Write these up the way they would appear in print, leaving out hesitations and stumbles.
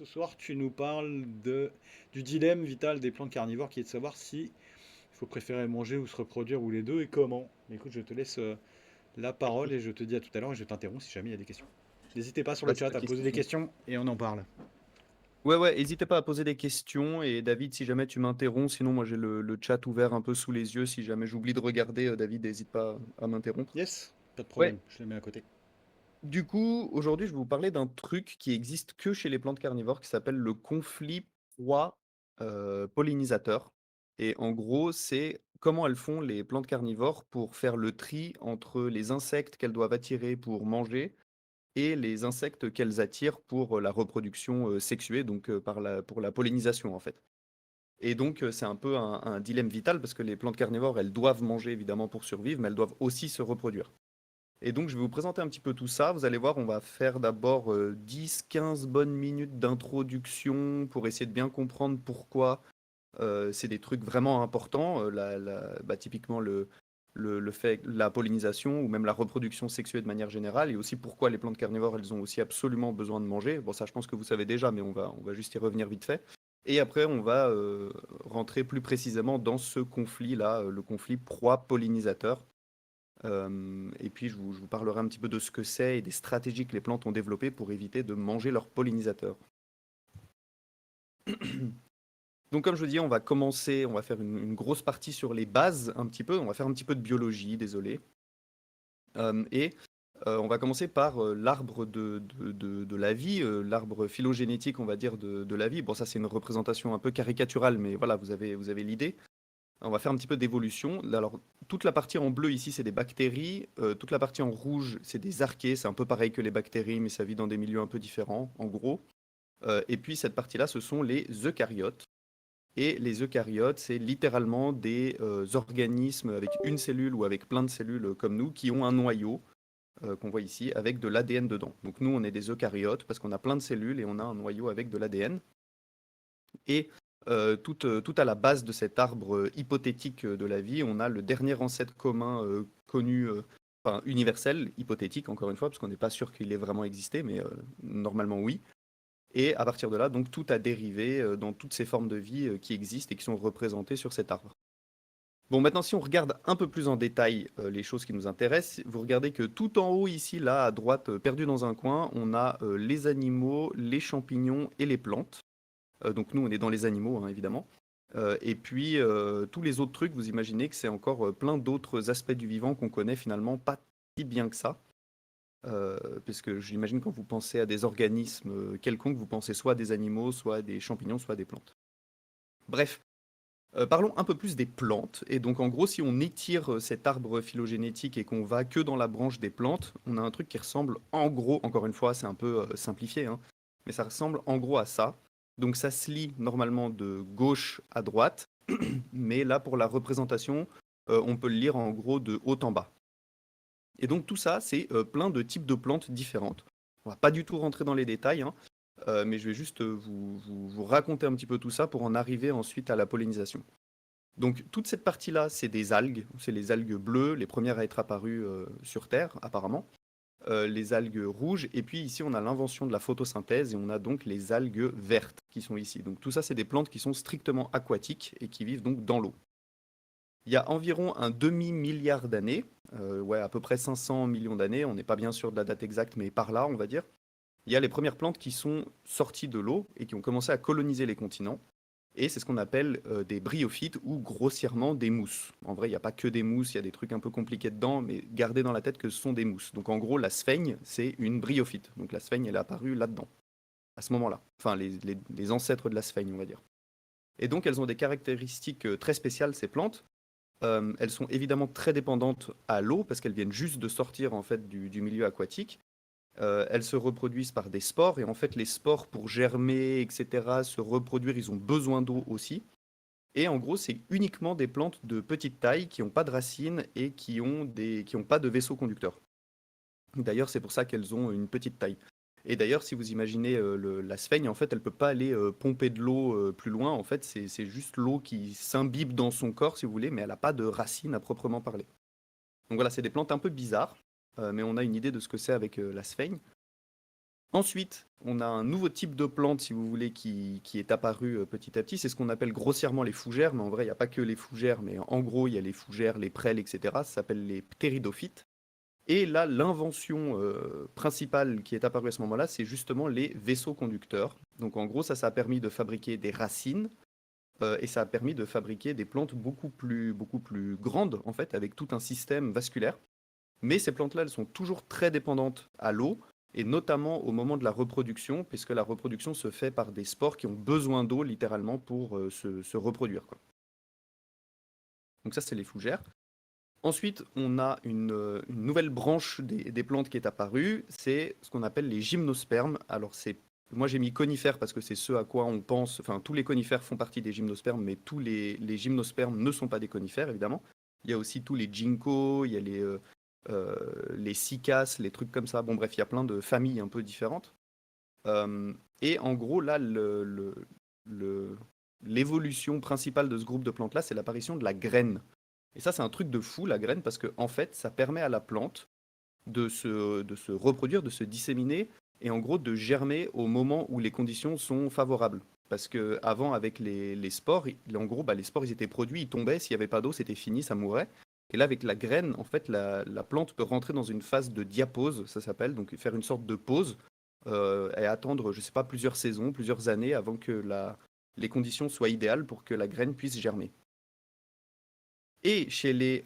Ce soir, tu nous parles du dilemme vital des plantes carnivores qui est de savoir si il faut préférer manger ou se reproduire ou les deux et comment. Mais écoute, je te laisse la parole et je te dis à tout à l'heure et je t'interromps si jamais il y a des questions. N'hésitez pas sur le Pas de chat à souci, poser des Stéphane. questions et on en parle. Ouais, ouais, n'hésitez pas à poser des questions. Et David, si jamais tu m'interromps, sinon moi j'ai le chat ouvert un peu sous les yeux. Si jamais j'oublie de regarder, David, n'hésite pas à m'interrompre. Yes, pas de Ouais, problème, je les mets à côté. du coup, aujourd'hui, je vais vous parler d'un truc qui existe que chez les plantes carnivores qui s'appelle le conflit proie-pollinisateur. Et en gros, c'est comment elles font les plantes carnivores pour faire le tri entre les insectes qu'elles doivent attirer pour manger et les insectes qu'elles attirent pour la reproduction sexuée, donc pour la pollinisation en fait. Et donc c'est un peu un dilemme vital parce que les plantes carnivores, elles doivent manger évidemment pour survivre, mais elles doivent aussi se reproduire. Et donc je vais vous présenter un petit peu tout ça. Vous allez voir, on va faire d'abord 10-15 bonnes minutes d'introduction pour essayer de bien comprendre pourquoi c'est des trucs vraiment importants. Typiquement le fait, la pollinisation ou même la reproduction sexuée de manière générale, et aussi pourquoi les plantes carnivores, elles ont aussi absolument besoin de manger. Bon, ça, je pense que vous savez déjà, mais on va juste y revenir vite fait. Et après, on va rentrer plus précisément dans ce conflit-là, le conflit proie-pollinisateur. Et puis, je vous parlerai un petit peu de ce que c'est et des stratégies que les plantes ont développées pour éviter de manger leurs pollinisateurs. Donc, comme je vous dis, on va commencer, on va faire une grosse partie sur les bases un petit peu. On va faire un petit peu de biologie, désolé. On va commencer par l'arbre de la vie, l'arbre phylogénétique, on va dire, de la vie. Bon, ça, c'est une représentation un peu caricaturale, mais voilà, vous avez l'idée. On va faire un petit peu d'évolution. Alors, toute la partie en bleu ici, c'est des bactéries. Toute la partie en rouge, c'est des archées. C'est un peu pareil que les bactéries, mais ça vit dans des milieux un peu différents, en gros. Et puis, cette partie-là, ce sont les eucaryotes. Et les eucaryotes, c'est littéralement des organismes avec une cellule ou avec plein de cellules comme nous qui ont un noyau qu'on voit ici avec de l'ADN dedans. Donc nous, on est des eucaryotes parce qu'on a plein de cellules et on a un noyau avec de l'ADN. Et tout à la base de cet arbre hypothétique de la vie, on a le dernier ancêtre commun connu, enfin universel, hypothétique encore une fois, parce qu'on n'est pas sûr qu'il ait vraiment existé, mais normalement oui. Et à partir de là, donc tout a dérivé dans toutes ces formes de vie qui existent et qui sont représentées sur cet arbre. Bon, maintenant, si on regarde un peu plus en détail les choses qui nous intéressent, vous regardez que tout en haut ici, là, à droite, perdu dans un coin, on a les animaux, les champignons et les plantes. Donc nous, on est dans les animaux, hein, évidemment. Et puis, tous les autres trucs, vous imaginez que c'est encore plein d'autres aspects du vivant qu'on connaît finalement pas si bien que ça. Puisque j'imagine quand vous pensez à des organismes quelconques, vous pensez soit à des animaux, soit à des champignons, soit à des plantes. Bref, parlons un peu plus des plantes. Et donc, en gros, si on étire cet arbre phylogénétique et qu'on va que dans la branche des plantes, on a un truc qui ressemble en gros, encore une fois, c'est un peu simplifié, hein, mais ça ressemble en gros à ça. Donc, ça se lit normalement de gauche à droite, mais là, pour la représentation, on peut le lire en gros de haut en bas. Et donc, tout ça, c'est plein de types de plantes différentes. On va pas du tout rentrer dans les détails, hein, mais je vais juste vous raconter un petit peu tout ça pour en arriver ensuite à la pollinisation. Donc toute cette partie-là, c'est des algues, c'est les algues bleues, les premières à être apparues sur Terre apparemment, les algues rouges, et puis ici on a l'invention de la photosynthèse et on a donc les algues vertes qui sont ici. Donc tout ça, c'est des plantes qui sont strictement aquatiques et qui vivent donc dans l'eau. Il y a environ un demi-milliard d'années, ouais, à peu près 500 millions d'années, on n'est pas bien sûr de la date exacte, mais par là on va dire, il y a les premières plantes qui sont sorties de l'eau et qui ont commencé à coloniser les continents. Et c'est ce qu'on appelle des bryophytes ou grossièrement des mousses. En vrai, il n'y a pas que des mousses, il y a des trucs un peu compliqués dedans, mais gardez dans la tête que ce sont des mousses. Donc en gros, la sphaigne, c'est une bryophyte. Donc la sphaigne, elle est apparue là-dedans, à ce moment-là. Enfin, les ancêtres de la sphaigne, on va dire. Et donc elles ont des caractéristiques très spéciales, ces plantes. Elles sont évidemment très dépendantes à l'eau, parce qu'elles viennent juste de sortir en fait du milieu aquatique. Elles se reproduisent par des spores, et en fait les spores, pour germer, etc., se reproduire, ils ont besoin d'eau aussi. Et en gros, c'est uniquement des plantes de petite taille qui n'ont pas de racines et qui ont pas de vaisseau conducteur. D'ailleurs, c'est pour ça qu'elles ont une petite taille. Et d'ailleurs, si vous imaginez la sphaigne, en fait, elle peut pas aller pomper de l'eau plus loin. En fait, c'est juste l'eau qui s'imbibe dans son corps, si vous voulez, mais elle n'a pas de racines à proprement parler. Donc voilà, c'est des plantes un peu bizarres, mais on a une idée de ce que c'est avec la sphaigne. Ensuite, on a un nouveau type de plante, si vous voulez, qui est apparu petit à petit. C'est ce qu'on appelle grossièrement les fougères, mais en vrai, il n'y a pas que les fougères, mais en gros, il y a les fougères, les prêles, etc. Ça s'appelle les ptéridophytes. Et là, l'invention principale qui est apparue à ce moment-là, c'est justement les vaisseaux conducteurs. Donc en gros, ça a permis de fabriquer des racines et ça a permis de fabriquer des plantes beaucoup plus grandes, en fait, avec tout un système vasculaire. Mais ces plantes-là, elles sont toujours très dépendantes à l'eau, et notamment au moment de la reproduction, puisque la reproduction se fait par des spores qui ont besoin d'eau, littéralement, pour se reproduire, quoi. Donc ça, c'est les fougères. Ensuite, on a une nouvelle branche des plantes qui est apparue, c'est ce qu'on appelle les gymnospermes. Alors, moi j'ai mis conifères parce que c'est ce à quoi on pense, enfin tous les conifères font partie des gymnospermes, mais tous les gymnospermes ne sont pas des conifères, évidemment. Il y a aussi tous les ginkgos, il y a les cycas, les trucs comme ça. Bon bref, il y a plein de familles un peu différentes. Et en gros, là, l'évolution principale de ce groupe de plantes-là, c'est l'apparition de la graine. Et ça, c'est un truc de fou, la graine, parce que en fait, ça permet à la plante de se reproduire, de se disséminer, et en gros de germer au moment où les conditions sont favorables. Parce que avant, avec les spores, en gros, bah, les spores, ils étaient produits, ils tombaient, s'il n'y avait pas d'eau, c'était fini, ça mourait. Et là, avec la graine, en fait, la plante peut rentrer dans une phase de diapause, ça s'appelle, donc faire une sorte de pause, et attendre, je sais pas, plusieurs saisons, plusieurs années avant que les conditions soient idéales pour que la graine puisse germer. Et chez les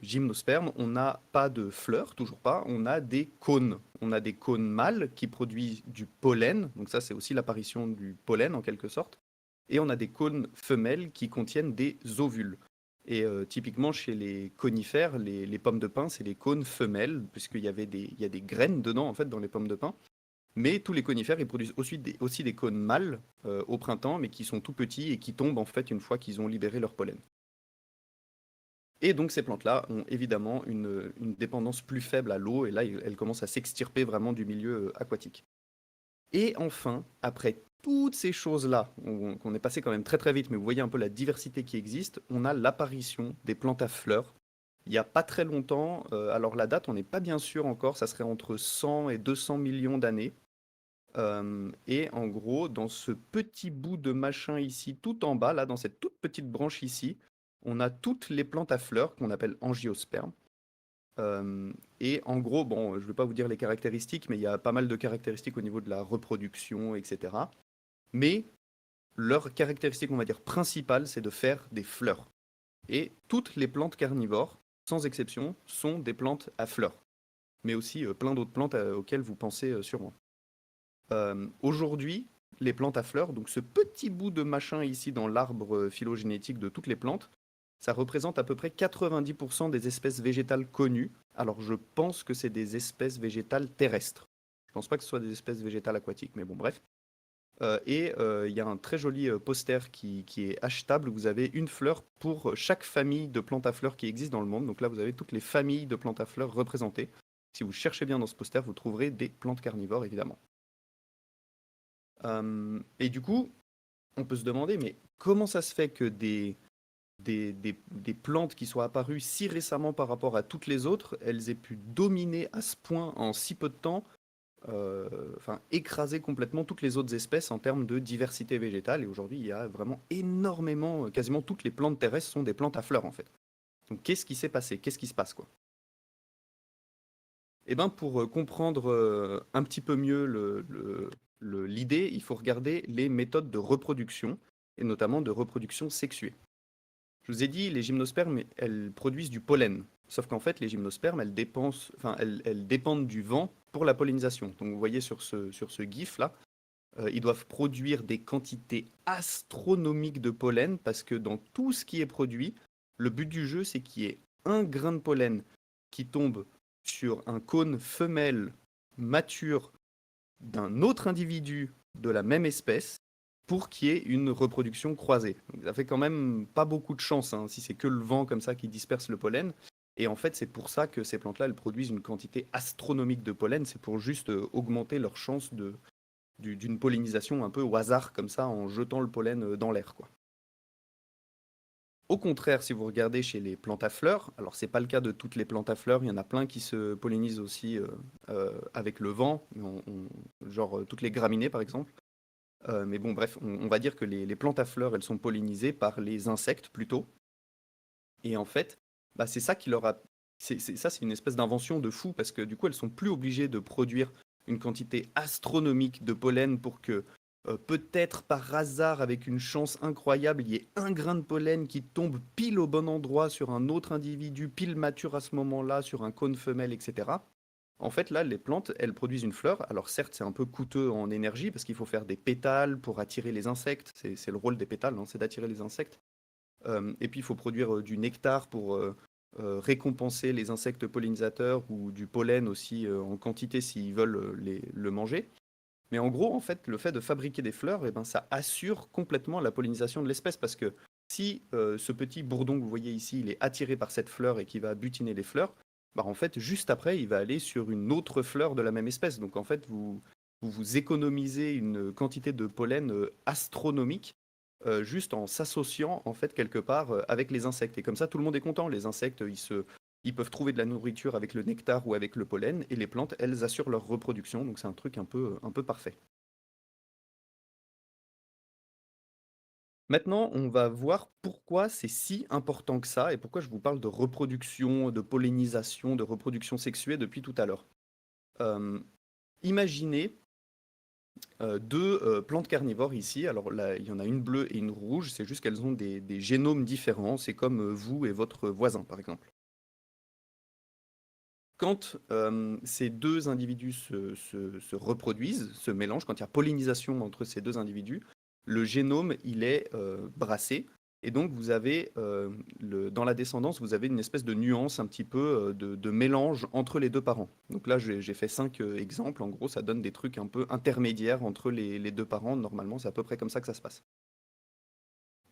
gymnospermes, on n'a pas de fleurs, toujours pas, on a des cônes. On a des cônes mâles qui produisent du pollen, donc ça c'est aussi l'apparition du pollen en quelque sorte. Et on a des cônes femelles qui contiennent des ovules. Et typiquement chez les conifères, les pommes de pin, c'est les cônes femelles, puisqu'il y a des graines dedans en fait dans les pommes de pin. Mais tous les conifères, ils produisent aussi des cônes mâles au printemps, mais qui sont tout petits et qui tombent en fait une fois qu'ils ont libéré leur pollen. Et donc ces plantes-là ont évidemment une dépendance plus faible à l'eau, et là elles commencent à s'extirper vraiment du milieu aquatique. Et enfin, après toutes ces choses-là, qu'on est passé quand même très très vite, mais vous voyez un peu la diversité qui existe, on a l'apparition des plantes à fleurs. Il n'y a pas très longtemps, alors la date on n'est pas bien sûr encore, ça serait entre 100 et 200 millions d'années. Et en gros, dans ce petit bout de machin ici, tout en bas, là, dans cette toute petite branche ici, on a toutes les plantes à fleurs qu'on appelle angiospermes. Et en gros, bon, je ne vais pas vous dire les caractéristiques, mais il y a pas mal de caractéristiques au niveau de la reproduction, etc. Mais leur caractéristique, on va dire, principale, c'est de faire des fleurs. Et toutes les plantes carnivores, sans exception, sont des plantes à fleurs. Mais aussi plein d'autres plantes auxquelles vous pensez sûrement. Aujourd'hui, les plantes à fleurs, donc ce petit bout de machin ici dans l'arbre phylogénétique de toutes les plantes, ça représente à peu près 90% des espèces végétales connues. Alors je pense que c'est des espèces végétales terrestres. Je pense pas que ce soit des espèces végétales aquatiques, mais bon bref. Il y a un très joli poster qui est achetable. Vous avez une fleur pour chaque famille de plantes à fleurs qui existe dans le monde. Donc là, vous avez toutes les familles de plantes à fleurs représentées. Si vous cherchez bien dans ce poster, vous trouverez des plantes carnivores, évidemment. Et du coup, on peut se demander, mais comment ça se fait que des plantes qui soient apparues si récemment par rapport à toutes les autres, elles aient pu dominer à ce point en si peu de temps, enfin écraser complètement toutes les autres espèces en termes de diversité végétale. Et aujourd'hui, il y a vraiment énormément, quasiment toutes les plantes terrestres sont des plantes à fleurs en fait. Donc qu'est-ce qui s'est passé? Qu'est-ce qui se passe quoi? Eh ben, pour comprendre un petit peu mieux l'idée, il faut regarder les méthodes de reproduction, et notamment de reproduction sexuée. Je vous ai dit, les gymnospermes, elles produisent du pollen. Sauf qu'en fait, les gymnospermes, elles dépendent du vent pour la pollinisation. Donc vous voyez sur ce GIF-là, ils doivent produire des quantités astronomiques de pollen, parce que dans tout ce qui est produit, le but du jeu, c'est qu'il y ait un grain de pollen qui tombe sur un cône femelle mature d'un autre individu de la même espèce pour qu'il y ait une reproduction croisée. Donc, ça fait quand même pas beaucoup de chance, hein, si c'est que le vent comme ça qui disperse le pollen. Et en fait, c'est pour ça que ces plantes-là, elles produisent une quantité astronomique de pollen. C'est pour juste augmenter leur chance d'une pollinisation un peu au hasard comme ça, en jetant le pollen dans l'air, quoi. Au contraire, si vous regardez chez les plantes à fleurs, alors c'est pas le cas de toutes les plantes à fleurs, il y en a plein qui se pollinisent aussi avec le vent, genre toutes les graminées par exemple. Mais bon, bref, on va dire que les plantes à fleurs, elles sont pollinisées par les insectes plutôt. Et en fait, bah, c'est ça qui leur a. Ça, c'est une espèce d'invention de fou parce que du coup, elles sont plus obligées de produire une quantité astronomique de pollen pour que peut-être par hasard, avec une chance incroyable, il y ait un grain de pollen qui tombe pile au bon endroit sur un autre individu, pile mature à ce moment-là, sur un cône femelle, etc. En fait, là, les plantes, elles produisent une fleur. Alors certes, c'est un peu coûteux en énergie parce qu'il faut faire des pétales pour attirer les insectes. C'est le rôle des pétales, hein, c'est d'attirer les insectes. Et puis, il faut produire du nectar pour récompenser les insectes pollinisateurs ou du pollen aussi en quantité s'ils veulent le manger. Mais en gros, en fait, le fait de fabriquer des fleurs, eh ben, ça assure complètement la pollinisation de l'espèce parce que si ce petit bourdon que vous voyez ici, il est attiré par cette fleur et qui va butiner les fleurs, bah, en fait, juste après, il va aller sur une autre fleur de la même espèce. Donc, en fait, vous économisez une quantité de pollen astronomique juste en s'associant, en fait, quelque part avec les insectes. Et comme ça, tout le monde est content. Les insectes, ils peuvent trouver de la nourriture avec le nectar ou avec le pollen, et les plantes, elles assurent leur reproduction. Donc, c'est un truc un peu parfait. Maintenant, on va voir pourquoi c'est si important que ça et pourquoi je vous parle de reproduction, de pollinisation, de reproduction sexuée depuis tout à l'heure. Euh, Imaginez deux plantes carnivores ici. Alors là, il y en a une bleue et une rouge. C'est juste qu'elles ont des génomes différents. C'est comme vous et votre voisin, par exemple. Quand ces deux individus se reproduisent, se mélangent, quand il y a pollinisation entre ces deux individus, le génome, il est brassé. Et donc, vous avez, dans la descendance, vous avez une espèce de nuance un petit peu de mélange entre les deux parents. Donc là, j'ai fait 5 exemples. En gros, ça donne des trucs un peu intermédiaires entre les deux parents. Normalement, c'est à peu près comme ça que ça se passe.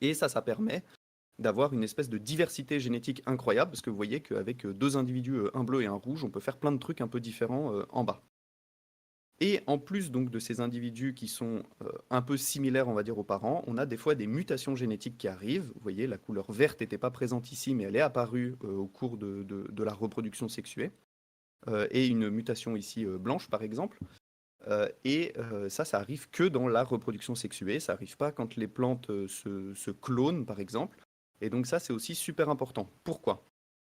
Et ça permet d'avoir une espèce de diversité génétique incroyable, parce que vous voyez qu'avec deux individus, un bleu et un rouge, on peut faire plein de trucs un peu différents en bas. Et en plus donc de ces individus qui sont un peu similaires, on va dire, aux parents, on a des fois des mutations génétiques qui arrivent. Vous voyez, la couleur verte n'était pas présente ici, mais elle est apparue au cours de la reproduction sexuée. Et une mutation ici blanche, par exemple. Ça arrive que dans la reproduction sexuée. Ça n'arrive pas quand les plantes se clonent, par exemple. Et donc ça, c'est aussi super important. Pourquoi?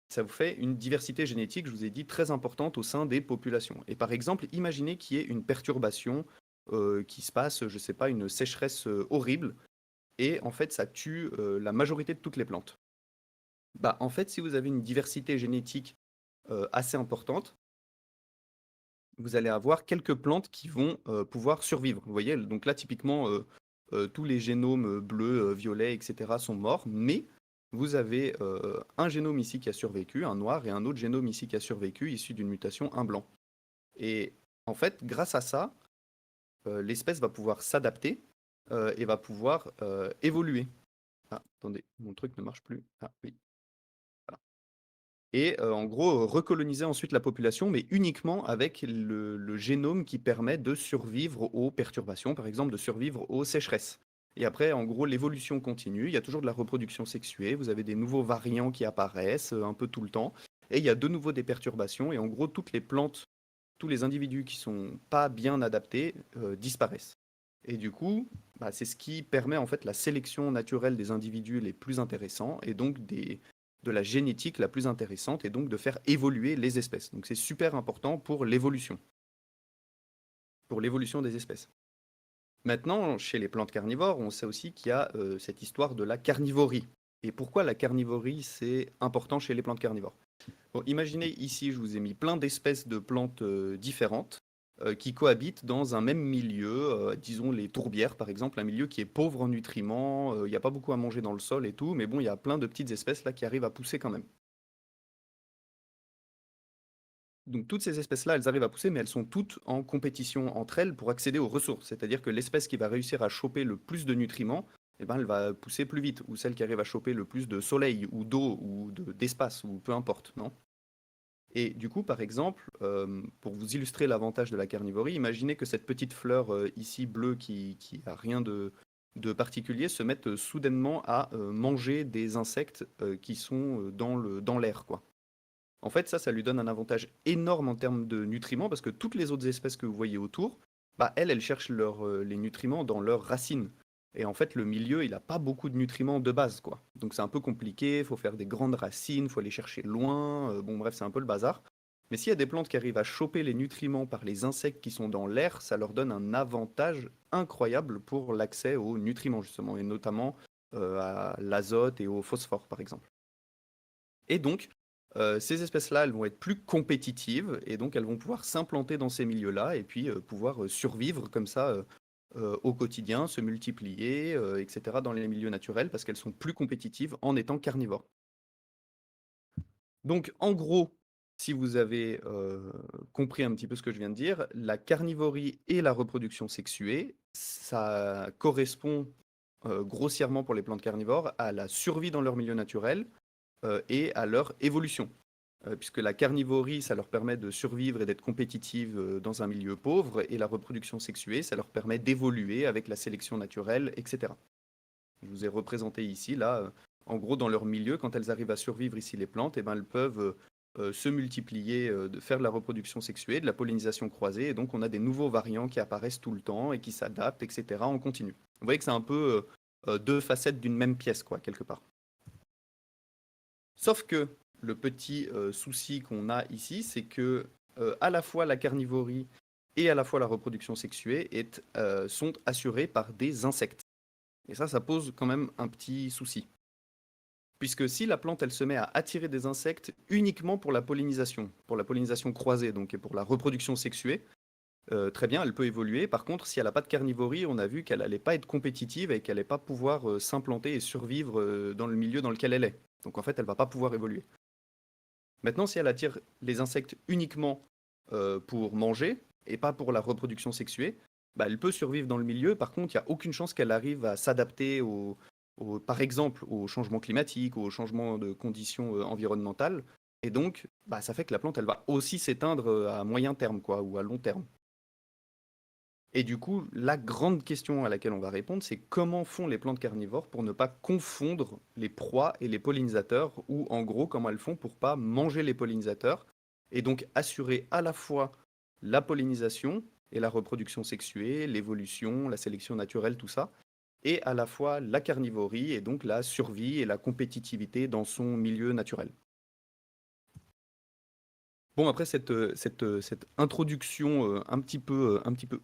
Ça vous fait une diversité génétique, je vous ai dit, très importante au sein des populations. Et par exemple, imaginez qu'il y ait une perturbation qui se passe, je ne sais pas, une sécheresse horrible, et en fait, ça tue la majorité de toutes les plantes. Bah, en fait, si vous avez une diversité génétique assez importante, vous allez avoir quelques plantes qui vont pouvoir survivre. Vous voyez, donc là, typiquement, tous les génomes bleus, violets, etc. sont morts, mais vous avez un génome ici qui a survécu, un noir, et un autre génome ici qui a survécu, issu d'une mutation, un blanc. Et en fait, grâce à ça, l'espèce va pouvoir s'adapter et va pouvoir évoluer. Ah, attendez, mon truc ne marche plus. Ah oui. Et en gros, recoloniser ensuite la population, mais uniquement avec le génome qui permet de survivre aux perturbations, par exemple de survivre aux sécheresses. Et après, en gros, l'évolution continue, il y a toujours de la reproduction sexuée, vous avez des nouveaux variants qui apparaissent un peu tout le temps, et il y a de nouveau des perturbations, et en gros, toutes les plantes, tous les individus qui sont pas bien adaptés disparaissent. Et du coup, bah, c'est ce qui permet en fait la sélection naturelle des individus les plus intéressants, et donc de la génétique la plus intéressante, et donc de faire évoluer les espèces. Donc c'est super important pour l'évolution des espèces. Maintenant, chez les plantes carnivores, on sait aussi qu'il y a cette histoire de la carnivorie. Et pourquoi la carnivorie, c'est important chez les plantes carnivores? Bon, imaginez ici, je vous ai mis plein d'espèces de plantes différentes qui cohabitent dans un même milieu, disons les tourbières par exemple, un milieu qui est pauvre en nutriments, il n'y a pas beaucoup à manger dans le sol et tout, mais bon, il y a plein de petites espèces là qui arrivent à pousser quand même. Donc toutes ces espèces-là, elles arrivent à pousser, mais elles sont toutes en compétition entre elles pour accéder aux ressources. C'est-à-dire que l'espèce qui va réussir à choper le plus de nutriments, eh ben, elle va pousser plus vite, ou celle qui arrive à choper le plus de soleil, ou d'eau, ou d'espace, ou peu importe, non? Et du coup, par exemple, pour vous illustrer l'avantage de la carnivorie, imaginez que cette petite fleur ici bleue qui a rien de particuliers se mettent soudainement à manger des insectes qui sont dans l'air, quoi. En fait, ça lui donne un avantage énorme en termes de nutriments parce que toutes les autres espèces que vous voyez autour, bah, elles cherchent les nutriments dans leurs racines. Et en fait, le milieu, il n'a pas beaucoup de nutriments de base, quoi. Donc c'est un peu compliqué, il faut faire des grandes racines, il faut aller chercher loin. Bon, bref, c'est un peu le bazar. Mais s'il y a des plantes qui arrivent à choper les nutriments par les insectes qui sont dans l'air, ça leur donne un avantage incroyable pour l'accès aux nutriments, justement, et notamment à l'azote et au phosphore, par exemple. Et donc, ces espèces-là, elles vont être plus compétitives et donc elles vont pouvoir s'implanter dans ces milieux-là et puis pouvoir survivre comme ça au quotidien, se multiplier, etc. dans les milieux naturels parce qu'elles sont plus compétitives en étant carnivores. Donc, en gros, si vous avez compris un petit peu ce que je viens de dire, la carnivorie et la reproduction sexuée, ça correspond grossièrement pour les plantes carnivores à la survie dans leur milieu naturel et à leur évolution. Puisque la carnivorie, ça leur permet de survivre et d'être compétitive dans un milieu pauvre, et la reproduction sexuée, ça leur permet d'évoluer avec la sélection naturelle, etc. Je vous ai représenté ici, là, en gros, dans leur milieu, quand elles arrivent à survivre ici, les plantes, eh ben, elles peuvent se multiplier, de faire de la reproduction sexuée, de la pollinisation croisée, et donc on a des nouveaux variants qui apparaissent tout le temps et qui s'adaptent, etc. en continu. Vous voyez que c'est un peu deux facettes d'une même pièce, quoi, quelque part. Sauf que le petit souci qu'on a ici, c'est que à la fois la carnivorie et à la fois la reproduction sexuée sont assurées par des insectes. Et ça pose quand même un petit souci. Puisque si la plante, elle se met à attirer des insectes uniquement pour la pollinisation croisée, donc et pour la reproduction sexuée, très bien, elle peut évoluer. Par contre, si elle n'a pas de carnivorie, on a vu qu'elle n'allait pas être compétitive et qu'elle n'allait pas pouvoir s'implanter et survivre dans le milieu dans lequel elle est. Donc en fait, elle ne va pas pouvoir évoluer. Maintenant, si elle attire les insectes uniquement pour manger et pas pour la reproduction sexuée, bah, elle peut survivre dans le milieu. Par contre, il n'y a aucune chance qu'elle arrive à s'adapter, par exemple, au changement climatique, au changement de conditions environnementales. Et donc, bah, ça fait que la plante, elle va aussi s'éteindre à moyen terme, quoi, ou à long terme. Et du coup, la grande question à laquelle on va répondre, c'est comment font les plantes carnivores pour ne pas confondre les proies et les pollinisateurs, ou en gros, comment elles font pour pas manger les pollinisateurs, et donc assurer à la fois la pollinisation et la reproduction sexuée, l'évolution, la sélection naturelle, tout ça, et à la fois la carnivorie, et donc la survie et la compétitivité dans son milieu naturel. Bon, après cette introduction un petit peu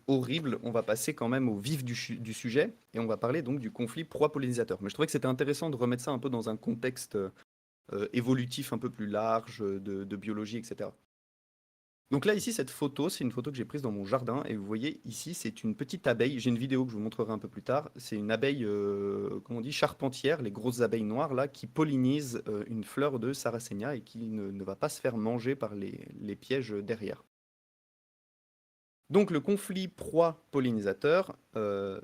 horrible, on va passer quand même au vif du sujet et on va parler donc du conflit proie-pollinisateur. Mais je trouvais que c'était intéressant de remettre ça un peu dans un contexte évolutif un peu plus large, de biologie, etc. Donc là, ici, cette photo, c'est une photo que j'ai prise dans mon jardin et vous voyez ici, c'est une petite abeille. J'ai une vidéo que je vous montrerai un peu plus tard. C'est une abeille, comment on dit, charpentière, les grosses abeilles noires là, qui pollinise une fleur de Sarracenia et qui ne va pas se faire manger par les pièges derrière. Donc le conflit proie-pollinisateur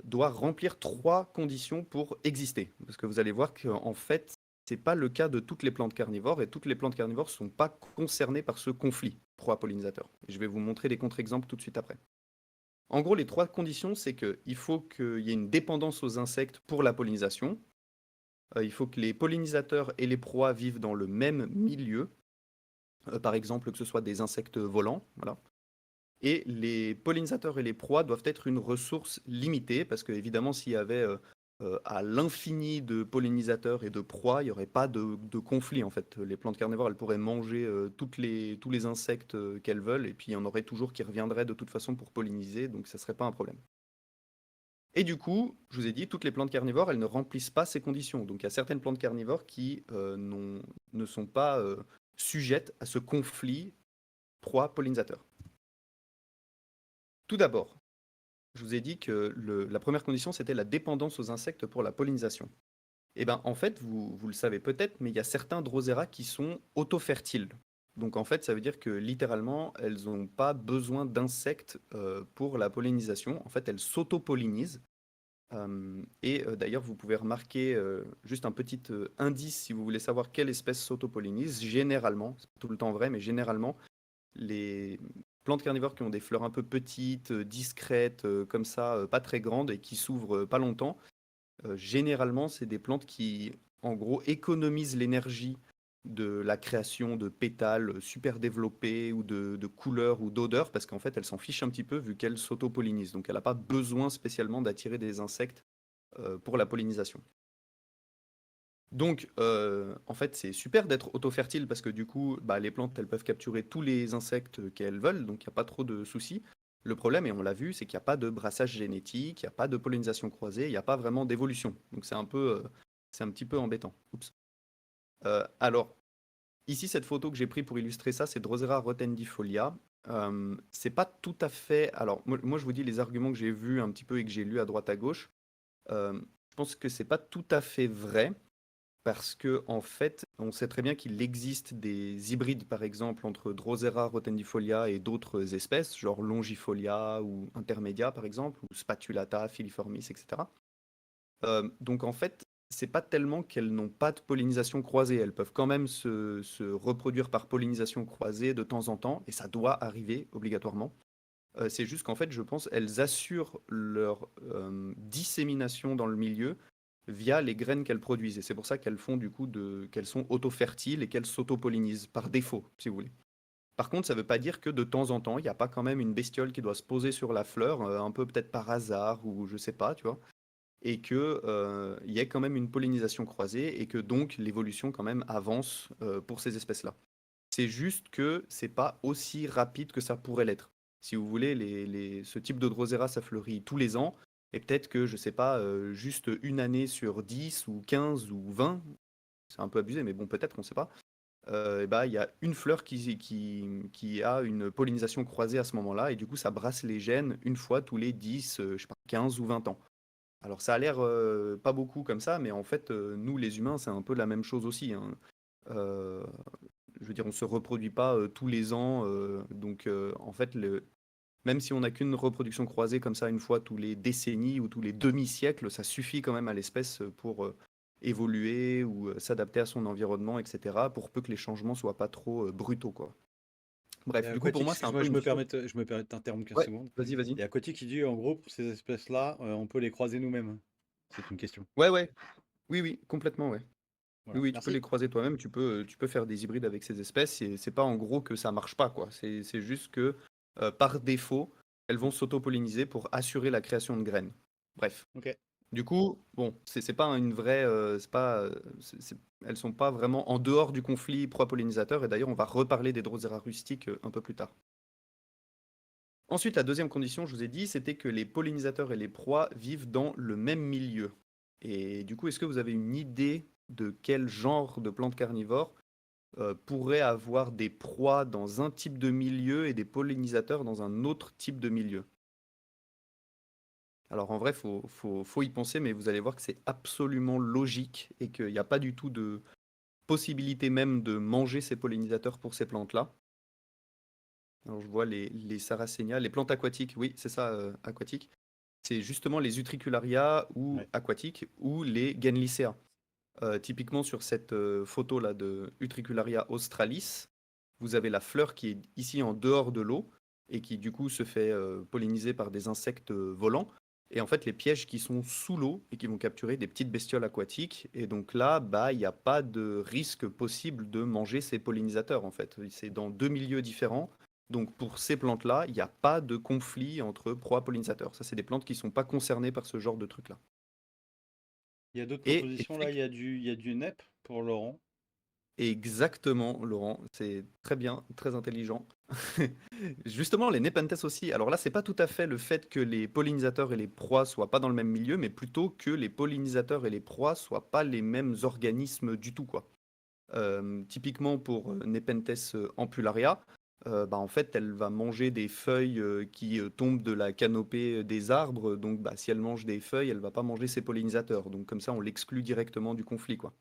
doit remplir 3 conditions pour exister. Parce que vous allez voir qu'en fait, ce n'est pas le cas de toutes les plantes carnivores et toutes les plantes carnivores ne sont pas concernées par ce conflit proie-pollinisateur. Je vais vous montrer des contre-exemples tout de suite après. En gros, les 3 conditions, c'est qu'il faut qu'il y ait une dépendance aux insectes pour la pollinisation. Il faut que les pollinisateurs et les proies vivent dans le même milieu. Par exemple, que ce soit des insectes volants. Voilà. Et les pollinisateurs et les proies doivent être une ressource limitée, parce que évidemment, s'il y avait à l'infini de pollinisateurs et de proies, il n'y aurait pas de conflit en fait. Les plantes carnivores, elles pourraient manger tous les insectes qu'elles veulent, et puis il y en aurait toujours qui reviendraient de toute façon pour polliniser, donc ça ne serait pas un problème. Et du coup, je vous ai dit, toutes les plantes carnivores, elles ne remplissent pas ces conditions. Donc il y a certaines plantes carnivores qui ne sont pas sujettes à ce conflit proie-pollinisateur. Tout d'abord, je vous ai dit que la première condition, c'était la dépendance aux insectes pour la pollinisation. Et bien, en fait, vous le savez peut-être, mais il y a certains Drosera qui sont auto-fertiles. Donc, en fait, ça veut dire que littéralement, elles n'ont pas besoin d'insectes pour la pollinisation. En fait, elles s'auto-pollinisent. D'ailleurs, vous pouvez remarquer juste un petit indice si vous voulez savoir quelle espèce s'auto-pollinise. Généralement, c'est pas tout le temps vrai, mais généralement, les plantes carnivores qui ont des fleurs un peu petites, discrètes, comme ça, pas très grandes et qui s'ouvrent pas longtemps, généralement, c'est des plantes qui, en gros, économisent l'énergie de la création de pétales super développés ou de couleurs ou d'odeurs, parce qu'en fait, elle s'en fiche un petit peu vu qu'elle s'auto-pollinise. Donc, elle n'a pas besoin spécialement d'attirer des insectes pour la pollinisation. Donc, en fait, c'est super d'être auto-fertile parce que du coup, bah, les plantes, elles peuvent capturer tous les insectes qu'elles veulent, donc il n'y a pas trop de soucis. Le problème, et on l'a vu, c'est qu'il n'y a pas de brassage génétique, il n'y a pas de pollinisation croisée, il n'y a pas vraiment d'évolution. Donc c'est un petit peu embêtant. Oups. Alors, ici, cette photo que j'ai prise pour illustrer ça, c'est Drosera rotendifolia. C'est pas tout à fait. Alors, moi, je vous dis les arguments que j'ai vus un petit peu et que j'ai lus à droite à gauche. Je pense que c'est pas tout à fait vrai. Parce que en fait, on sait très bien qu'il existe des hybrides, par exemple, entre Drosera rotendifolia et d'autres espèces, genre Longifolia ou Intermedia, par exemple, ou Spatulata, Filiformis, etc. Donc en fait, c'est pas tellement qu'elles n'ont pas de pollinisation croisée. Elles peuvent quand même se reproduire par pollinisation croisée de temps en temps, et ça doit arriver obligatoirement. C'est juste qu'en fait, je pense, elles assurent leur dissémination dans le milieu via les graines qu'elles produisent. Et c'est pour ça qu'elles font du coup qu'elles sont auto-fertiles et qu'elles s'auto-pollinisent par défaut, si vous voulez. Par contre, ça ne veut pas dire que de temps en temps, il n'y a pas quand même une bestiole qui doit se poser sur la fleur, un peu peut-être par hasard ou je sais pas, tu vois, et que il y ait quand même une pollinisation croisée et que donc l'évolution quand même avance pour ces espèces-là. C'est juste que c'est pas aussi rapide que ça pourrait l'être. Si vous voulez, ce type de Drosera, ça fleurit tous les ans. Et peut-être que, je sais pas, juste une année sur 10 ou 15 ou 20, c'est un peu abusé, mais bon, peut-être, on ne sait pas. Et bah, il y a une fleur qui a une pollinisation croisée à ce moment-là. Et du coup, ça brasse les gènes une fois tous les 10, je sais pas, 15 ou 20 ans. Alors ça a l'air pas beaucoup comme ça, mais en fait, nous les humains, c'est un peu la même chose aussi, hein. Euh, je veux dire, on se reproduit pas tous les ans, donc en fait, même si on n'a qu'une reproduction croisée comme ça une fois tous les décennies ou tous les demi-siècles, ça suffit quand même à l'espèce pour évoluer ou s'adapter à son environnement, etc., pour peu que les changements soient pas trop brutaux, quoi. Et Bref, du coup, pour aquatique, moi, c'est un excuse-moi, peu une source. je me permets de t'interrompre 15 Ouais, secondes. vas-y, vas-y. Et aquatique, il dit en gros, pour ces espèces-là, on peut les croiser nous-mêmes. C'est une question. Ouais, ouais, oui, oui, complètement, ouais. Oui, Voilà. oui, tu peux les Merci. croiser toi-même, tu peux faire des hybrides avec ces espèces, et c'est pas en gros que ça marche pas, quoi. C'est juste que, par défaut, elles vont s'auto-polliniser pour assurer la création de graines. Bref. Ok. Du coup, bon, c'est pas une vraie, c'est pas, elles sont pas vraiment en dehors du conflit proie-pollinisateur, et d'ailleurs, on va reparler des Drosera rustiques un peu plus tard. Ensuite, la deuxième condition, je vous ai dit, c'était que les pollinisateurs et les proies vivent dans le même milieu. Et du coup, est-ce que vous avez une idée de quel genre de plantes carnivores pourrait avoir des proies dans un type de milieu et des pollinisateurs dans un autre type de milieu? Alors en vrai, faut y penser, mais vous allez voir que c'est absolument logique et qu'il n'y a pas du tout de possibilité même de manger ces pollinisateurs pour ces plantes-là. Alors je vois les Sarracenia, les plantes aquatiques, oui, c'est ça, aquatiques. C'est justement les Utricularia ou Ouais. aquatiques ou les Genlisea. Typiquement sur cette photo-là de Utricularia australis, vous avez la fleur qui est ici en dehors de l'eau et qui du coup se fait polliniser par des insectes volants. Et en fait, les pièges qui sont sous l'eau et qui vont capturer des petites bestioles aquatiques. Et donc là, bah, il n'y a pas de risque possible de manger ces pollinisateurs en fait. C'est dans deux milieux différents. Donc pour ces plantes-là, il n'y a pas de conflit entre proies et pollinisateurs. Ça, c'est des plantes qui ne sont pas concernées par ce genre de truc-là. Il y a d'autres Et propositions là. Il y a du NEP pour Laurent. exactement, Laurent, c'est très bien, très intelligent. Justement, les Nepenthes aussi. Alors là, c'est pas tout à fait le fait que les pollinisateurs et les proies soient pas dans le même milieu, mais plutôt que les pollinisateurs et les proies soient pas les mêmes organismes du tout, quoi. Typiquement pour Nepenthes ampularia, bah, en fait, elle va manger des feuilles qui tombent de la canopée des arbres. Donc, bah, si elle mange des feuilles, elle va pas manger ses pollinisateurs. Donc, comme ça, on l'exclut directement du conflit, quoi.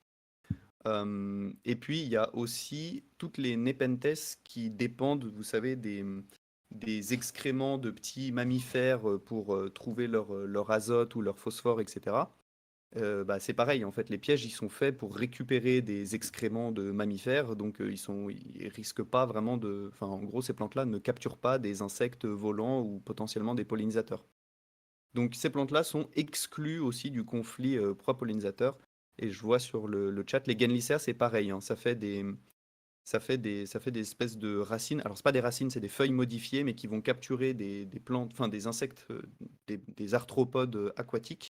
Et puis, il y a aussi toutes les Nepenthes qui dépendent, vous savez, des excréments de petits mammifères pour trouver leur azote ou leur phosphore, etc. Bah, c'est pareil, en fait, les pièges, ils sont faits pour récupérer des excréments de mammifères, donc ils risquent pas vraiment de... Enfin, en gros, ces plantes-là ne capturent pas des insectes volants ou potentiellement des pollinisateurs. Donc ces plantes-là sont exclues aussi du conflit proie-pollinisateur. Et je vois sur le chat, les Genlycea, c'est pareil, hein, ça fait des espèces de racines. Alors c'est pas des racines, c'est des feuilles modifiées, mais qui vont capturer des plantes, enfin des insectes, des arthropodes aquatiques,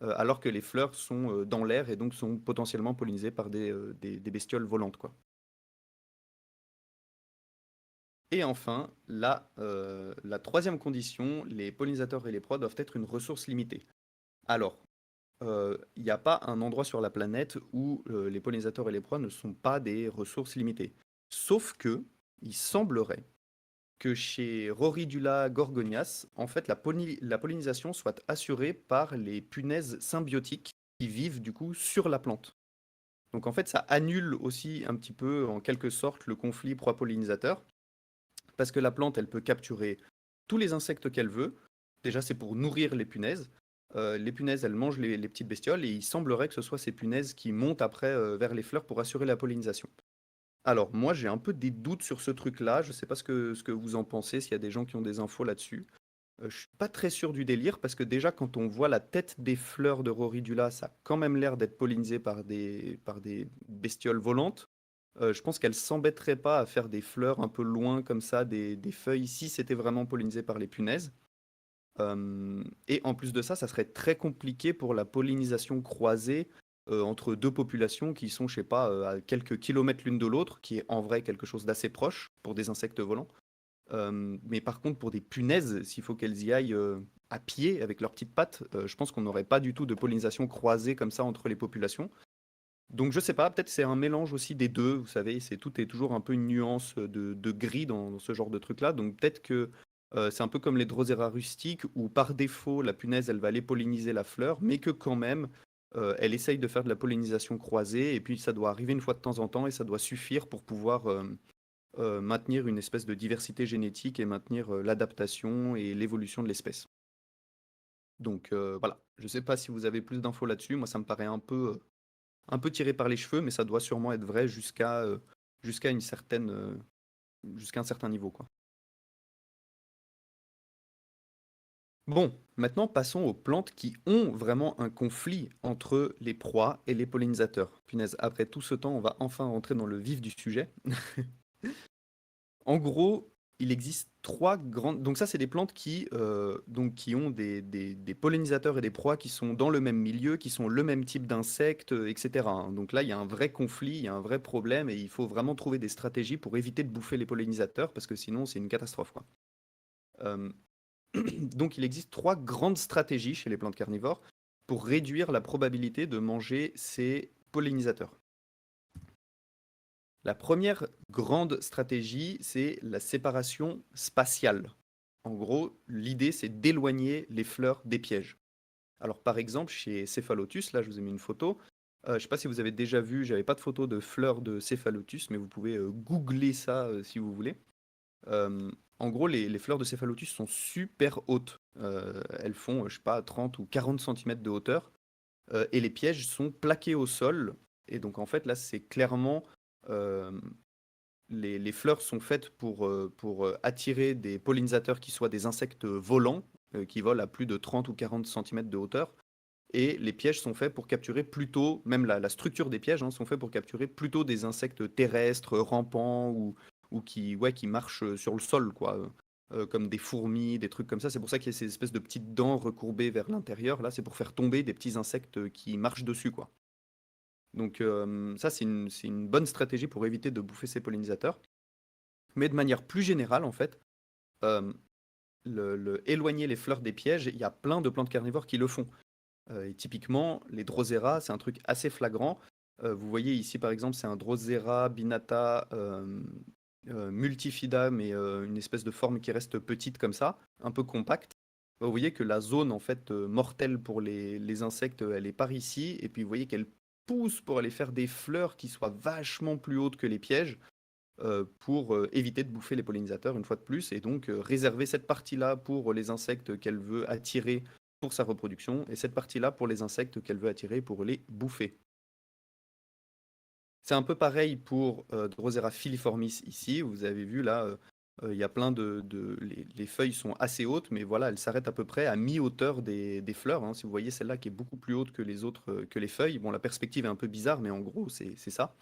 alors que les fleurs sont dans l'air et donc sont potentiellement pollinisées par des bestioles volantes, quoi. Et enfin, la troisième condition, les pollinisateurs et les proies doivent être une ressource limitée. Alors, il n'y a pas un endroit sur la planète où les pollinisateurs et les proies ne sont pas des ressources limitées. Sauf que, il semblerait que chez Roridula gorgonias, en fait, la pollinisation soit assurée par les punaises symbiotiques qui vivent du coup sur la plante. Donc en fait, ça annule aussi un petit peu, en quelque sorte, le conflit proie-pollinisateur, parce que la plante, elle peut capturer tous les insectes qu'elle veut. Déjà, c'est pour nourrir les punaises. Les punaises, elles mangent les petites bestioles, et il semblerait que ce soit ces punaises qui montent après vers les fleurs pour assurer la pollinisation. Alors, moi, j'ai un peu des doutes sur ce truc-là. Je ne sais pas ce que vous en pensez, s'il y a des gens qui ont des infos là-dessus. Je suis pas très sûr du délire, parce que déjà, quand on voit la tête des fleurs de Roridula, ça a quand même l'air d'être pollinisé par des bestioles volantes. Je pense qu'elle s'embêterait pas à faire des fleurs un peu loin comme ça, des feuilles, si c'était vraiment pollinisé par les punaises. Et en plus de ça, ça serait très compliqué pour la pollinisation croisée entre deux populations qui sont, je sais pas, à quelques kilomètres l'une de l'autre, qui est en vrai quelque chose d'assez proche pour des insectes volants. Mais par contre, pour des punaises, s'il faut qu'elles y aillent à pied avec leurs petites pattes, je pense qu'on n'aurait pas du tout de pollinisation croisée comme ça entre les populations. Donc je sais pas, peut-être c'est un mélange aussi des deux, vous savez, tout est toujours un peu une nuance de gris dans ce genre de truc-là. Donc peut-être que c'est un peu comme les Drosera rustiques, où par défaut la punaise elle va aller polliniser la fleur, mais que quand même elle essaye de faire de la pollinisation croisée, et puis ça doit arriver une fois de temps en temps, et ça doit suffire pour pouvoir maintenir une espèce de diversité génétique et maintenir l'adaptation et l'évolution de l'espèce. Donc voilà, je sais pas si vous avez plus d'infos là-dessus, moi ça me paraît un peu tiré par les cheveux, mais ça doit sûrement être vrai jusqu'à une certaine, jusqu'à un certain niveau, quoi. Bon, maintenant passons aux plantes qui ont vraiment un conflit entre les proies et les pollinisateurs. Punaise, après tout ce temps, on va enfin rentrer dans le vif du sujet. En gros, il existe trois grandes. Donc ça, c'est des plantes qui ont des pollinisateurs et des proies qui sont dans le même milieu, qui sont le même type d'insectes, etc., hein. Donc là, il y a un vrai conflit, il y a un vrai problème, et il faut vraiment trouver des stratégies pour éviter de bouffer les pollinisateurs, parce que sinon, c'est une catastrophe, quoi. Euh, donc il existe trois grandes stratégies chez les plantes carnivores pour réduire la probabilité de manger ces pollinisateurs. La première grande stratégie, c'est la séparation spatiale. En gros, l'idée, c'est d'éloigner les fleurs des pièges. Alors, par exemple, chez Cephalotus, là, je vous ai mis une photo. Je ne sais pas si vous avez déjà vu, j'avais pas de photo de fleurs de Cephalotus, mais vous pouvez googler ça si vous voulez. Euh, En gros, les fleurs de Cephalotus sont super hautes. Elles font, je sais pas, 30 ou 40 centimètres de hauteur. Et les pièges sont plaqués au sol. Et donc, en fait, là, c'est clairement euh, les fleurs sont faites pour attirer des pollinisateurs qui soient des insectes volants, qui volent à plus de 30 ou 40 centimètres de hauteur. Et les pièges sont faits pour capturer plutôt, même la structure des pièges, hein, sont faits pour capturer plutôt des insectes terrestres, rampants, ou qui marchent sur le sol, quoi. Comme des fourmis, des trucs comme ça. C'est pour ça qu'il y a ces espèces de petites dents recourbées vers l'intérieur. Là, c'est pour faire tomber des petits insectes qui marchent dessus, quoi. Donc ça, c'est une bonne stratégie pour éviter de bouffer ces pollinisateurs. Mais de manière plus générale, en fait, euh, éloigner les fleurs des pièges, il y a plein de plantes carnivores qui le font. Et typiquement, les Drosera, c'est un truc assez flagrant. Vous voyez ici, par exemple, c'est un Drosera binata multifida, mais une espèce de forme qui reste petite comme ça, un peu compacte. Vous voyez que la zone en fait mortelle pour les insectes, elle est par ici, et puis vous voyez qu'elle pousse pour aller faire des fleurs qui soient vachement plus hautes que les pièges, pour éviter de bouffer les pollinisateurs une fois de plus, et donc réserver cette partie-là pour les insectes qu'elle veut attirer pour sa reproduction, et cette partie-là pour les insectes qu'elle veut attirer pour les bouffer. C'est un peu pareil pour Drosera filiformis ici. Vous avez vu là, Il y a plein les feuilles sont assez hautes, mais voilà, elles s'arrêtent à peu près à mi-hauteur des fleurs, hein. Si vous voyez celle-là qui est beaucoup plus haute que les autres, que les feuilles, bon, la perspective est un peu bizarre, mais en gros, c'est ça.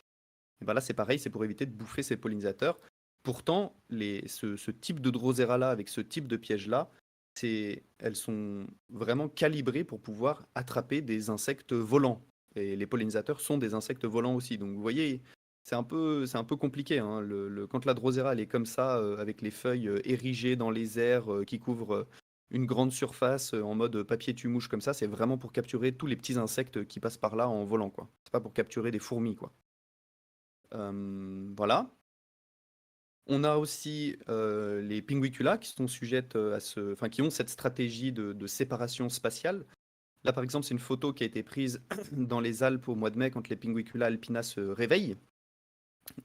Et ben là, c'est pareil, c'est pour éviter de bouffer ces pollinisateurs. Pourtant, ce type de Drosera-là, avec ce type de piège-là, elles sont vraiment calibrées pour pouvoir attraper des insectes volants. Et les pollinisateurs sont des insectes volants aussi. Donc vous voyez, c'est un peu compliqué, hein. Quand la Drosera elle est comme ça, avec les feuilles érigées dans les airs, qui couvrent une grande surface, en mode papier tue-mouche comme ça, c'est vraiment pour capturer tous les petits insectes qui passent par là en volant, quoi. C'est pas pour capturer des fourmis, quoi. Voilà. On a aussi les Pinguicula qui sont sujettes enfin, qui ont cette stratégie de séparation spatiale. Là, par exemple, c'est une photo qui a été prise dans les Alpes au mois de mai quand les Pinguicula alpina se réveillent.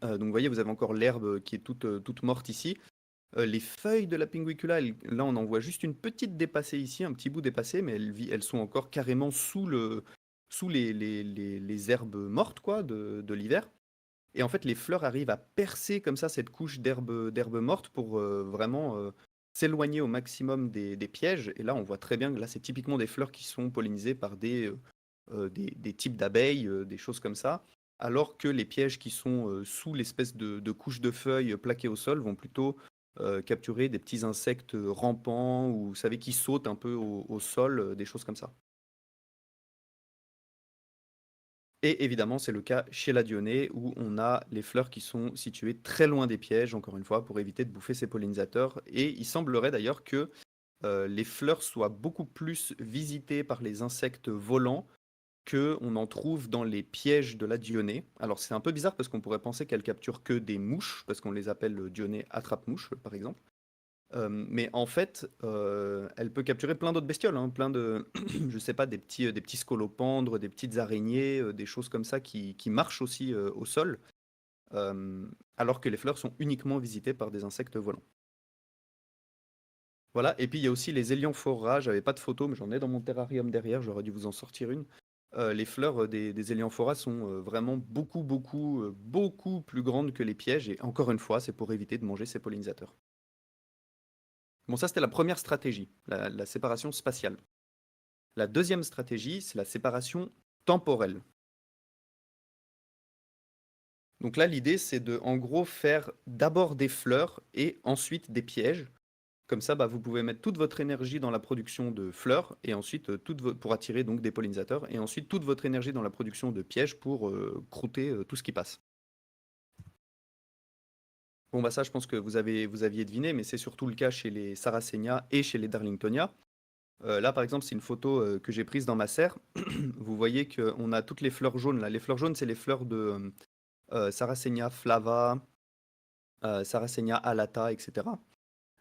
Donc, vous voyez, vous avez encore l'herbe qui est toute morte ici. Les feuilles de la Pinguicula, là, on en voit juste une petite dépassée ici, un petit bout dépassé, mais elles sont encore carrément sous les herbes mortes, quoi, de l'hiver. Et en fait, les fleurs arrivent à percer comme ça cette couche d'herbe morte pour vraiment s'éloigner au maximum des pièges. Et là, on voit très bien que là, c'est typiquement des fleurs qui sont pollinisées par des types d'abeilles, des choses comme ça. Alors que les pièges qui sont sous l'espèce de couche de feuilles plaquées au sol vont plutôt capturer des petits insectes rampants ou, vous savez, qui sautent un peu au sol, des choses comme ça. Et évidemment, c'est le cas chez la Dionée où on a les fleurs qui sont situées très loin des pièges, encore une fois, pour éviter de bouffer ces pollinisateurs. Et il semblerait d'ailleurs que les fleurs soient beaucoup plus visitées par les insectes volants qu'on en trouve dans les pièges de la Dionée. Alors c'est un peu bizarre parce qu'on pourrait penser qu'elles capturent que des mouches, parce qu'on les appelle Dionée attrape-mouches, par exemple. Mais en fait, elle peut capturer plein d'autres bestioles, hein, plein de, je sais pas, des petits scolopendres, des petites araignées, des choses comme ça qui marchent aussi au sol, alors que les fleurs sont uniquement visitées par des insectes volants. Voilà, et puis il y a aussi les Éliomphoras, j'avais pas de photo, mais j'en ai dans mon terrarium derrière, j'aurais dû vous en sortir une. Les fleurs des Éliomphoras sont vraiment beaucoup plus grandes que les pièges, et encore une fois, c'est pour éviter de manger ces pollinisateurs. Bon, ça, c'était la première stratégie, la séparation spatiale. La deuxième stratégie, c'est la séparation temporelle. Donc là, l'idée, c'est de, en gros, faire d'abord des fleurs et ensuite des pièges. Comme ça, bah, vous pouvez mettre toute votre énergie dans la production de fleurs et ensuite pour attirer donc des pollinisateurs, et ensuite toute votre énergie dans la production de pièges pour croûter tout ce qui passe. Bon, bah ça, je pense que vous aviez deviné, mais c'est surtout le cas chez les Sarracenia et chez les Darlingtonia. Là, par exemple, c'est une photo que j'ai prise dans ma serre. Vous voyez qu'on a toutes les fleurs jaunes là. Les fleurs jaunes, c'est les fleurs de Sarracenia flava, Sarracenia alata, etc.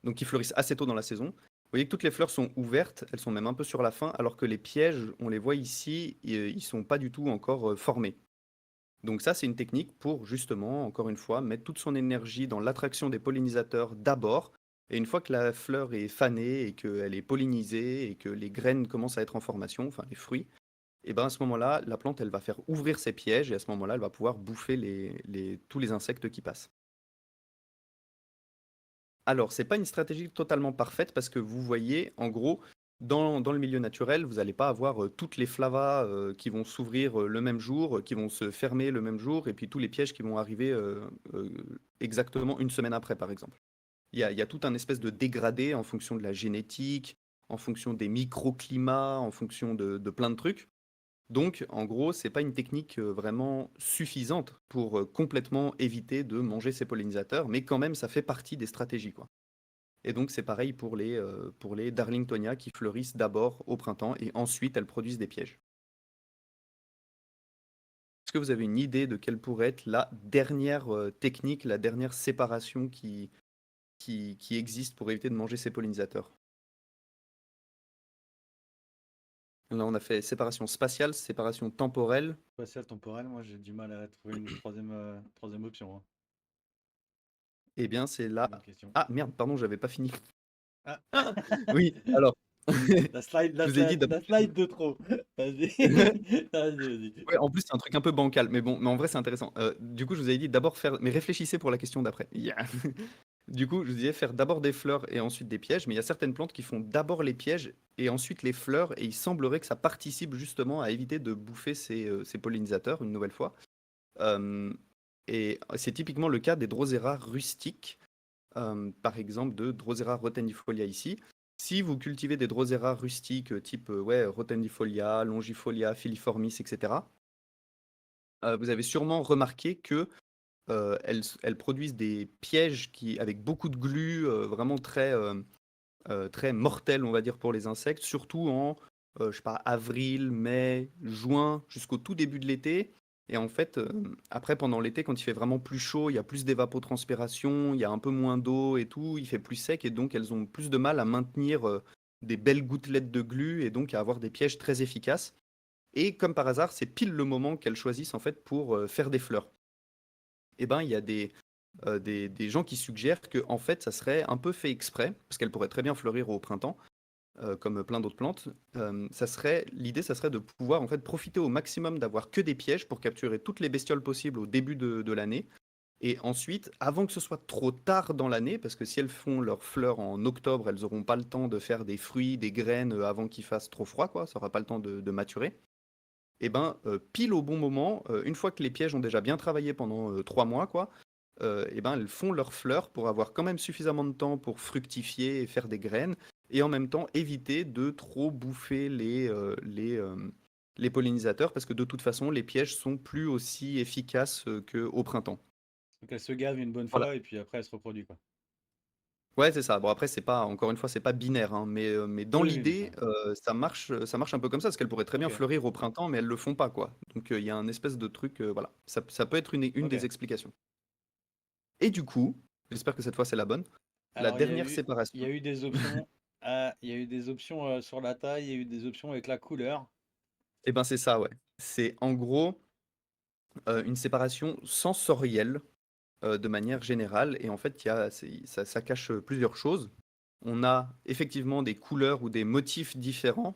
Donc qui fleurissent assez tôt dans la saison. Vous voyez que toutes les fleurs sont ouvertes, elles sont même un peu sur la fin, alors que les pièges, on les voit ici, ils sont pas du tout encore formés. Donc ça, c'est une technique pour justement, encore une fois, mettre toute son énergie dans l'attraction des pollinisateurs d'abord. Et une fois que la fleur est fanée et qu'elle est pollinisée et que les graines commencent à être en formation, enfin les fruits, et ben à ce moment-là, la plante, elle va faire ouvrir ses pièges et à ce moment-là, elle va pouvoir bouffer tous les insectes qui passent. Alors, c'est pas une stratégie totalement parfaite parce que vous voyez, en gros, dans le milieu naturel, vous n'allez pas avoir toutes les flavas qui vont s'ouvrir le même jour, qui vont se fermer le même jour, et puis tous les pièges qui vont arriver exactement une semaine après, par exemple. Il y a tout un espèce de dégradé en fonction de la génétique, en fonction des microclimats, en fonction de plein de trucs. Donc, en gros, c'est pas une technique vraiment suffisante pour complètement éviter de manger ces pollinisateurs, mais quand même, ça fait partie des stratégies, quoi. Et donc, c'est pareil pour les Darlingtonia qui fleurissent d'abord au printemps et ensuite elles produisent des pièges. Est-ce que vous avez une idée de quelle pourrait être la dernière technique, la dernière séparation qui existe pour éviter de manger ces pollinisateurs? Là, on a fait séparation spatiale, séparation temporelle. Spatial temporel, moi j'ai du mal à trouver une troisième option, hein. Eh bien, c'est là. Bonne question. Ah merde, pardon, j'avais pas fini. Ah, Oui, alors, la slide, je vous ai dit la d'abord. slide de trop. Vas-y. Vas-y. Ouais, en plus, c'est un truc un peu bancal, mais bon, mais en vrai, c'est intéressant. Du coup, je vous avais dit d'abord faire. Mais réfléchissez pour la question d'après. Yeah. Du coup, je vous disais faire d'abord des fleurs et ensuite des pièges, mais il y a certaines plantes qui font d'abord les pièges et ensuite les fleurs, et il semblerait que ça participe justement à éviter de bouffer ces pollinisateurs une nouvelle fois. Euh, et c'est typiquement le cas des Drosera rustiques, par exemple de Drosera rotendifolia ici. Si vous cultivez des Drosera rustiques type ouais, rotendifolia, longifolia, filiformis, etc., vous avez sûrement remarqué que elles produisent des pièges avec beaucoup de glu, vraiment très mortels, on va dire, pour les insectes, surtout en, je sais pas, avril, mai, juin, jusqu'au tout début de l'été. Et en fait, après, pendant l'été, quand il fait vraiment plus chaud, il y a plus d'évapotranspiration, il y a un peu moins d'eau et tout, il fait plus sec, et donc elles ont plus de mal à maintenir des belles gouttelettes de glu, et donc à avoir des pièges très efficaces. Et comme par hasard, c'est pile le moment qu'elles choisissent en fait pour faire des fleurs. Et ben, il y a des gens qui suggèrent que en fait, ça serait un peu fait exprès, parce qu'elle pourrait très bien fleurir au printemps, comme plein d'autres plantes. L'idée, ça serait de pouvoir en fait profiter au maximum d'avoir que des pièges pour capturer toutes les bestioles possibles au début de l'année. Et ensuite, avant que ce soit trop tard dans l'année, parce que si elles font leurs fleurs en octobre, elles n'auront pas le temps de faire des fruits, des graines avant qu'il fasse trop froid, quoi. Ça n'aura pas le temps de maturer. Et ben, pile au bon moment, une fois que les pièges ont déjà bien travaillé pendant 3 mois, quoi, et ben, elles font leurs fleurs pour avoir quand même suffisamment de temps pour fructifier et faire des graines, et en même temps éviter de trop bouffer les pollinisateurs, parce que de toute façon, les pièges sont plus aussi efficaces qu'au printemps. Donc elle se gave une bonne Voilà. fois et puis après elle se reproduit, quoi. Ouais, c'est ça. Bon, après, c'est pas, encore une fois, c'est pas binaire, hein, mais dans Oui, oui, mais l'idée, ça marche un peu comme ça, parce qu'elles pourraient très bien ok, fleurir au printemps, mais elles le font pas, quoi. Donc, il y a un espèce de truc, voilà. Ça peut être une des ok. explications. Et du coup, j'espère que cette fois c'est la bonne, la Alors dernière il y a séparation. eu des options. Il y a eu des options sur la taille, il y a eu des options avec la couleur. Eh ben, c'est ça, ouais. C'est en gros une séparation sensorielle de manière générale. Et en fait, ça cache plusieurs choses. On a effectivement des couleurs ou des motifs différents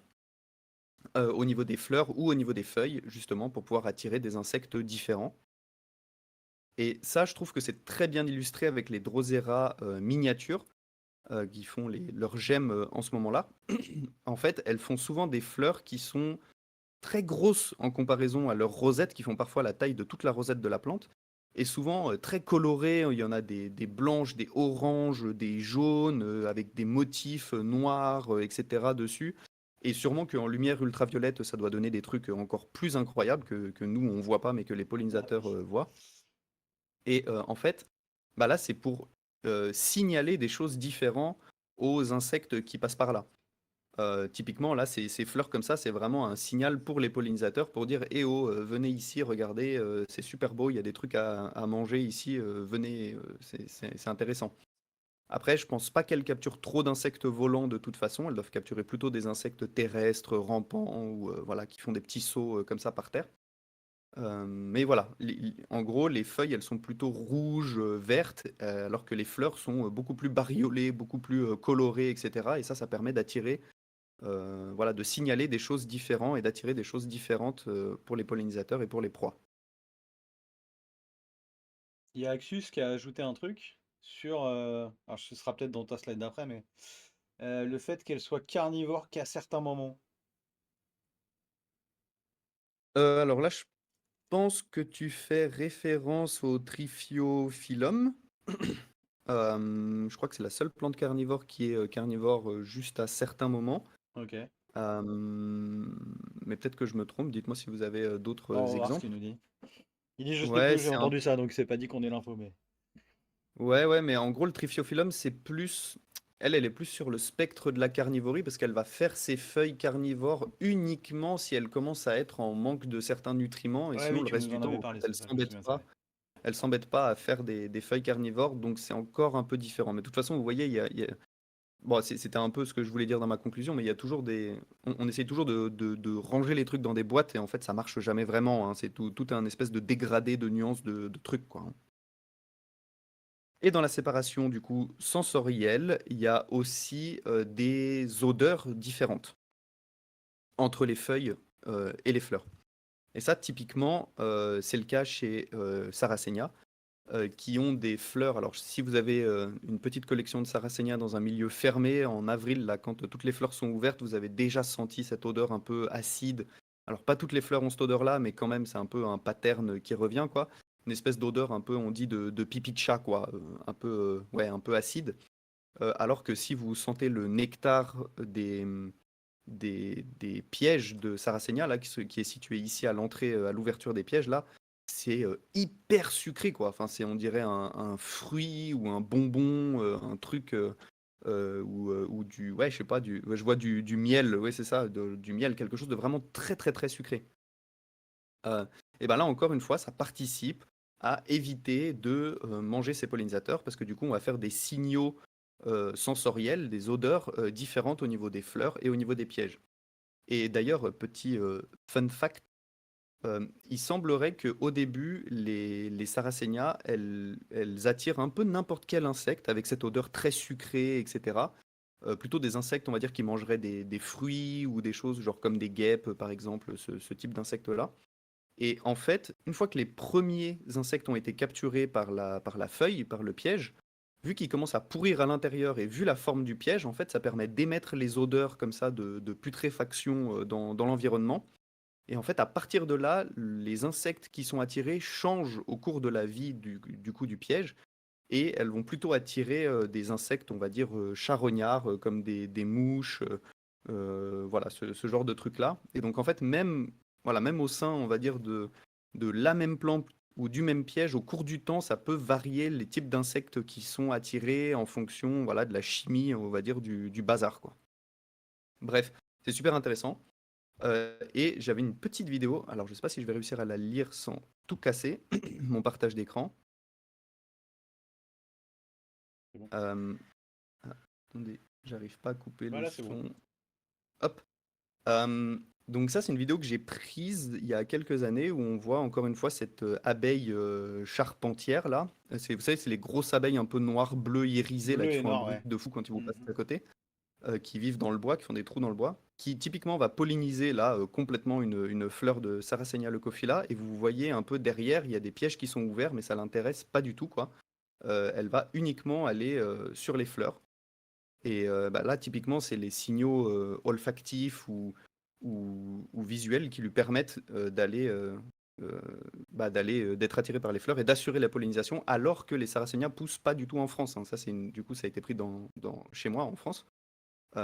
au niveau des fleurs ou au niveau des feuilles, justement, pour pouvoir attirer des insectes différents. Et ça, je trouve que c'est très bien illustré avec les Drosera miniatures qui font leurs gemmes en ce moment-là. En fait, elles font souvent des fleurs qui sont très grosses en comparaison à leurs rosettes, qui font parfois la taille de toute la rosette de la plante, et souvent très colorées. Il y en a des blanches, des oranges, des jaunes, avec des motifs noirs, etc. dessus. Et sûrement qu'en lumière ultraviolette, ça doit donner des trucs encore plus incroyables que nous, on voit pas, mais que les Ah pollinisateurs oui. voient. Et en fait, bah là, c'est pour signaler des choses différentes aux insectes qui passent par là. Typiquement, là, ces fleurs comme ça, c'est vraiment un signal pour les pollinisateurs pour dire: «Eh oh, venez ici, regardez, c'est super beau, il y a des trucs à manger ici, venez, c'est intéressant». Après, je pense pas qu'elles capturent trop d'insectes volants de toute façon, elles doivent capturer plutôt des insectes terrestres, rampants ou voilà, qui font des petits sauts, comme ça par terre. Mais voilà, en gros, les feuilles, elles sont plutôt rouges, vertes, alors que les fleurs sont, beaucoup plus bariolées, beaucoup plus, colorées et cetera, et ça permet d'attirer voilà, de signaler des choses différentes et d'attirer des choses différentes pour les pollinisateurs et pour les proies. Il y a Axus qui a ajouté un truc sur. Alors ce sera peut-être dans ta slide d'après, mais le fait qu'elle soit carnivore qu'à certains moments. Alors là, je pense que tu fais référence au Triphyophyllum. Je crois que c'est la seule plante carnivore qui est carnivore juste à certains moments. Ok. Euh, mais peut-être que je me trompe. Dites-moi si vous avez Bon, on d'autres va voir ce qu'il exemples. nous dit. Il dit juste Ouais, que j'ai c'est un entendu ça, donc c'est pas dit qu'on ait l'info, mais. Ouais, ouais, mais en gros, le Triphyophyllum, c'est plus. Elle est plus sur le spectre de la carnivorie parce qu'elle va faire ses feuilles carnivores uniquement si elle commence à être en manque de certains nutriments, et Ouais, sinon oui, le tu reste nous du en temps, avais en fait, parlé, c'est ça, je me souviens de ça. Ouais. elle s'embête pas à faire des feuilles carnivores, donc c'est encore un peu différent. Mais de toute façon, vous voyez, bon, c'était un peu ce que je voulais dire dans ma conclusion, mais il y a toujours on essaye toujours de ranger les trucs dans des boîtes, et en fait, ça marche jamais vraiment, hein. C'est tout un espèce de dégradé de nuances de trucs, quoi, hein. Et dans la séparation du coup sensorielle, il y a aussi des odeurs différentes entre les feuilles et les fleurs. Et ça, typiquement, c'est le cas chez Sarracenia. qui ont des fleurs. Alors, si vous avez une petite collection de Sarracenia dans un milieu fermé, en avril, là, quand toutes les fleurs sont ouvertes, vous avez déjà senti cette odeur un peu acide. Alors, pas toutes les fleurs ont cette odeur-là, mais quand même, c'est un peu un pattern qui revient, quoi. Une espèce d'odeur un peu, on dit, de pipi de chat, quoi. Un peu, ouais, un peu acide. Alors que si vous sentez le nectar des pièges de Sarracenia, là, qui est situé ici à l'entrée, à l'ouverture des pièges, là, c'est hyper sucré, quoi. Enfin, c'est, on dirait, un fruit ou un bonbon, un truc, ou du, ouais, je sais pas, ouais, je vois du miel, ouais, c'est ça, du miel, quelque chose de vraiment très, très, très sucré. Euh, et ben là, encore une fois, ça participe à éviter de manger ces pollinisateurs parce que du coup, on va faire des signaux sensoriels, des odeurs différentes au niveau des fleurs et au niveau des pièges. Et d'ailleurs, petit fun fact, il semblerait qu'au début, les Sarracenia, elles attirent un peu n'importe quel insecte avec cette odeur très sucrée, etc. Plutôt des insectes, on va dire, qui mangeraient des fruits ou des choses, genre comme des guêpes, par exemple, ce type d'insectes-là. Et en fait, une fois que les premiers insectes ont été capturés par la feuille, par le piège, vu qu'ils commencent à pourrir à l'intérieur et vu la forme du piège, en fait, ça permet d'émettre les odeurs comme ça de putréfaction dans l'environnement. Et en fait, à partir de là, les insectes qui sont attirés changent au cours de la vie du coup du piège. Et elles vont plutôt attirer des insectes, on va dire, charognards, comme des mouches, voilà, ce genre de trucs-là. Et donc, en fait, même, voilà, même au sein, on va dire, de la même plante ou du même piège, au cours du temps, ça peut varier les types d'insectes qui sont attirés en fonction, voilà, de la chimie, on va dire, du bazar, quoi. Bref, c'est super intéressant. Et j'avais une petite vidéo, alors je sais pas si je vais réussir à la lire sans tout casser, mon partage d'écran. C'est bon. Euh, ah, attendez, j'arrive pas à couper le Voilà, c'est bon. son. Hop. Euh, donc ça, c'est une vidéo que j'ai prise il y a quelques années où on voit encore une fois cette abeille charpentière là. Vous savez, c'est les grosses abeilles un peu noires, bleues, irisées là Bleu qui et font un noir, bruit ouais. de fou quand ils vous passent Mhm. à côté, qui vivent dans le bois, qui font des trous dans le bois, qui typiquement va polliniser là complètement une fleur de Sarracenia leucophila. Et vous voyez un peu derrière, il y a des pièges qui sont ouverts, mais ça l'intéresse pas du tout quoi. Elle va uniquement aller sur les fleurs. Et bah, là, typiquement, c'est les signaux olfactifs ou visuels qui lui permettent euh, d'être attiré par les fleurs et d'assurer la pollinisation, alors que les Sarracenia poussent pas du tout en France, hein. Ça, du coup, ça a été pris chez moi en France.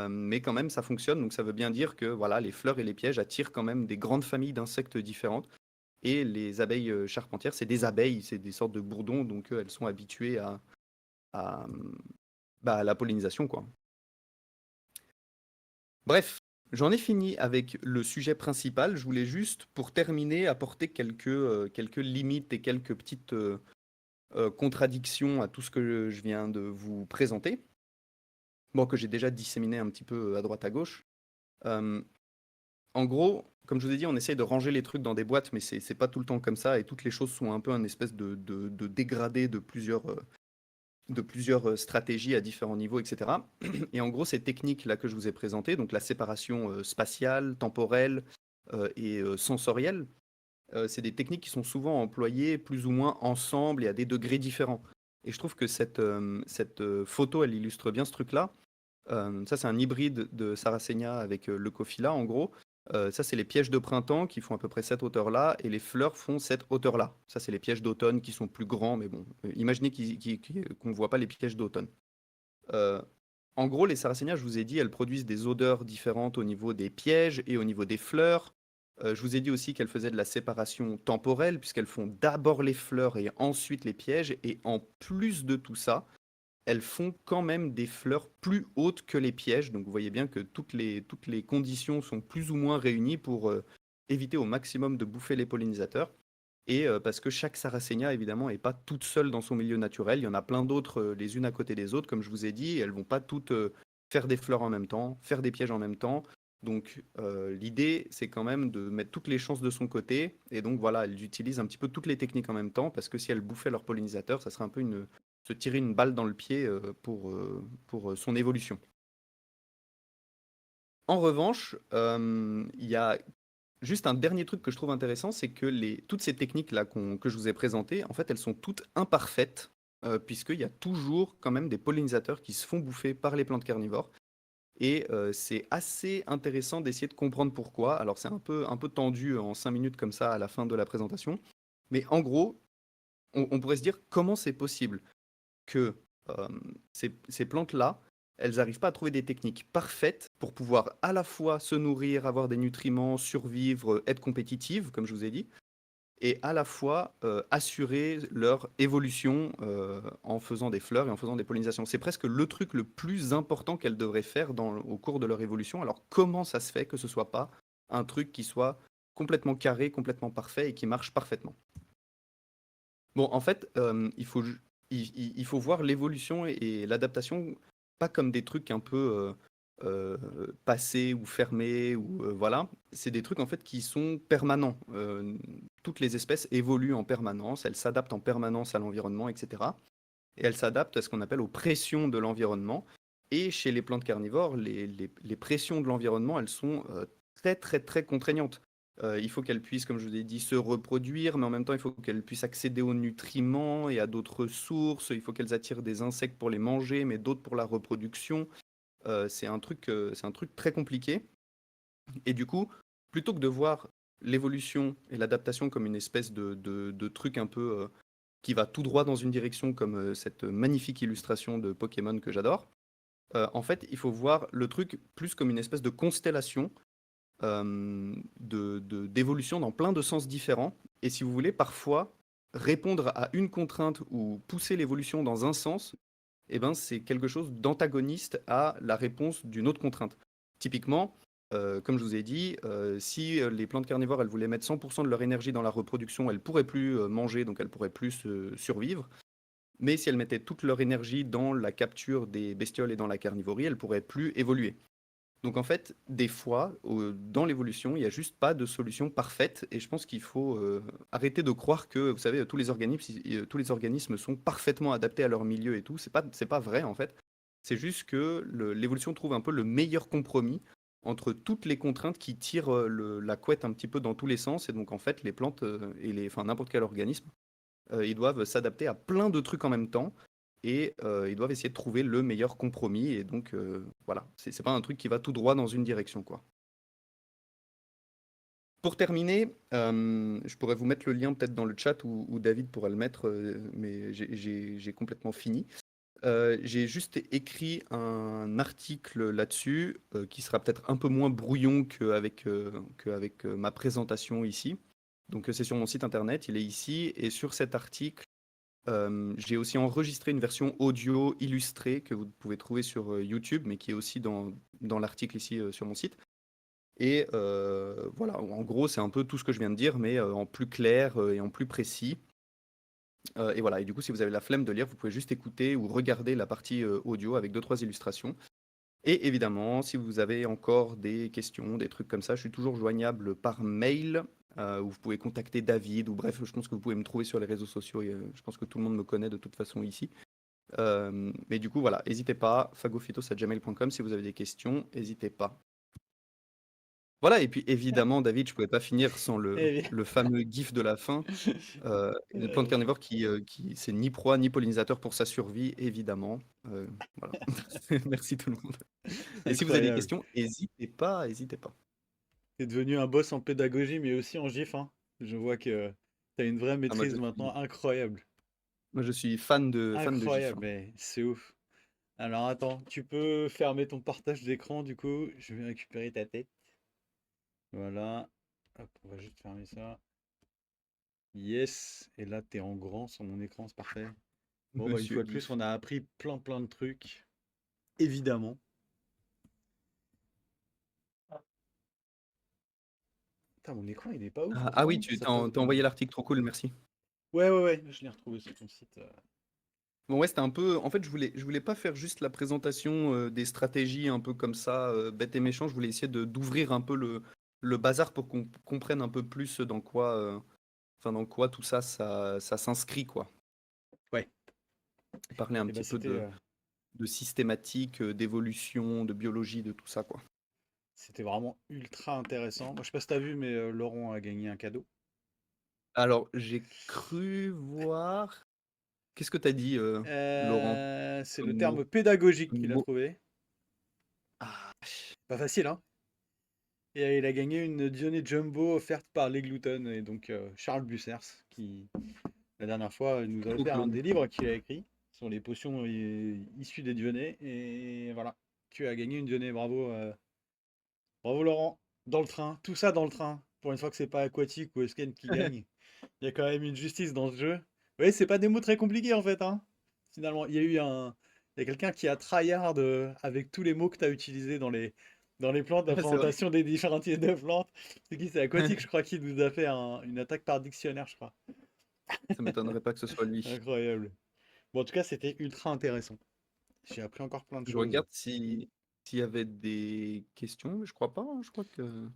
Mais quand même, ça fonctionne. Donc, ça veut bien dire que voilà, les fleurs et les pièges attirent quand même des grandes familles d'insectes différentes. Et les abeilles charpentières, c'est des abeilles, c'est des sortes de bourdons, donc elles sont habituées à, à la pollinisation, quoi. Bref, j'en ai fini avec le sujet principal. Je voulais juste, pour terminer, apporter quelques limites et quelques petites contradictions à tout ce que je viens de vous présenter. Bon, que j'ai déjà disséminé un petit peu à droite à gauche. Euh, En gros, comme je vous ai dit, on essaye de ranger les trucs dans des boîtes, mais c'est pas tout le temps comme ça, et toutes les choses sont un peu un espèce de dégradé de plusieurs stratégies à différents niveaux, etc. Et en gros, ces techniques-là que je vous ai présentées, donc la séparation spatiale, temporelle et sensorielle, c'est des techniques qui sont souvent employées plus ou moins ensemble et à des degrés différents. Et je trouve que cette photo, elle illustre bien ce truc-là. Ça, c'est un hybride de Sarracenia avec Leucophila, en gros. Ça, c'est les pièges de printemps qui font à peu près cette hauteur-là, et les fleurs font cette hauteur-là. Ça, c'est les pièges d'automne qui sont plus grands, mais bon, imaginez qu'on ne voit pas les pièges d'automne. Euh, En gros, les Sarracenia, je vous ai dit, elles produisent des odeurs différentes au niveau des pièges et au niveau des fleurs. Je vous ai dit aussi qu'elles faisaient de la séparation temporelle, puisqu'elles font d'abord les fleurs et ensuite les pièges, et en plus de tout ça, elles font quand même des fleurs plus hautes que les pièges. Donc vous voyez bien que toutes les conditions sont plus ou moins réunies pour éviter au maximum de bouffer les pollinisateurs. Et parce que chaque Sarracenia, évidemment, n'est pas toute seule dans son milieu naturel. Il y en a plein d'autres les unes à côté des autres, comme je vous ai dit. Et elles vont pas toutes faire des fleurs en même temps, faire des pièges en même temps. Donc l'idée, c'est quand même de mettre toutes les chances de son côté. Et donc voilà, elles utilisent un petit peu toutes les techniques en même temps, parce que si elles bouffaient leurs pollinisateurs, ça serait un peu se tirer une balle dans le pied pour son évolution. En revanche, il y a Juste un dernier truc que je trouve intéressant, c'est que toutes ces techniques-là que je vous ai présentées, en fait, elles sont toutes imparfaites, puisqu'il y a toujours quand même des pollinisateurs qui se font bouffer par les plantes carnivores. Et c'est assez intéressant d'essayer de comprendre pourquoi. Alors c'est un peu tendu en 5 minutes comme ça à la fin de la présentation. Mais en gros, on pourrait se dire comment c'est possible que ces plantes-là, elles n'arrivent pas à trouver des techniques parfaites pour pouvoir à la fois se nourrir, avoir des nutriments, survivre, être compétitives, comme je vous ai dit, et à la fois assurer leur évolution en faisant des fleurs et en faisant des pollinisations. C'est presque le truc le plus important qu'elles devraient faire au cours de leur évolution. Alors comment ça se fait que ce soit pas un truc qui soit complètement carré, complètement parfait et qui marche parfaitement? Bon, en fait, il faut voir l'évolution et l'adaptation pas comme des trucs un peu passés ou fermés ou voilà. C'est des trucs en fait qui sont permanents. Toutes les espèces évoluent en permanence, elles s'adaptent en permanence à l'environnement, etc. Et elles s'adaptent à ce qu'on appelle aux pressions de l'environnement. Et chez les plantes carnivores, les pressions de l'environnement, elles sont très, très, très contraignantes. Il faut qu'elles puissent, comme je vous ai dit, se reproduire, mais en même temps, il faut qu'elles puissent accéder aux nutriments et à d'autres sources. Il faut qu'elles attirent des insectes pour les manger, mais d'autres pour la reproduction. C'est un truc très compliqué. Et du coup, plutôt que de voir l'évolution et l'adaptation comme une espèce de truc un peu qui va tout droit dans une direction, comme cette magnifique illustration de Pokémon que j'adore, en fait, il faut voir le truc plus comme une espèce de constellation d'évolution dans plein de sens différents. Et si vous voulez, parfois, répondre à une contrainte ou pousser l'évolution dans un sens, eh ben, c'est quelque chose d'antagoniste à la réponse d'une autre contrainte. Typiquement, comme je vous ai dit, si les plantes carnivores elles voulaient mettre 100% de leur énergie dans la reproduction, elles ne pourraient plus manger, donc elles ne pourraient plus survivre. Mais si elles mettaient toute leur énergie dans la capture des bestioles et dans la carnivorie, elles ne pourraient plus évoluer. Donc en fait, des fois, dans l'évolution, il n'y a juste pas de solution parfaite. Et je pense qu'il faut arrêter de croire que, vous savez, tous les organismes sont parfaitement adaptés à leur milieu et tout. C'est pas vrai en fait. C'est juste que l'évolution trouve un peu le meilleur compromis entre toutes les contraintes qui tirent la couette un petit peu dans tous les sens. Et donc en fait, les plantes enfin n'importe quel organisme, ils doivent s'adapter à plein de trucs en même temps et ils doivent essayer de trouver le meilleur compromis. Et donc, voilà, c'est pas un truc qui va tout droit dans une direction, quoi. Pour terminer, je pourrais vous mettre le lien peut-être dans le chat ou David pourra le mettre, mais j'ai complètement fini. J'ai juste écrit un article là-dessus qui sera peut-être un peu moins brouillon qu'avec ma présentation ici. Donc c'est sur mon site internet, il est ici. Et sur cet article, j'ai aussi enregistré une version audio illustrée que vous pouvez trouver sur YouTube, mais qui est aussi dans l'article ici sur mon site. Et voilà, en gros, c'est un peu tout ce que je viens de dire, mais en plus clair et en plus précis. Et voilà, et du coup, si vous avez la flemme de lire, vous pouvez juste écouter ou regarder la partie audio avec 2-3 illustrations. Et évidemment, si vous avez encore des questions, des trucs comme ça, je suis toujours joignable par mail, où vous pouvez contacter David, ou bref, je pense que vous pouvez me trouver sur les réseaux sociaux, et je pense que tout le monde me connaît de toute façon ici. Mais du coup, voilà, n'hésitez pas, fagophytos@gmail.com si vous avez des questions, n'hésitez pas. Voilà, et puis évidemment, David, je pouvais pas finir sans Eh bien. le fameux gif de la fin. Une plante carnivore qui c'est ni proie ni pollinisateur pour sa survie, évidemment. Voilà. Merci tout le monde. Et si vous avez des Incroyable. questions, n'hésitez pas, n'hésitez pas. T'es devenu un boss en pédagogie, mais aussi en GIF, hein. Je vois que t'as une vraie Ah, moi, maîtrise maintenant incroyable. je suis fan de GIF, Incroyable, hein. mais c'est ouf. Alors attends, tu peux fermer ton partage d'écran du coup. Je vais récupérer ta tête. Voilà. Hop, on va juste fermer ça. Yes. Et là, t'es en grand sur mon écran, c'est parfait. Bon, bah une Monsieur fois de plus, GIF. on a appris plein de trucs. Évidemment. Putain, mon écran, il est pas ouf Ah, en ce ah oui, moment. tu Ça t'as passe t'as bien. envoyé l'article, trop cool, merci. Ouais, je l'ai retrouvé sur ton site. Bon, ouais, c'était un peu. En fait, je voulais pas faire juste la présentation des stratégies un peu comme ça, bête et méchant. Je voulais essayer d'ouvrir un peu le bazar pour qu'on comprenne un peu plus dans quoi tout ça, ça s'inscrit, quoi. Ouais. Parler un Et bah petit peu c'était de systématique, d'évolution, de biologie, de tout ça, quoi. C'était vraiment ultra intéressant. Moi, je sais pas si t'as vu, mais Laurent a gagné un cadeau. Alors, j'ai cru voir. Qu'est-ce que t'as dit, Laurent, C'est le comme terme mot? pédagogique Comme qu'il a mot. trouvé. Ah, Pas facile, hein? Et il a gagné une Dionée Jumbo offerte par les Gluten et donc Charles Bussers, qui la dernière fois nous avait faux fait un clone. des livres qu'il a écrit sur les potions issues des Dionnées. Et voilà, tu as gagné une Dionée, bravo, bravo Laurent, dans le train, tout ça dans le train. Pour une fois que c'est pas Aquatique ou Esken qui gagne, il y a quand même une justice dans ce jeu. Vous voyez, c'est pas des mots très compliqués en fait, hein. Finalement, il y a quelqu'un qui a tryhard avec tous les mots que tu as utilisés dans les plantes, la C'est vrai. présentation des différents types de plantes. C'est qui? C'est Aquatique, je crois, qui nous a fait une attaque par dictionnaire, je crois. Ça m'étonnerait pas que ce soit lui. Incroyable. Bon, en tout cas, c'était ultra intéressant. J'ai appris encore plein de Je choses. regarde si s'il y avait des questions, mais je crois pas, hein, je crois que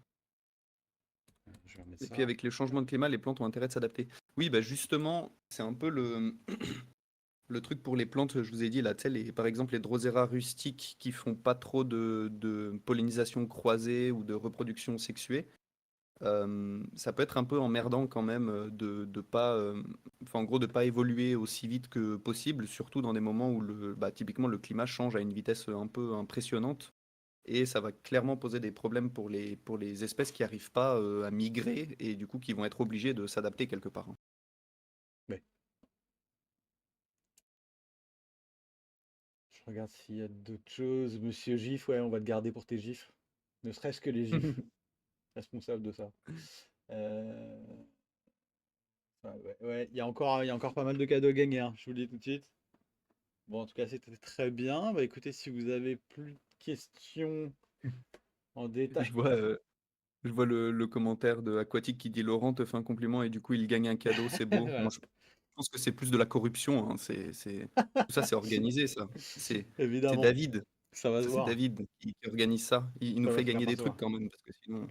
Je vais remettre et puis ça. avec les changements de climat, les plantes ont intérêt de s'adapter. Oui, bah, justement, c'est un peu le truc pour les plantes, je vous ai dit là, tu sais, par exemple les Drosera rustiques qui font pas trop de pollinisation croisée ou de reproduction sexuée. Ça peut être un peu emmerdant quand même de pas, enfin, en gros, de pas évoluer aussi vite que possible, surtout dans des moments où typiquement le climat change à une vitesse un peu impressionnante. Et ça va clairement poser des problèmes pour les espèces qui n'arrivent pas à migrer et du coup qui vont être obligées de s'adapter quelque part, hein. Mais je regarde s'il y a d'autres choses. Monsieur Gif, ouais, on va te garder pour tes gifs. Ne serait-ce que les gifs. Responsable de ça. Euh, ouais, ouais, il y a encore pas mal de cadeaux à gagner, hein, je vous le dis tout de suite. Bon, en tout cas, c'était très bien. Bah écoutez, si vous avez plus de questions en détail. Je vois, euh, je vois le commentaire de Aquatique qui dit Laurent te fait un compliment et du coup il gagne un cadeau, c'est beau. Moi Voilà, je pense que c'est plus de la corruption, hein. Tout ça c'est organisé ça. C'est évidemment, David. ça va se Ça c'est voir. David qui organise ça. Il nous Ça va fait finir gagner par des se trucs voir. quand même parce que sinon.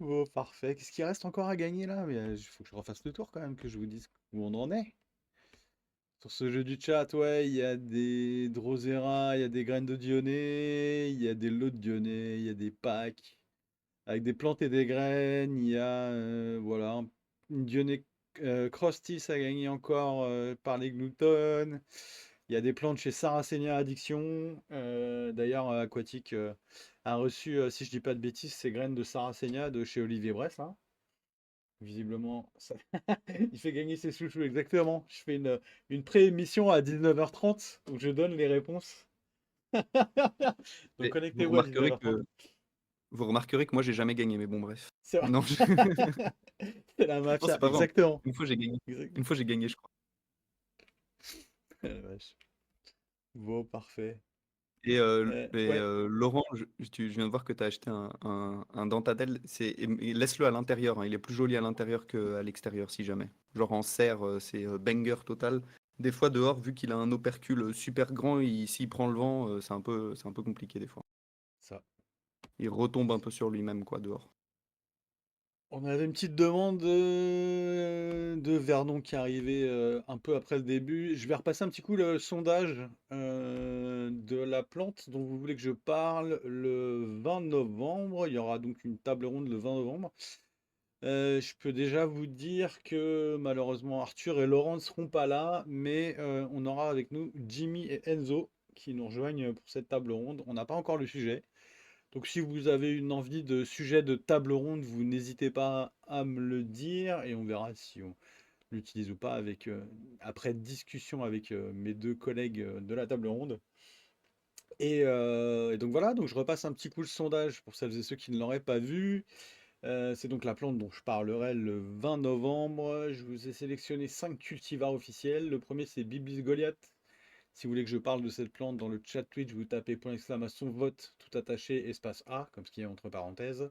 Bon, parfait. Qu'est-ce qu'il reste encore à gagner là? Mais il faut que je refasse le tour quand même, que je vous dise où on en est. Sur ce jeu du chat, ouais, il y a des Drosera, il y a des graines de Dionée, il y a des lots de Dionée, il y a des packs avec des plantes et des graines. Il y a voilà, une Dionée Crustis à gagner encore par les Gluten. Il y a des plantes chez Saracenia Addiction. D'ailleurs, Aquatique a reçu, si je dis pas de bêtises, ces graines de Saracenia de chez Olivier Bress, hein. Visiblement, il fait gagner ses chouchous, exactement. Je fais une pré-émission à 19h30 où je donne les réponses. Donc Et connectez-vous à 19h30. vous remarquerez que moi j'ai jamais gagné, mais bon bref. C'est vrai. Non, C'est la non, mafia, c'est pas vrai. exactement. Une fois j'ai gagné. Exact- Une fois j'ai gagné, je crois. Ah, la vache. Bon, parfait. Et Ouais, Laurent, je viens de voir que tu as acheté un dentadelle. Laisse-le à l'intérieur, hein. Il est plus joli à l'intérieur qu'à l'extérieur, si jamais. Genre en serre, c'est banger total. Des fois, dehors, vu qu'il a un opercule super grand, s'il prend le vent, c'est un peu compliqué des fois. ça. Il retombe un peu sur lui-même, quoi, dehors. On avait une petite demande de Vernon qui arrivait un peu après le début. Je vais repasser un petit coup le sondage de la plante dont vous voulez que je parle le 20 novembre. Il y aura donc une table ronde le 20 novembre. Je peux déjà vous dire que malheureusement Arthur et Laurent ne seront pas là, mais on aura avec nous Jimmy et Enzo qui nous rejoignent pour cette table ronde. On n'a pas encore le sujet. Donc si vous avez une envie de sujet de table ronde, vous n'hésitez pas à me le dire et on verra si on l'utilise ou pas avec après discussion avec mes deux collègues de la table ronde. Et donc voilà, donc je repasse un petit coup le sondage pour celles et ceux qui ne l'auraient pas vu. C'est donc la plante dont je parlerai le 20 novembre. Je vous ai sélectionné 5 cultivars officiels. Le premier c'est Biblis Goliath. Si vous voulez que je parle de cette plante dans le chat Twitch, vous tapez point d'exclamation vote tout attaché espace A, comme ce qui est entre parenthèses.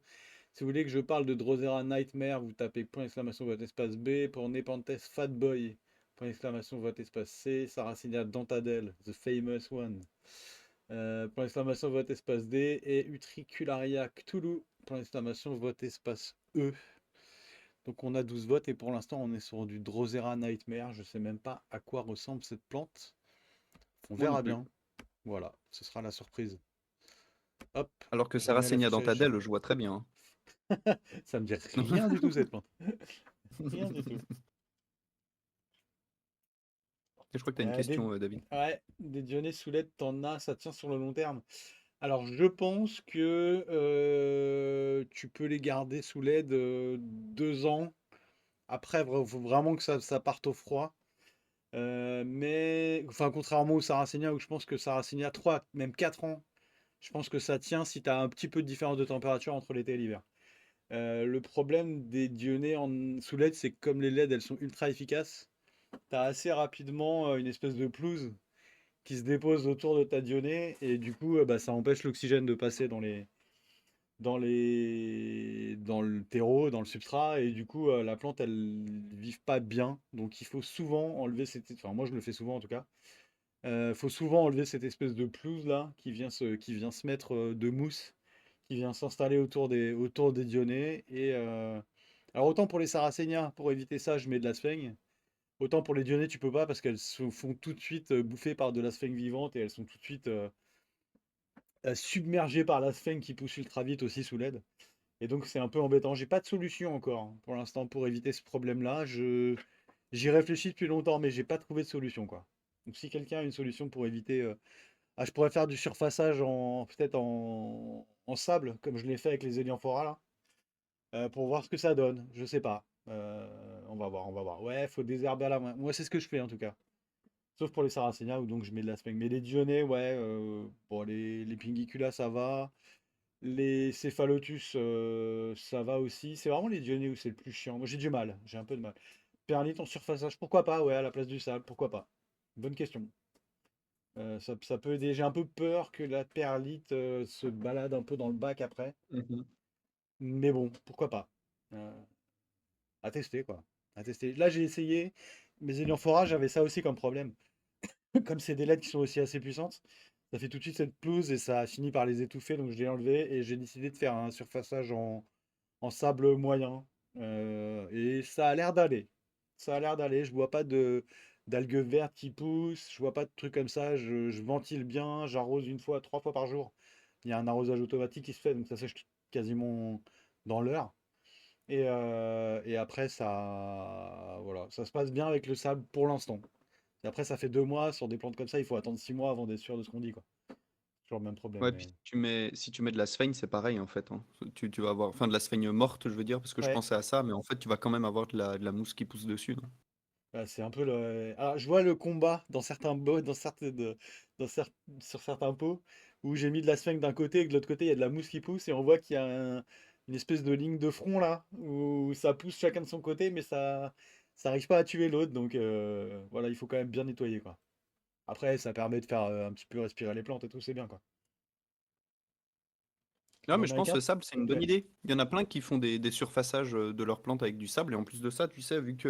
Si vous voulez que je parle de Drosera Nightmare, vous tapez point d'exclamation vote espace B. Pour Nepenthes Fatboy, point d'exclamation vote espace C. Sarracenia Dentadelle, the famous one. Point d'exclamation vote espace D. Et Utricularia Cthulhu, point d'exclamation vote espace E. Donc on a 12 votes et pour l'instant on est sur du Drosera Nightmare. Je sais même pas à quoi ressemble cette plante. On Moi non verra plus. bien. Voilà, ce sera la surprise. Hop, Alors que je mets la Sarracenia flèche. dentadelle, je vois très bien, Ça me dit hein. rien du tout cette plante. Rien du tout. Et je crois que tu as une Des... question, David. Ouais, des Dionnées sous LED, t'en as, ça tient sur le long terme. Alors, je pense que tu peux les garder sous LED 2 ans. Après, il faut vraiment que ça parte au froid. Mais, enfin, contrairement au Sarracenia, où je pense que Sarracenia 3, même 4 ans, je pense que ça tient si tu as un petit peu de différence de température entre l'été et l'hiver. Le problème des Dionnées sous LED, c'est que comme les LED, elles sont ultra efficaces, tu as assez rapidement une espèce de pelouse qui se dépose autour de ta Dionée, et du coup, bah, ça empêche l'oxygène de passer dans le terreau, dans le substrat, et du coup, la plante, elle ne vit pas bien. Donc, il faut souvent enlever enfin, moi, je le fais souvent en tout cas. Faut souvent enlever cette espèce de pelouse là qui vient se mettre de mousse, qui vient s'installer autour des Dionnées. Alors, autant pour les Sarracenia, pour éviter ça, je mets de la sphaigne. Autant pour les Dionnées, tu peux pas parce qu'elles se font tout de suite bouffer par de la sphaigne vivante, et elles sont tout de suite submergées par la sphaigne qui pousse ultra vite aussi sous l'aide. Et donc c'est un peu embêtant. J'ai pas de solution encore hein, pour l'instant pour éviter ce problème-là. J'y réfléchis depuis longtemps, mais j'ai pas trouvé de solution quoi. Donc si quelqu'un a une solution pour éviter, je pourrais faire du surfaçage peut-être en sable, comme je l'ai fait avec les Elianthora là, pour voir ce que ça donne. Je sais pas. On va voir, on va voir. Ouais, faut désherber à la main. Moi, c'est ce que je fais en tout cas. Sauf pour les Sarracenia où donc je mets de la sphagne. Mais les Dionnées, ouais, bon, les Pinguicula, ça va. Les Cephalotus, ça va aussi. C'est vraiment les Dionnées où c'est le plus chiant. Moi, j'ai du mal. J'ai un peu de mal. Perlite en surfaçage, pourquoi pas? Ouais, à la place du sable, pourquoi pas? Bonne question. Ça peut aider. J'ai un peu peur que la perlite se balade un peu dans le bac après. Mhm. Mais bon, pourquoi pas? Euh, à tester, quoi. À tester. Là, j'ai essayé. Mes Elianthora, j'avais ça aussi comme problème. Comme c'est des lettres qui sont aussi assez puissantes, ça fait tout de suite cette pelouse et ça a fini par les étouffer. Donc je l'ai enlevé et j'ai décidé de faire un surfaçage en sable moyen. Et ça a l'air d'aller. Ça a l'air d'aller. Je vois pas d'algues vertes qui poussent. Je vois pas de trucs comme ça. Je ventile bien. J'arrose 1 fois, 3 fois par jour. Il y a un arrosage automatique qui se fait, donc ça sèche quasiment dans l'heure. Et après, voilà, ça se passe bien avec le sable pour l'instant. Et après, ça fait 2 mois sur des plantes comme ça. Il faut attendre 6 mois avant d'être sûr de ce qu'on dit, quoi. Toujours le même problème. Ouais, puis si tu mets de la sphaigne, c'est pareil en fait, hein. Tu vas avoir, enfin de la sphaigne morte, je veux dire, parce que je Ouais, pensais à ça, mais en fait, tu vas quand même avoir de la mousse qui pousse dessus, non? bah, c'est un peu le. Alors, je vois le combat dans certains bots, dans cer- sur certains pots, où j'ai mis de la sphaigne d'un côté et que de l'autre côté, il y a de la mousse qui pousse, et on voit qu'il y a une espèce de ligne de front là, où ça pousse chacun de son côté, mais ça arrive pas à tuer l'autre. Donc voilà, il faut quand même bien nettoyer, quoi. Après, ça permet de faire un petit peu respirer les plantes et tout, c'est bien, quoi. Non, Bon, mais je pense que américain? le sable, c'est une bonne Ouais. idée. Il y en a plein qui font des surfaçages de leurs plantes avec du sable, et en plus de ça, tu sais, vu que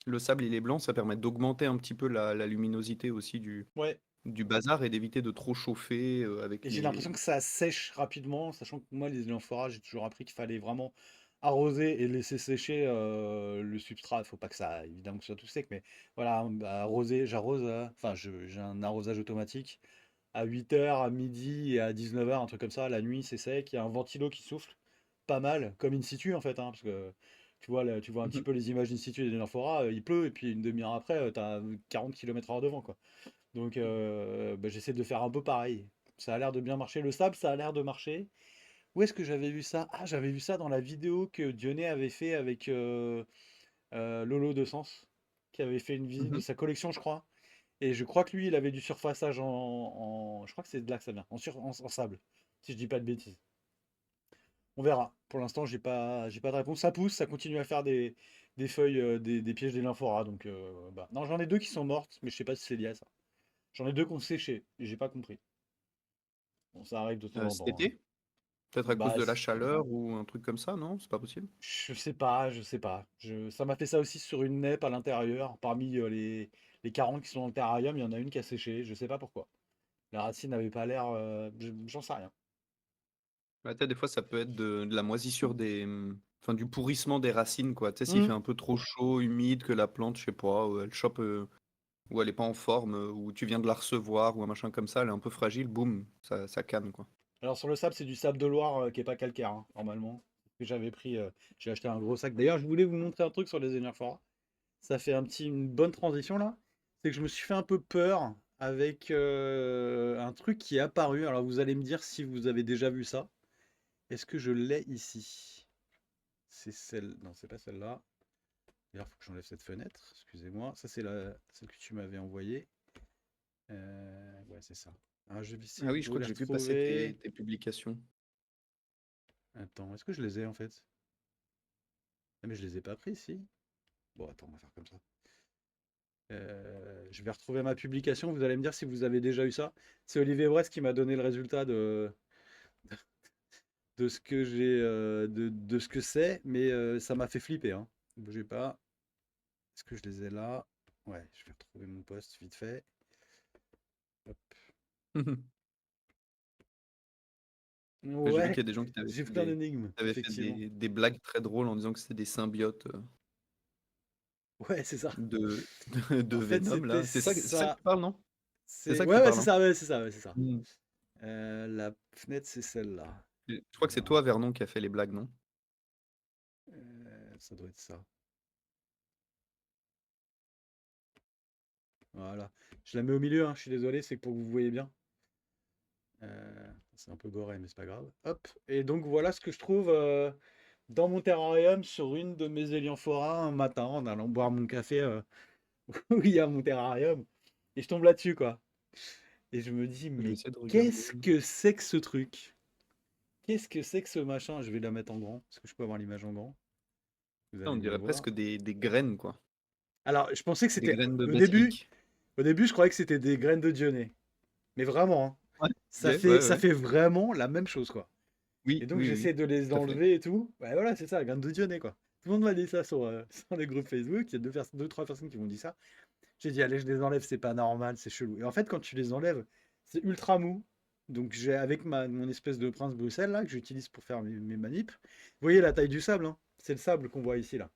le sable il est blanc, ça permet d'augmenter un petit peu la luminosité aussi du, Ouais. du bazar et d'éviter de trop chauffer avec Et j'ai les. l'impression que ça sèche rapidement, sachant que moi, les éléphants, j'ai toujours appris qu'il fallait vraiment arroser et laisser sécher le substrat. Il faut pas que ça, évidemment, que ce soit tout sec, mais voilà, bah, arroser, j'arrose, enfin, j'ai un arrosage automatique à 8 h, à midi et à 19 h, un truc comme ça. La nuit, c'est sec, il y a un ventilo qui souffle pas mal, comme in situ en fait, hein, parce que tu vois, tu vois un petit Mhm. peu les images in situ des Nymphora, il pleut, et puis une demi-heure après, tu as 40 km/h de vent, quoi. Donc, bah, j'essaie de faire un peu pareil. Ça a l'air de bien marcher. Le sable, ça a l'air de marcher. Où est-ce que j'avais vu ça? Ah, j'avais vu ça dans la vidéo que Dionnet avait fait avec Lolo de Sens, qui avait fait une visite de Mhm. sa collection, je crois. Et je crois que lui, il avait du surfaçage je crois que c'est de là que ça vient, en sable, si je dis pas de bêtises. On verra. Pour l'instant, j'ai pas de réponse. Ça pousse, ça continue à faire des feuilles, des pièges des lymphoras. Donc, bah. Non, j'en ai 2 qui sont mortes, mais je sais pas si c'est lié à ça. J'en ai 2 qui ont séché, et j'ai pas compris. Bon, ça arrive de temps en Cet temps, hein. été? Peut-être à cause Bah, de la chaleur ou un truc comme ça, non? C'est pas possible? je sais pas, je sais pas. Ça m'a fait ça aussi sur une nappe à l'intérieur. Parmi les 40 qui sont dans le terrarium, il y en a une qui a séché. Je sais pas pourquoi. La racine n'avait pas l'air. J'en sais rien. Ouais, tu sais, des fois, ça peut être de la moisissure enfin, du pourrissement des racines, quoi. Tu sais, s'il fait Hmm. un peu trop chaud, humide, que la plante, je sais pas, elle chope ou elle est pas en forme, ou tu viens de la recevoir, ou un machin comme ça, elle est un peu fragile, boum, ça canne, quoi. Alors sur le sable, c'est du sable de Loire qui est pas calcaire, hein, normalement. Que j'avais pris, j'ai acheté un gros sac. D'ailleurs, je voulais vous montrer un truc sur les Enerphora. Ça fait une bonne transition là. C'est que je me suis fait un peu peur avec un truc qui est apparu. Alors vous allez me dire si vous avez déjà vu ça. Est-ce que je l'ai ici? C'est celle. Non, c'est pas celle-là. D'ailleurs, faut que j'enlève cette fenêtre. Excusez-moi. Ça, c'est celle que tu m'avais envoyée. Ouais, c'est ça. Alors, je vais essayer Ah oui, de je vous crois que les j'ai vu passer retrouver. tes publications. Attends, est-ce que je les ai en fait? Ah, mais je les ai pas pris, si. Bon, attends, on va faire comme ça. Je vais retrouver ma publication. Vous allez me dire si vous avez déjà eu ça. C'est Olivier Brest qui m'a donné le résultat de ce que j'ai, de ce que c'est, mais ça m'a fait flipper, hein. Bougez pas. Est-ce que je les ai là? Ouais, je vais retrouver mon post vite fait. Hop. Mais j'ai vu Ouais, qu'il y a des gens qui j'ai plein d'énigmes, t'avaient fait effectivement. des blagues très drôles en disant que c'était des symbiotes Ouais, c'est ça. de En fait, Venom, c'était là. C'est ça que ça. tu parles, non? C'est C'est ça que ouais, tu ouais, parles, c'est hein? ça, ouais, c'est ça, ouais, c'est ça. Mm. La fenêtre, c'est celle-là. Je crois que c'est Alors, toi, Vernon, qui a fait les blagues, non? ça doit être ça. Voilà. Je la mets au milieu, hein, je suis désolé, c'est pour que vous voyez bien. C'est un peu goré, mais c'est pas grave. Hop. Et donc voilà ce que je trouve dans mon terrarium sur une de mes Elianthora un matin en allant boire mon café où il y a mon terrarium. Et je tombe là-dessus, quoi. Et je me dis, Je vais mais essayer de regarder. qu'est-ce que c'est que ce truc? Qu'est-ce que c'est que ce machin? Je vais la mettre en grand. Est-ce que je peux avoir l'image en grand? Vous On allez bien dirait voir. presque des graines, quoi. Alors, je pensais que Des c'était. graines de Au début, basilic. au début, je croyais que c'était des graines de Dionée. Mais vraiment, hein. Ouais, Ça ok, fait, ouais, ça ouais. fait vraiment la même chose, quoi. Et Oui, donc, oui, j'essaie oui, de les tout à fait. enlever et tout. Ouais, voilà, c'est ça, graines de Dionée, quoi. Tout le monde m'a dit ça sur, sur les groupes Facebook. Il y a deux, trois personnes qui m'ont dit ça. J'ai dit, allez, je les enlève, c'est pas normal, c'est chelou. Et en fait, quand tu les enlèves, c'est ultra mou. Donc, j'ai avec mon espèce de prince Bruxelles, là, que j'utilise pour faire mes manips. Vous voyez la taille du sable, hein? C'est le sable qu'on voit ici, là.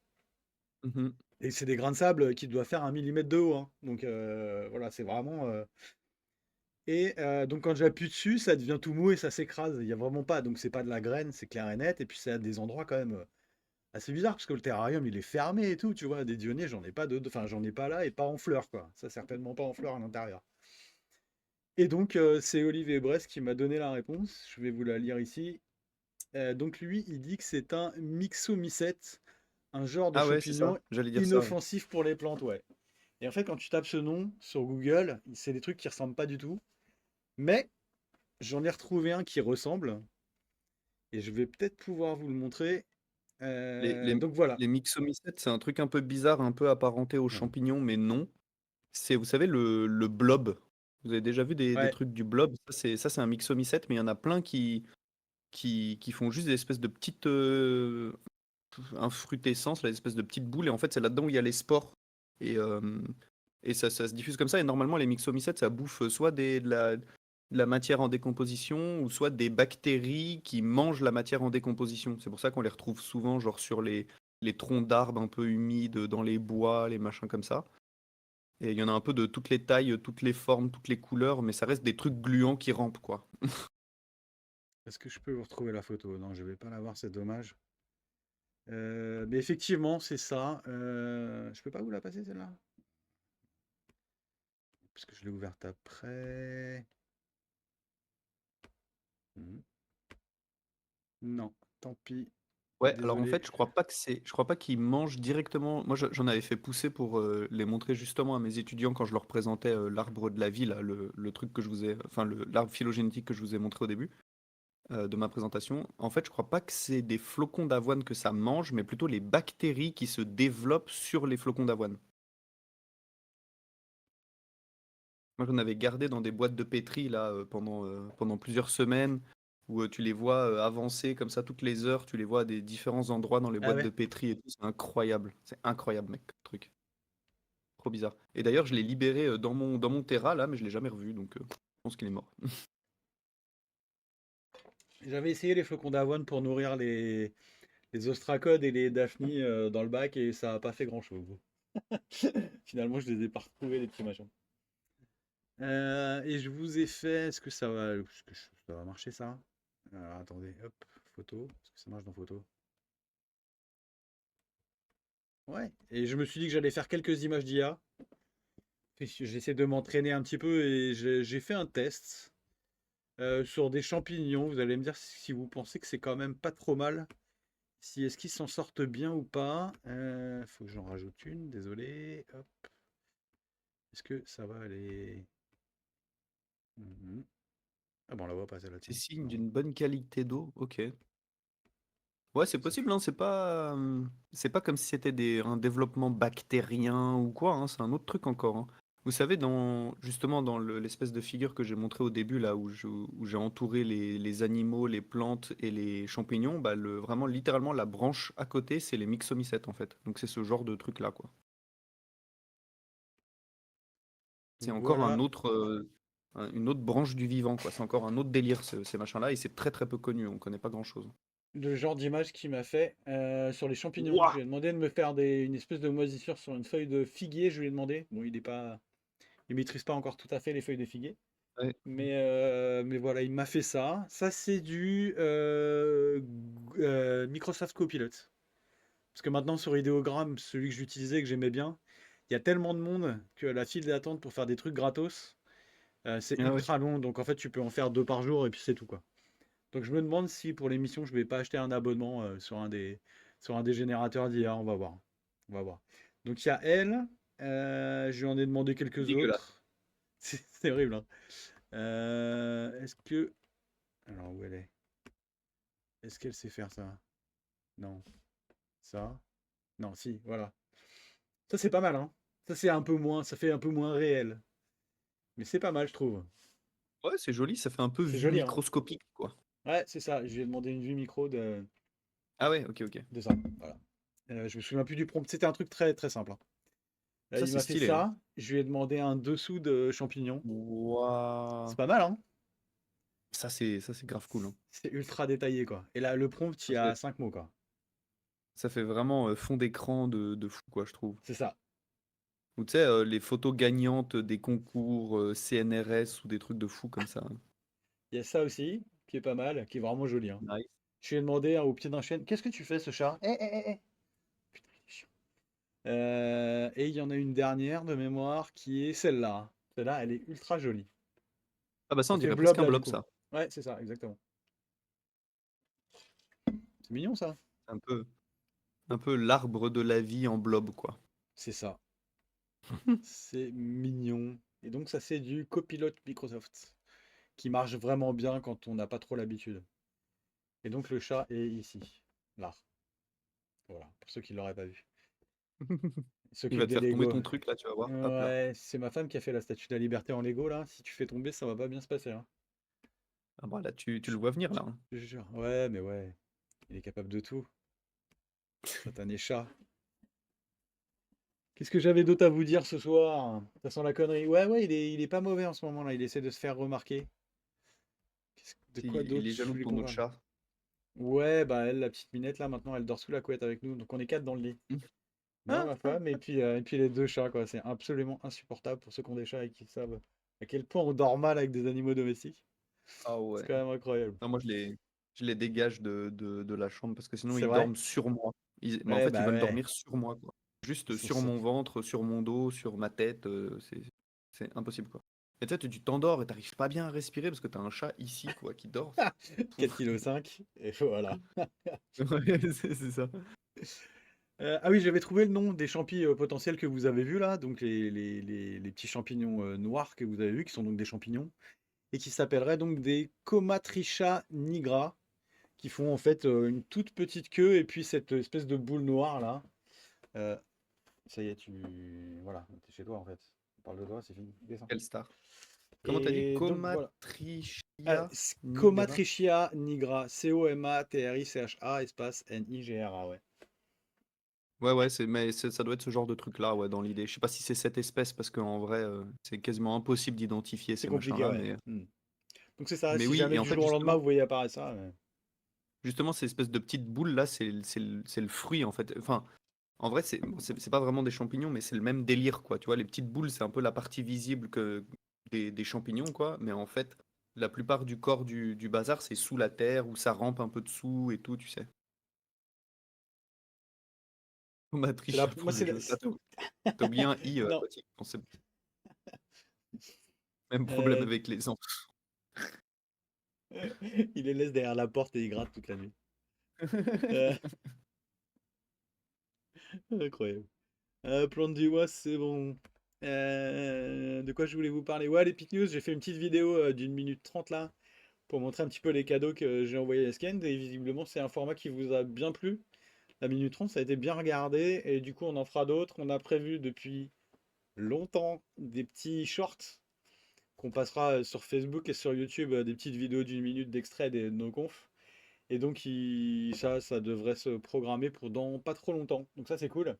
Mhm. Et c'est des grains de sable qui doivent faire 1 millimètre de haut, hein. Donc, voilà, c'est vraiment. Et donc, quand j'appuie dessus, ça devient tout mou et ça s'écrase. Il n'y a vraiment pas. Donc, c'est pas de la graine, c'est clair et net. Et puis, c'est à des endroits quand même assez bizarres, parce que le terrarium, il est fermé et tout. Tu vois, des Dionnées, j'en ai pas enfin, j'en ai pas là et pas en fleurs, quoi. Ça, certainement pas en fleurs à l'intérieur. Et donc, c'est Olivier Brest qui m'a donné la réponse. Je vais vous la lire ici. Donc, lui, il dit que c'est un myxomycète, un genre de Ah ouais, c'est champignon ça. J'allais dire ça, ouais. inoffensif pour les plantes, ouais. Et en fait, quand tu tapes ce nom sur Google, c'est des trucs qui ressemblent pas du tout. Mais j'en ai retrouvé un qui ressemble. Et je vais peut-être pouvoir vous le montrer. Les, les, Donc voilà. les myxomycètes, c'est un truc un peu bizarre, un peu apparenté aux Ouais. champignons, mais non. C'est, vous savez, le blob. Vous avez déjà vu des Ouais. trucs du blob? Ça, c'est un myxomycète, mais il y en a plein qui font juste des espèces de petites infrutescences, là, des espèces de petites boules, et en fait, c'est là-dedans où il y a les spores. Et, euh, et ça se diffuse comme ça, et normalement, les myxomycètes, ça bouffe soit de la matière en décomposition, ou soit des bactéries qui mangent la matière en décomposition. C'est pour ça qu'on les retrouve souvent, genre sur les troncs d'arbres un peu humides, dans les bois, les machins comme ça. Et il y en a un peu de toutes les tailles, toutes les formes, toutes les couleurs, mais ça reste des trucs gluants qui rampent, quoi. Est-ce que je peux vous retrouver la photo? Non, je vais pas l'avoir, c'est dommage. Mais effectivement, c'est ça. Je peux pas vous la passer celle-là? Parce que je l'ai ouverte après. Mhm. Non, tant pis. Ouais, alors en Désolé. fait, je crois pas qu'ils mangent directement. Moi, j'en avais fait pousser pour les montrer justement à mes étudiants quand je leur présentais l'arbre de la vie, là, le truc que je vous ai, enfin, l'arbre phylogénétique que je vous ai montré au début de ma présentation. En fait, je crois pas que c'est des flocons d'avoine que ça mange, mais plutôt les bactéries qui se développent sur les flocons d'avoine. Moi, j'en avais gardé dans des boîtes de pétri là pendant plusieurs semaines où tu les vois avancer comme ça toutes les heures, tu les vois à des différents endroits dans les Ah boîtes de ouais. pétri et tout. C'est incroyable, mec, comme truc. Trop bizarre. Et d'ailleurs, je l'ai libéré dans mon terra là, mais je l'ai jamais revu, donc je pense qu'il est mort. J'avais essayé les flocons d'avoine pour nourrir les ostracodes et les daphnies dans le bac et ça a pas fait grand-chose. Finalement, je les ai pas retrouvés, les petits machins. Et je vous ai fait. Est-ce que ça va, ça va marcher ça? Alors, attendez, hop, photo. Est-ce que ça marche dans photo? Ouais. Et je me suis dit que j'allais faire quelques images d'IA. J'essaie de m'entraîner un petit peu et j'ai fait un test sur des champignons. Vous allez me dire si vous pensez que c'est quand même pas trop mal. Si est-ce qu'ils s'en sortent bien ou pas. Faut que j'en rajoute une, désolé. Hop. Est-ce que ça va aller? Mhm. Ah bon, on la voit pas celle-là, C'est tiens. signe Pardon. d'une bonne qualité d'eau, ok. Ouais, c'est Ça possible, hein, c'est pas comme si c'était un développement bactérien ou quoi, hein, c'est un autre truc encore, hein. Vous savez, justement, dans l'espèce de figure que j'ai montré au début, là, où j'ai entouré les animaux, les plantes et les champignons, bah, vraiment, littéralement, la branche à côté, c'est les myxomycètes, en fait. Donc, c'est ce genre de truc-là, quoi. C'est encore Voilà une autre branche du vivant, quoi. C'est encore un autre délire, ces machins-là, et c'est très très peu connu, on connaît pas grand-chose. le genre d'image qu'il m'a fait sur les champignons. Je Ouah. lui ai demandé de me faire une espèce de moisissure sur une feuille de figuier. Je lui ai demandé. Bon, il maîtrise pas encore tout à fait les feuilles de figuier. Ouais. Mais voilà, il m'a fait ça. Ça, c'est du Microsoft Copilot. Parce que maintenant, sur Ideogram, celui que j'utilisais, que j'aimais bien, il y a tellement de monde que la file d'attente pour faire des trucs gratos, c'est Ah ouais. ultra long. Donc en fait, tu peux en faire 2 par jour et puis c'est tout, quoi. Donc je me demande si pour l'émission, je vais pas acheter un abonnement sur un des générateurs d'IA. On va voir. On va voir. Donc il y a elle. Je lui en ai demandé C'est quelques dégueulasse. autres. C'est horrible, hein. Est-ce que. Alors où elle est? Est-ce qu'elle sait faire ça? Non. Ça? Non, si, voilà. Ça c'est pas mal, hein. Ça c'est un peu moins, ça fait un peu moins réel. Mais c'est pas mal, je trouve. Ouais, c'est joli, ça fait un peu C'est vue joli, hein. microscopique, quoi. Ouais, c'est ça. Je lui ai demandé une vue micro Ah ouais, ok, ok. de ça. Voilà. Je me souviens plus du prompt. C'était un truc très très simple, hein. Ça, Il c'est m'a fait stylé, hein. ça. Je lui ai demandé un dessous de champignons. C'est Waouh. pas mal, hein. Ça, c'est grave cool, hein. C'est ultra détaillé, quoi. Et là, le prompt, il Ça y a fait, 5 mots, quoi. ça fait vraiment fond d'écran de fou, quoi, je trouve. C'est ça. Ou tu sais, les photos gagnantes des concours CNRS ou des trucs de fou comme ça, hein. Il y a ça aussi, qui est pas mal, qui est vraiment joli, hein. Nice. Je lui ai demandé hein, au pied d'un chêne, qu'est-ce que tu fais, ce chat? Putain, il est chiant. Et il y en a une dernière de mémoire qui est celle-là. Celle-là, elle est ultra jolie. Ah bah ça, Ça on fait dirait presque blob, un là, du blob, coup. ça. Ouais, c'est ça, exactement. C'est mignon, ça. Un peu, un peu l'arbre de la vie en blob, quoi. C'est ça. C'est mignon. Et donc, ça, c'est du copilote Microsoft, qui marche vraiment bien quand on n'a pas trop l'habitude. Et donc, le chat est ici, là. Voilà, pour ceux qui ne l'auraient pas vu. Il Il va s'occupe te des faire tomber Lego. ton truc, là, tu vas voir. Hop là. Ouais, c'est ma femme qui a fait la statue de la liberté en Lego, là. Si tu fais tomber, ça va pas bien se passer, hein. Ah bah là, tu le vois venir, là, hein. Je te jure. Ouais, mais ouais. Il est capable de tout. Satané chat. Qu'est-ce que j'avais d'autre à vous dire ce soir? Ça sent la connerie. Ouais, ouais, il est pas mauvais en ce moment, là. Il essaie de se faire remarquer. De quoi Il d'autre est je jaloux de voulais ton qu'on autre parle? chat. Ouais, bah elle, la petite minette, là, maintenant, elle dort sous la couette avec nous. Donc on est 4 dans le lit. Moi, Ah, ma femme, et puis les 2 chats, quoi. C'est absolument insupportable pour ceux qui ont des chats et qui savent à quel point on dort mal avec des animaux domestiques. ah C'est ouais. quand même incroyable. Non, moi, je les dégage de la chambre parce que sinon, C'est ils vrai? dorment sur moi. Mais en Ouais, fait, ils bah veulent ouais. dormir sur moi, quoi. Juste Ils sont sur mon ventre, sur mon dos, sur ma tête. C'est impossible, quoi. Et tu sais, tu t'endors et t'arrives pas bien à respirer parce que t'as un chat ici, quoi, qui dort. 4,5 kg, et voilà. Ouais, c'est ça. Ah oui, j'avais trouvé le nom des champis potentiels que vous avez vus là, donc les petits champignons noirs que vous avez vus, qui sont donc des champignons, et qui s'appelleraient donc des Comatricha nigra, qui font en fait une toute petite queue et puis cette espèce de boule noire là. Euh, Ça y est, voilà, t'es chez toi en fait. On parle de toi, c'est fini. Descends. Quelle star. Comment t'as dit? Et donc voilà. Comatrichia nigra? Comatrichia nigra, Comatricha espace Nigra, ouais. Ouais, ouais, ça doit être ce genre de truc-là, ouais, dans l'idée. Je sais pas si c'est cette espèce parce qu'en vrai, c'est quasiment impossible d'identifier C'est ces compliqué, machins-là, ouais. mais. Donc c'est ça, Mais si oui, jamais et en du fait, jour au lendemain vous voyez apparaître ça. justement, ces espèces de petites boules là, c'est le fruit en fait. Enfin, En vrai, c'est pas vraiment des champignons, mais c'est le même délire, quoi. Tu vois, les petites boules, c'est un peu la partie visible des champignons, quoi. Mais en fait, la plupart du corps du bazar, c'est sous la terre, où ça rampe un peu dessous et tout, tu sais. On a C'est la, triché moi, pour les jeux. T'as oublié un i, non. Gauthier. Bon, c'est le même problème Euh, avec les ans. il les laisse derrière la porte et il gratte toute la nuit. Euh, incroyable. Plante du mois, c'est bon. De quoi je voulais vous parler? Ouais, les Pit News, j'ai fait une petite vidéo d'une minute 30 là, pour montrer un petit peu les cadeaux que j'ai envoyés à Scan. Et visiblement, c'est un format qui vous a bien plu. La minute 30, ça a été bien regardé. Et du coup, on en fera d'autres. On a prévu depuis longtemps des petits shorts qu'on passera sur Facebook et sur YouTube, des petites vidéos d'une minute d'extrait de nos confs. Et donc, ça devrait se programmer pour dans pas trop longtemps. Donc ça, c'est cool.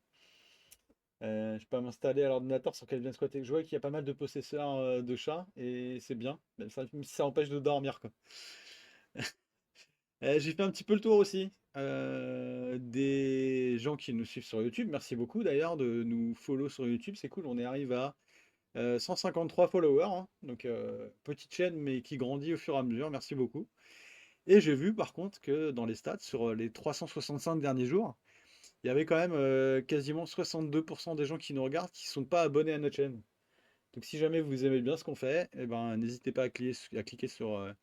Je peux m'installer à l'ordinateur sur lequel vient squatter. Je vois qu'il y a pas mal de possesseurs de chats et c'est bien. Même si ça empêche de dormir, quoi. J'ai fait un petit peu le tour aussi des gens qui nous suivent sur YouTube. Merci beaucoup d'ailleurs de nous follow sur YouTube. C'est cool. On est arrivé à 153 followers, hein. Donc petite chaîne mais qui grandit au fur et à mesure. Merci beaucoup. Et j'ai vu par contre que dans les stats, sur les 365 derniers jours, il y avait quand même quasiment 62% des gens qui nous regardent qui ne sont pas abonnés à notre chaîne. Donc si jamais vous aimez bien ce qu'on fait, eh ben, n'hésitez pas à cliquer sur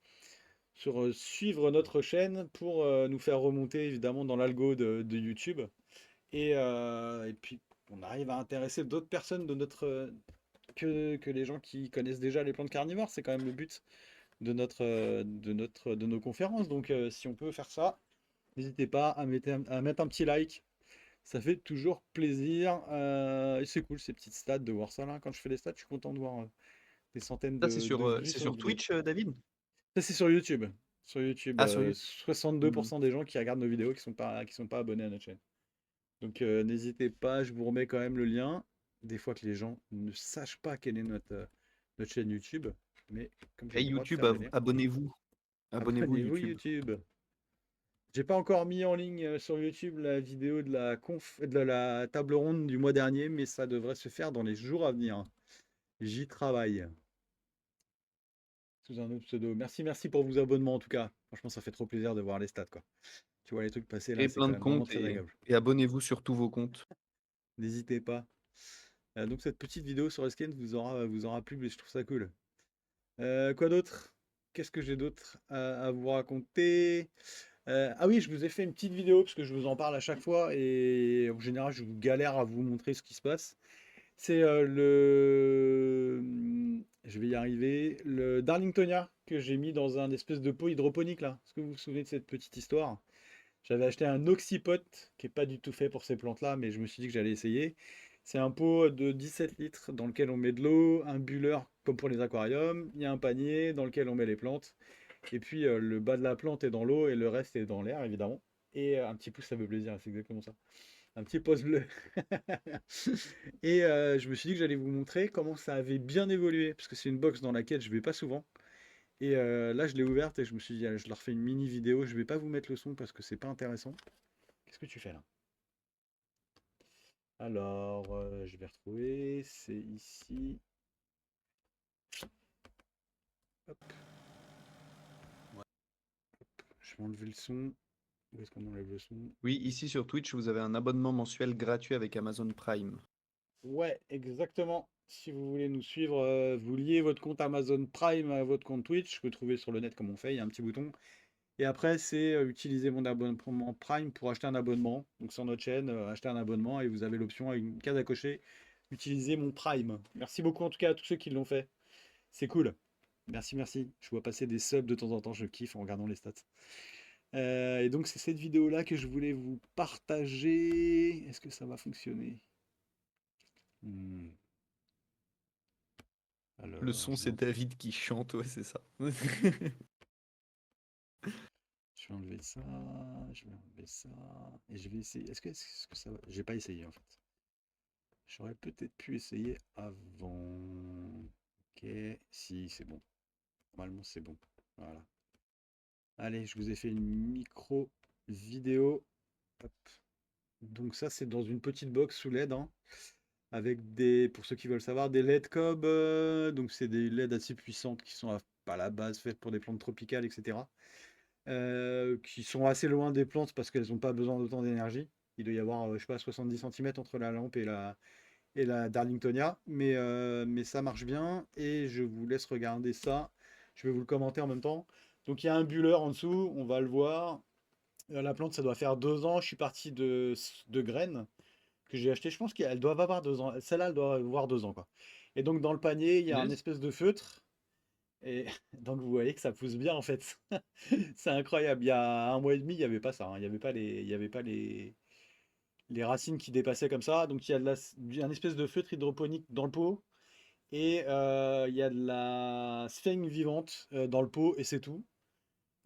suivre notre chaîne pour nous faire remonter évidemment dans l'algo de YouTube. Et puis on arrive à intéresser d'autres personnes que les gens qui connaissent déjà les plantes carnivores. C'est quand même le but de nos conférences. Donc si on peut faire ça, n'hésitez pas à mettre un petit like. Ça fait toujours plaisir. Et c'est cool ces petites stats de voir ça là. Quand je fais les stats, je suis content de voir des centaines Ça, de vues c'est sur une sur vidéo. Twitch, David? Ça, c'est sur YouTube. Sur YouTube, Ah, sur YouTube. 62% des gens qui regardent nos vidéos qui sont pas abonnés à notre chaîne. Donc n'hésitez pas, je vous remets quand même le lien. Des fois que les gens ne sachent pas quelle est notre chaîne YouTube, mais comme j'ai Hey le droit de YouTube, faire des liens, abonnez-vous. Abonnez-vous abonnez-vous YouTube. YouTube. J'ai pas encore mis en ligne sur YouTube la vidéo de la table ronde du mois dernier, mais ça devrait se faire dans les jours à venir. J'y travaille. Sous un autre pseudo. Merci pour vos abonnements en tout cas. Franchement, ça fait trop plaisir de voir les stats, quoi. Tu vois les trucs passer là, Créez c'est plein quand de même vraiment comptes très agréable. et abonnez-vous sur tous vos comptes. N'hésitez pas. Donc cette petite vidéo sur Escape vous aura plu, mais je trouve ça cool. Quoi d'autre? Qu'est-ce que j'ai d'autre à vous raconter? Ah oui, je vous ai fait une petite vidéo parce que je vous en parle à chaque fois et en général je vous galère à vous montrer ce qui se passe. C'est je vais y arriver. Le Darlingtonia que j'ai mis dans un espèce de pot hydroponique là. Est-ce que vous vous souvenez de cette petite histoire? J'avais acheté un oxypot qui est pas du tout fait pour ces plantes-là, mais je me suis dit que j'allais essayer. C'est un pot de 17 litres dans lequel on met de l'eau, un bulleur comme pour les aquariums, il y a un panier dans lequel on met les plantes, et puis le bas de la plante est dans l'eau et le reste est dans l'air évidemment. Et un petit pouce ça fait plaisir, c'est exactement ça. Un petit pouce bleu. Et je me suis dit que j'allais vous montrer comment ça avait bien évolué, parce que c'est une box dans laquelle je vais pas souvent. Et là, je l'ai ouverte et je me suis dit, allez, je leur fais une mini vidéo. Je vais pas vous mettre le son parce que c'est pas intéressant. Qu'est-ce que tu fais là? Alors, je vais retrouver. C'est ici. Hop, je vais enlever le son. Où est-ce qu'on enlève le son? Oui, ici sur Twitch, vous avez un abonnement mensuel gratuit avec Amazon Prime. Ouais, exactement. Si vous voulez nous suivre, vous liez votre compte Amazon Prime à votre compte Twitch. Vous pouvez trouver sur le net comme on fait. Il y a un petit bouton. Et après, c'est utiliser mon abonnement Prime pour acheter un abonnement. Donc sur notre chaîne, acheter un abonnement et vous avez l'option avec une case à cocher, utiliser mon Prime. Merci beaucoup en tout cas à tous ceux qui l'ont fait. C'est cool. Merci. Je vois passer des subs de temps en temps, je kiffe en regardant les stats. Et donc c'est cette vidéo-là que je voulais vous partager. Est-ce que ça va fonctionner? Hmm. Le Alors, son, je vais, c'est David qui chante, ouais, c'est ça. je vais enlever ça, je vais enlever ça, et je vais essayer. Est-ce que ça va? J'ai pas essayé en fait. J'aurais peut-être pu essayer avant. Ok, si, c'est bon. Normalement, c'est bon. Voilà. Allez, je vous ai fait une micro vidéo. Hop. Donc ça, c'est dans une petite box sous LED, hein, avec pour ceux qui veulent savoir, des LED cob. Donc c'est des LED assez puissantes qui sont à la base faites pour des plantes tropicales, etc. Qui sont assez loin des plantes parce qu'elles n'ont pas besoin d'autant d'énergie. Il doit y avoir, je sais pas, 70 centimètres entre la lampe et la Darlingtonia. Mais ça marche bien et je vous laisse regarder ça. Je vais vous le commenter en même temps. Donc il y a un bulleur en dessous, on va le voir. La plante, ça doit faire 2 ans. Je suis parti de graines que j'ai achetées. Je pense qu'elles doivent avoir 2 ans. Celle-là, elle doit avoir 2 ans, quoi. Et donc dans le panier, il y a un Punaise. espèce de feutre. Et donc vous voyez que ça pousse bien en fait. C'est incroyable. Il y a un mois et demi, il n'y avait pas ça, hein. Il y avait pas les racines qui dépassaient comme ça. Donc il y a un espèce de feutre hydroponique dans le pot. Et il y a de la sphaigne vivante dans le pot et c'est tout.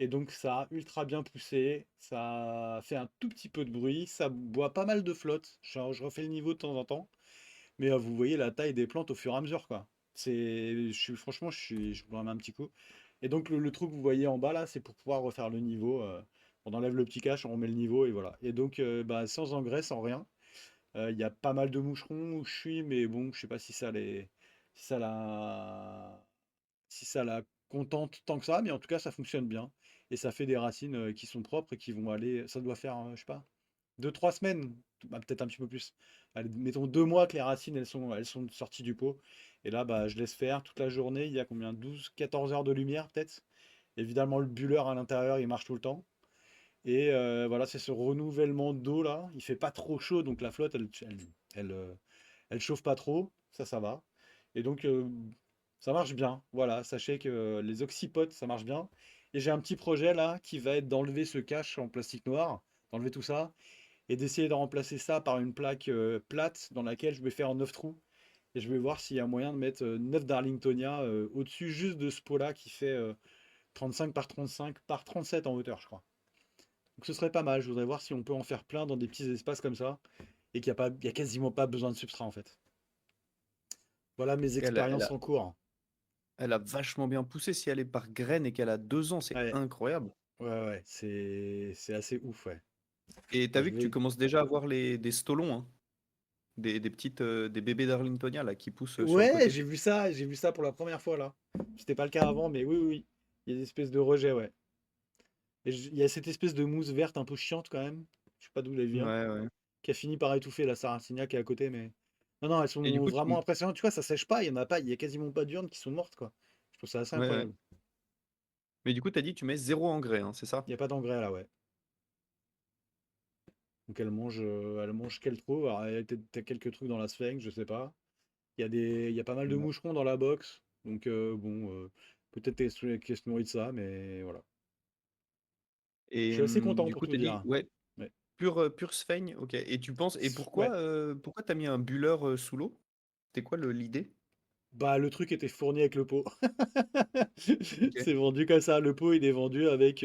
Et donc ça a ultra bien poussé. Ça fait un tout petit peu de bruit. Ça boit pas mal de flotte. Je refais le niveau de temps en temps. Mais vous voyez la taille des plantes au fur et à mesure, quoi. Franchement, je vous en mets un petit coup. Et donc le trou que vous voyez en bas là, c'est pour pouvoir refaire le niveau. On enlève le petit cache, on remet le niveau et voilà. Et donc bah, sans engrais, sans rien. Il y a pas mal de moucherons où je suis, mais bon, je sais pas si ça la, si ça la contente tant que ça, mais en tout cas ça fonctionne bien. Et ça fait des racines qui sont propres et qui vont aller. Ça doit faire, je sais pas, 2, 3 semaines, bah, peut-être un petit peu plus. Allez, mettons 2 mois que les racines elles sont sorties du pot. Et là, bah, je laisse faire toute la journée. Il y a combien? 12, 14 heures de lumière peut-être. Évidemment, le bulleur à l'intérieur, il marche tout le temps. Et voilà, c'est ce renouvellement d'eau là. Il fait pas trop chaud, donc la flotte, elle chauffe pas trop. Ça va. Et donc, ça marche bien. Voilà, sachez que les oxypotes, ça marche bien. Et j'ai un petit projet là qui va être d'enlever ce cache en plastique noir, d'enlever tout ça et d'essayer de remplacer ça par une plaque plate dans laquelle je vais faire 9 trous. Et je vais voir s'il y a moyen de mettre 9 Darlingtonia au-dessus juste de ce pot-là qui fait 35 par 35 par 37 en hauteur, je crois. Donc ce serait pas mal. Je voudrais voir si on peut en faire plein dans des petits espaces comme ça et il y a quasiment pas besoin de substrat en fait. Voilà mes Elle a, elle expériences a- en cours. elle a vachement bien poussé. Si elle est par graine et qu'elle a 2 ans, c'est Ouais, incroyable. ouais, ouais, c'est assez ouf, ouais. Et Bah, t'as je vu que tu vais... commences déjà à voir des stolons, hein, des bébés d'Arlingtonia là qui poussent sur le Ouais, côté. j'ai vu ça pour la première fois là. C'était pas le cas avant, mais oui, oui, oui. Il y a des espèces de rejets, ouais. Et il y a cette espèce de mousse verte un peu chiante quand même. Je sais pas d'où elle vient. Ouais, ouais. Qui a fini par étouffer la Sarracenia qui est à côté, mais. Non, non, elles Et du sont coup, vraiment impressionnantes. Tu vois, ça sèche pas, il y en a pas, il y a quasiment pas d'urnes qui sont mortes, quoi. Je trouve ça assez ouais, ouais. incroyable. Mais du coup, t'as dit tu mets 0 engrais, hein, c'est ça? Il n'y a pas d'engrais là, ouais. Donc elle mange ce qu'elle trouve. Alors, il y a peut-être quelques trucs dans la sphinx, je sais pas. Il y a pas mal de Ouais. moucherons dans la box. Donc bon, peut-être qu'elle se nourrit de ça, mais voilà. Je Et suis assez content du pour coup, tout t'as dit dire. ouais, Ouais. pur sphaigne, ok. Et tu penses, et Ouais. pourquoi t'as mis un bulleur sous l'eau? C'était quoi l'idée? Bah, le truc était fourni avec le pot. Ok. C'est vendu comme ça. Le pot, il est vendu avec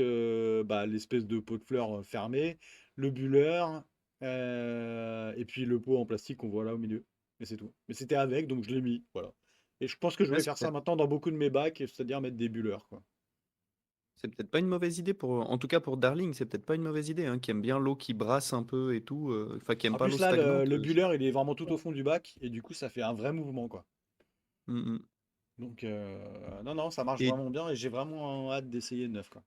bah, l'espèce de pot de fleurs fermé, le bulleur, et puis le pot en plastique qu'on voit là au milieu. Mais c'est tout. Mais c'était avec, donc je l'ai mis. Voilà. Et je pense que je Ouais, vais faire ça maintenant dans beaucoup de mes bacs, c'est-à-dire mettre des bulleurs, quoi. c'est peut-être pas une mauvaise idée en tout cas pour Darling, c'est peut-être pas une mauvaise idée, hein, qui aime bien l'eau qui brasse un peu et tout, enfin qui aime En pas plus, l'eau là, le, stagnante. le bulleur, il est vraiment tout au fond du bac, et du coup, ça fait un vrai mouvement, quoi. Mm, mm. Donc, non, non, ça marche Et vraiment bien, et j'ai vraiment hâte d'essayer le neuf, quoi.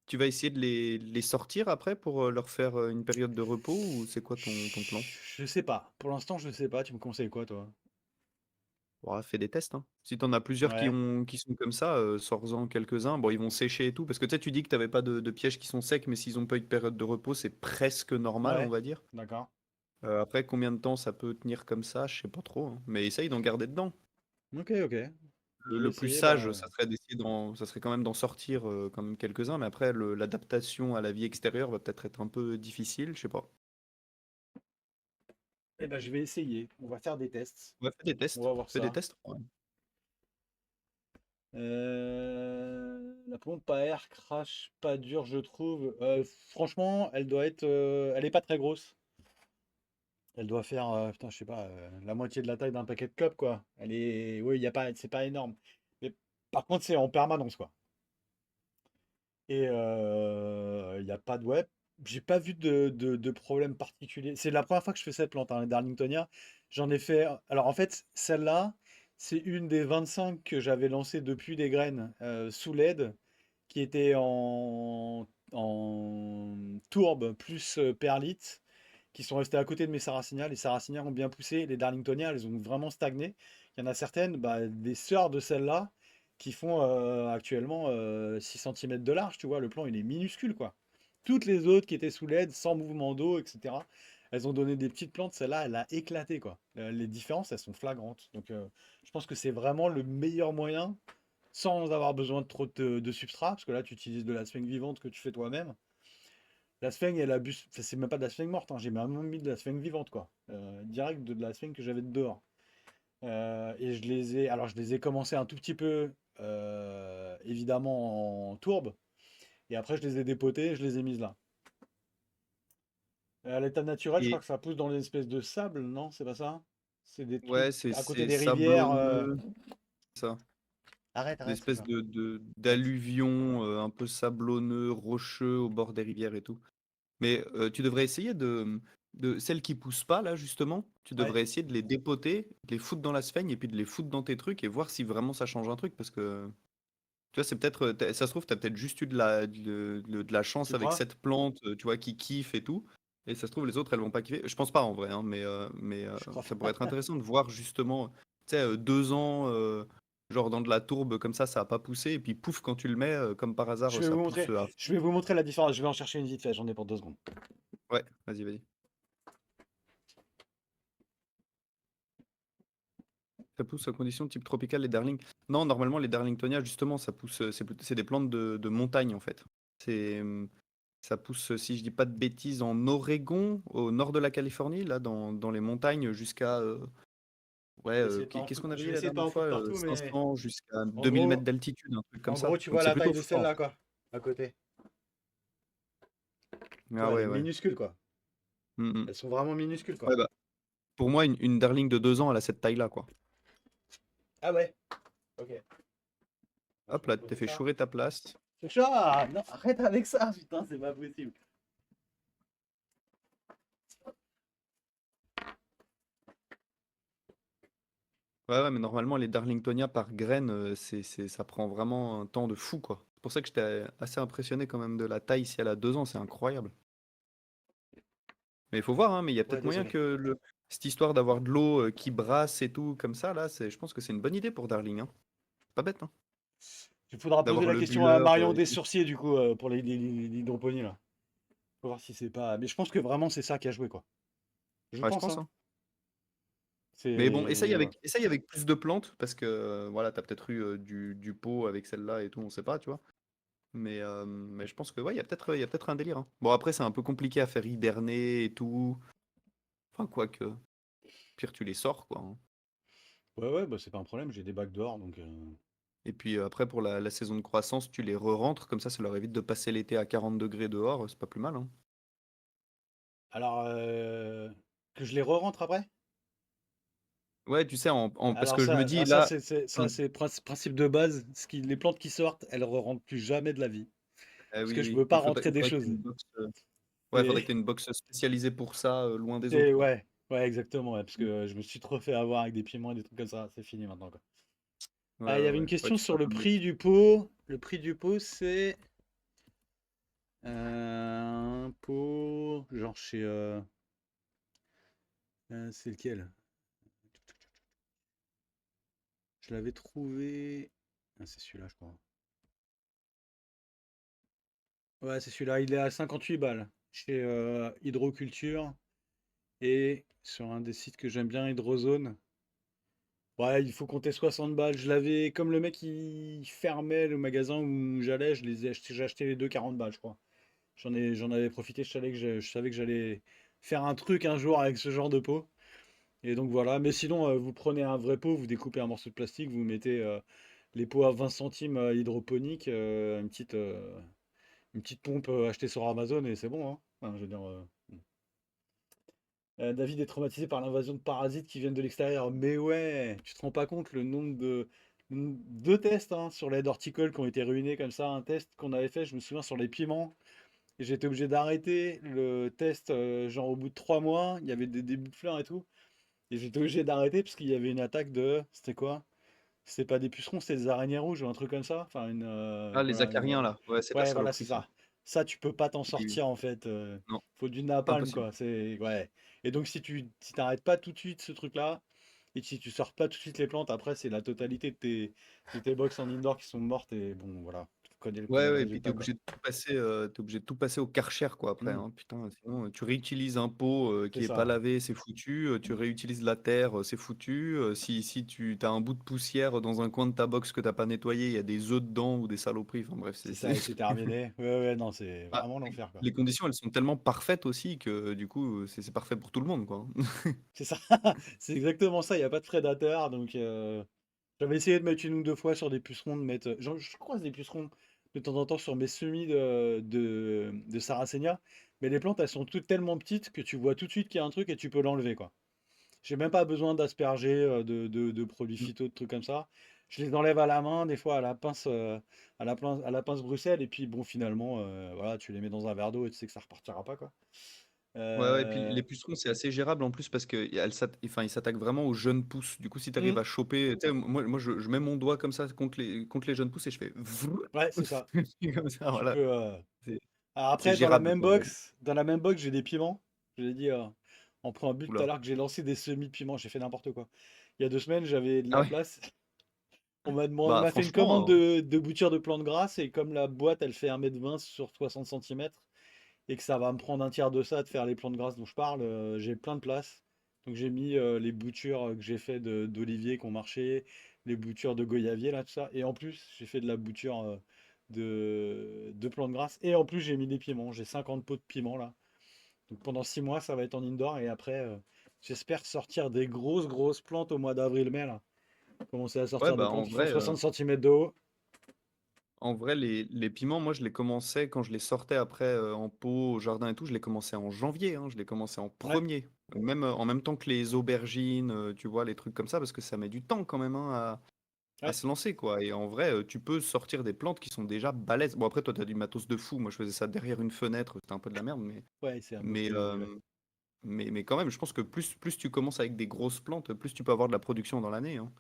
tu vas essayer de les sortir après pour leur faire une période de repos ou c'est quoi ton plan? Je sais pas. Pour l'instant, je sais pas. Tu me conseilles quoi, toi? Ouais, fais des tests, hein. Si t'en as plusieurs Ouais, qui sont comme ça, sors-en quelques-uns. Bon, ils vont sécher et tout, parce que tu sais, tu dis que t'avais pas de pièges qui sont secs, mais s'ils ont pas eu de période de repos, c'est presque normal, on ouais, va dire. d'accord. Après, combien de temps ça peut tenir comme ça, je sais pas trop, hein. Mais essaye d'en garder dedans. Ok, ok. Je vais Le plus essayer, sage, bah. ça serait quand même d'en sortir quand même quelques-uns, mais après, l'adaptation à la vie extérieure va peut-être être un peu difficile, je sais pas. Je vais essayer. On va faire des tests. Ouais, fais des On tests. va voir Fais des ça. tests. Ouais. La pompe à air crache pas dur, je trouve. Franchement, elle est pas très grosse. Elle doit faire, putain, je sais pas, la moitié de la taille d'un paquet de clopes, quoi. Oui, y a pas, c'est pas énorme. Mais par contre, c'est en permanence, quoi. Et il n'y a pas de web. J'ai pas vu de problème particulier. C'est la première fois que je fais cette plante, hein, les Darlingtonia. J'en ai fait. Alors en fait, celle-là, c'est une des 25 que j'avais lancées depuis des graines sous LED, qui était en tourbe plus perlite, qui sont restées à côté de mes sarracinias. Les sarracinias ont bien poussé. Les Darlingtonia, elles ont vraiment stagné. Il y en a certaines, bah, des sœurs de celle-là, qui font actuellement 6 cm de large, tu vois. Le plan, il est minuscule, quoi. Toutes les autres qui étaient sous LED, sans mouvement d'eau, etc., elles ont donné des petites plantes. Celle-là, elle a éclaté, quoi. Les différences, elles sont flagrantes. Donc, je pense que c'est vraiment le meilleur moyen, sans avoir besoin de trop de substrat, parce que là, tu utilises de la sphène vivante que tu fais toi-même. La sphène, elle abuse. Enfin, c'est même pas de la sphène morte, hein. J'ai même mis de la sphène vivante, quoi. Direct de la sphène que j'avais de dehors. Et je les ai. Alors, je les ai commencé un tout petit peu, évidemment, en tourbe. Et après, je les ai dépotés et je les ai mises là. À l'état naturel, je crois Et que ça pousse dans des espèces de sable, non? C'est pas ça? C'est des trucs ouais, c'est à côté c'est des rivières. sablonneux, ça. Arrête, arrête, c'est D'espèces ça. Arrête. d'alluvions un peu sablonneux, rocheux au bord des rivières et tout. Mais tu devrais essayer de celles qui poussent pas là justement, tu Ouais. devrais essayer de les dépoter, de les foutre dans la sphaigne et puis de les foutre dans tes trucs et voir si vraiment ça change un truc parce que tu vois, c'est peut-être ça se trouve tu as peut-être juste eu de la chance Tu avec crois? cette plante, tu vois, qui kiffe et tout. Et ça se trouve les autres elles vont pas kiffer. Je pense pas en vrai, hein, Je crois ça pourrait pas. être intéressant de voir justement, tu sais, 2 ans genre dans de la tourbe comme ça a pas poussé et puis pouf quand tu le mets comme par hasard Je vais ça vous pousse montrer. à Je fond. vais vous montrer la différence. Je vais en chercher une vite fait. J'en ai pour 2 secondes. Ouais, vas-y, vas-y. Ça pousse à condition type tropical, les darling. Non, normalement, les darlingtonia, justement, ça pousse. C'est des plantes de montagne, en fait. C'est, ça pousse, si je dis pas de bêtises, en Oregon, au nord de la Californie, là, dans les montagnes, jusqu'à. Ouais, qu'est-ce qu'on avait Je dit vais la essayer de pas dernière en fois? foutre partout, mais 500 jusqu'à en 2000 mètres gros, d'altitude, un truc comme ça. tu Donc vois c'est la taille plutôt de fort, en celle-là, fait. quoi. À côté. Tu Ah vois, elle est ouais, ouais. minuscule, quoi. Mm, mm. Elles sont vraiment minuscules, quoi. Ouais, bah, pour moi, une darling de 2 ans, elle a cette taille-là, quoi. Ah ouais. Ok. Moi, je Hop vais là, te t'es poser fait ça. chourer ta place. Ce chat! Non, arrête avec ça, putain, c'est pas possible. Ouais, ouais, mais normalement, les Darlingtonia par graine, ça prend vraiment un temps de fou, quoi. C'est pour ça que j'étais assez impressionné quand même de la taille. Si elle a 2 ans, c'est incroyable. Mais il faut voir, hein, mais il y a Ouais, peut-être moyen désolé. que cette histoire d'avoir de l'eau qui brasse et tout, comme ça, là, je pense que c'est une bonne idée pour Darling, hein. Pas bête, hein. Il faudra poser D'avoir la le question à bulleur Marion et tout. Dessourciers, du coup, pour l'hydroponie, là. Faut voir si c'est pas. Mais je pense que vraiment, c'est ça qui a joué, quoi. Je Ouais, je pense, pense, hein. hein. Mais bon, C'est. Ouais. essaye avec plus de plantes, parce que voilà, t'as peut-être eu du pot avec celle-là et tout, on sait pas, tu vois. Mais je pense que ouais, il y a peut-être un délire, hein. Bon, après, c'est un peu compliqué à faire hiberner et tout. Enfin, quoique, pire, tu les sors, quoi, hein. Ouais, ouais, bah c'est pas un problème, j'ai des bacs dehors, donc. Et puis après, pour la saison de croissance, tu les re-rentres, comme ça leur évite de passer l'été à 40 degrés dehors, c'est pas plus mal, hein. Alors, que je les re-rentre après? Ouais, tu sais, parce Alors que je me ça, dis ça là, c'est principe de base. Les plantes qui sortent, elles ne rentrent plus jamais de la vie. Parce oui, que je oui, veux pas rentrer il des faudrait que tu aies choses. une box, ouais, faudrait que C'est, tu une box spécialisée pour ça, loin des autres, quoi. ouais, ouais, exactement. Ouais, parce que je me suis trop fait avoir avec des piments et des trucs comme ça. C'est fini maintenant, quoi. Ouais, Ah, il y ouais, avait une ouais. Ouais, question tu sur feras le comme moi. prix du pot. Le prix du pot, c'est un pot, genre chez, c'est lequel? Je l'avais trouvé. Ah, c'est celui-là, je crois. Ouais, c'est celui-là. Il est à 58 balles chez Hydroculture et sur un des sites que j'aime bien, Hydrozone. Ouais, il faut compter 60 balles. Je l'avais, comme le mec il fermait le magasin où j'allais, j'ai acheté les deux 40 balles, je crois. J'en avais profité. Je savais que j'allais faire un truc un jour avec ce genre de pot. Et donc voilà. Mais sinon, vous prenez un vrai pot, vous découpez un morceau de plastique, vous mettez les pots à 20 centimes hydroponiques, une petite pompe achetée sur Amazon et c'est bon, hein. Enfin, je veux dire, David est traumatisé par l'invasion de parasites qui viennent de l'extérieur. Mais ouais, tu te rends pas compte le nombre de deux tests, hein, sur l'aide horticole qui ont été ruinés comme ça. Un test qu'on avait fait, je me souviens, sur les piments. Et j'étais obligé d'arrêter le test, genre au bout de 3 mois, il y avait des débuts de fleurs et tout. Et j'étais obligé d'arrêter parce qu'il y avait une attaque de. C'était quoi? C'était pas des pucerons, c'était des araignées rouges ou un truc comme ça. Enfin, Ah, les voilà, acariens là, ouais, c'est de la ouais, voilà, c'est saloperie ça. ça. Ça, tu peux pas t'en Oui, oui. sortir en fait. Non, Faut du napalm, impossible. quoi. C'est. Ouais. Et donc, si t'arrêtes pas tout de suite ce truc-là, et si tu sors pas tout de suite les plantes, après, c'est la totalité de tes box en indoor qui sont mortes. Et bon, voilà. Tu connais Ouais, le ouais, et puis tu résultat, quoi. es obligé de tout passer au Karcher quoi après, Hmm, hein. Putain, sinon, tu réutilises un pot, c'est qui est pas ça. lavé, c'est foutu, tu réutilises la terre, c'est foutu, si tu as un bout de poussière dans un coin de ta box que t'as pas nettoyé, il y a des œufs dedans ou des saloperies, enfin bref, C'est c'est ça, et c'est terminé. Ouais, ouais, non, c'est ah, vraiment l'enfer, quoi. les conditions, elles sont tellement parfaites aussi que du coup, c'est parfait pour tout le monde, quoi. C'est ça. C'est exactement ça. Il n'y a pas de prédateurs. Donc, j'avais essayé de mettre une ou deux fois sur des pucerons, de mettre. Je croise des pucerons de temps en temps sur mes semis de Sarracenia. Mais les plantes, elles sont toutes tellement petites que tu vois tout de suite qu'il y a un truc et tu peux l'enlever, quoi. J'ai même pas besoin d'asperger, de produits Mmh. phyto, de trucs comme ça. Je les enlève à la main, des fois à la pince Bruxelles. Et puis, bon, finalement, voilà, tu les mets dans un verre d'eau et tu sais que ça repartira pas, quoi. Ouais, ouais, et puis Euh, les pucerons, c'est assez gérable en plus parce qu'ils s'attaquent vraiment aux jeunes pousses. Du coup, si tu hmm, arrives à choper, tu sais, moi je mets mon doigt comme ça contre les jeunes pousses et je fais vrrr. ouais, c'est ça. Comme ça, Tu voilà. peux. C'est Alors c'est après, gérable, quoi. dans la même box, j'ai des piments. Je l'ai dit en préambule tout à Oula. l'heure que j'ai lancé des semis-piments. J'ai fait n'importe quoi. Il y a 2 semaines, j'avais de Ah la ouais? place. On Bah, m'a fait une commande franchement, de bouture de plantes grasses et comme la boîte, elle fait 1,20 m sur 60 centimètres et que ça va me prendre un tiers de ça de faire les plantes grasses dont je parle, j'ai plein de place. Donc j'ai mis les boutures que j'ai fait d'olivier qui ont marché, les boutures de goyavier, là, tout ça. Et en plus, j'ai fait de la bouture de plantes grasses. Et en plus, j'ai mis des piments. J'ai 50 pots de piments là. Donc pendant 6 mois, ça va être en indoor. Et après, j'espère sortir des grosses, grosses plantes au mois d'avril-mai là. Commencer à ouais, sortir des bah, plantes qui font 60 centimètres de haut. en vrai, les piments, moi, je les commençais quand je les sortais après en pot au jardin et tout, je les commençais en janvier, hein, je les commençais en Ouais, premier, même en même temps que les aubergines, tu vois, les trucs comme ça, parce que ça met du temps quand même hein, à ouais, se lancer, quoi. Et en vrai, tu peux sortir des plantes qui sont déjà balèzes. Bon, après, toi, tu as du matos de fou. Moi, je faisais ça derrière une fenêtre, c'était un peu de la merde, ouais, c'est un peu ce mais, que j'ai vu. Ouais. mais quand même, je pense que plus tu commences avec des grosses plantes, plus tu peux avoir de la production dans l'année, hein.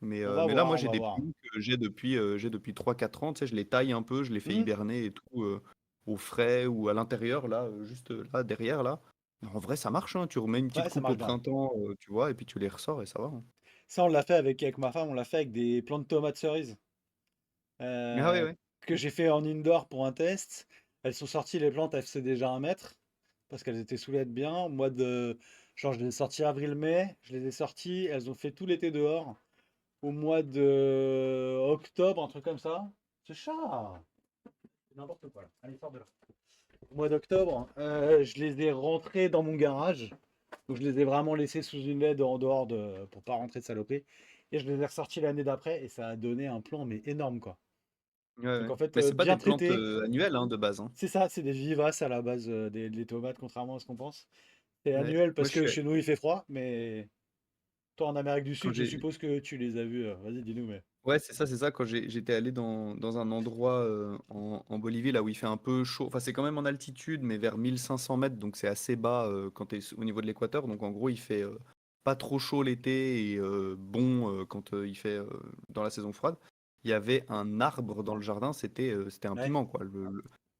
Mais là, moi, On j'ai va des voir. piments que j'ai depuis 3 4 ans. Tu sais, je les taille un peu, je les fais Hmm. hiberner et tout, au frais ou à l'intérieur, là, juste là, derrière, là. En vrai, ça marche, hein. Tu remets une petite Ouais, ça coupe au marche bien. printemps, tu vois, et puis tu les ressors et ça va, hein. Ça, on l'a fait avec ma femme, on l'a fait avec des plantes de tomates cerises Ah ouais, euh, ouais. que j'ai fait en indoor pour un test. Elles sont sorties, les plantes, elles faisaient déjà 1 mètre parce qu'elles étaient sous l'aide bien. Au mois de. Genre, je les ai sorties avril-mai, je les ai sorties, elles ont fait tout l'été dehors. Au mois de octobre, un truc comme ça. Ce chat! C'est n'importe quoi là. Allez, sors de là. Au mois d'octobre, je les ai rentrées dans mon garage. Donc je les ai vraiment laissées sous une LED en dehors pour pas rentrer de saloperie. Et je les ai ressorties l'année d'après et ça a donné un plan mais énorme quoi. Ouais, Donc ouais. en fait, Mais c'est pas bien des plantes, traité. annuelles, hein, de base, hein. C'est ça, c'est des vivaces à la base des tomates, contrairement à ce qu'on pense. C'est Ouais. annuel Moi, parce je que suis chez nous il fait froid, mais toi en Amérique du quand Sud, je j'ai suppose que tu les as vus. Vas-y, dis-nous, mais. Ouais, c'est ça, quand j'étais allé dans un endroit, en Bolivie, là où il fait un peu chaud. Enfin, c'est quand même en altitude, mais vers 1500 mètres, donc c'est assez bas, quand tu es au niveau de l'équateur. Donc en gros, il fait, pas trop chaud l'été et bon, quand, il fait, dans la saison froide. Il y avait un arbre dans le jardin, c'était un Ouais, piment, quoi.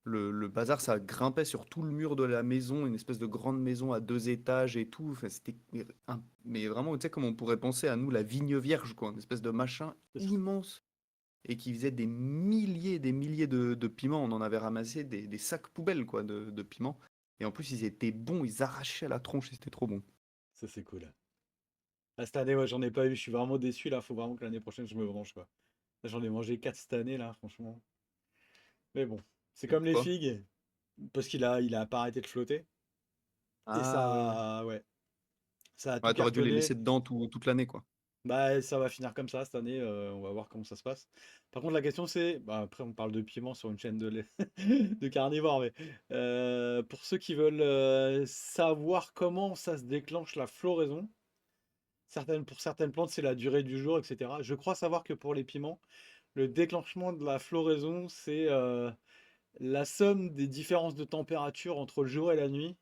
Le bazar, ça grimpait sur tout le mur de la maison, une espèce de grande maison à 2 étages et tout. Enfin, c'était mais vraiment, tu sais, comme on pourrait penser à nous, la vigne vierge, quoi, une espèce de machin c'est ça. immense et qui faisait des milliers de piments. On en avait ramassé des sacs poubelles, quoi, de piments. Et en plus, ils étaient bons, ils arrachaient la tronche, et c'était trop bon. Ça c'est cool. Cette année, ouais, j'en ai pas eu. Je suis vraiment déçu là. Faut vraiment que l'année prochaine je me venge quoi. Là, j'en ai mangé 4 cette année là, franchement. Mais bon, c'est Et comme les pourquoi? figues, parce qu'il a pas arrêté de flotter. Et Ah ouais, ouais. ça, ouais, ça a tout Ouais, t'aurais dû les cartonné. laisser dedans toute l'année, quoi. Bah, ça va finir comme ça cette année. On va voir comment ça se passe. Par contre, la question c'est, bah, après on parle de piment sur une chaîne de carnivore, mais pour ceux qui veulent savoir comment ça se déclenche la floraison, pour certaines plantes c'est la durée du jour, etc. Je crois savoir que pour les piments, le déclenchement de la floraison c'est la somme des différences de température entre le jour et la nuit.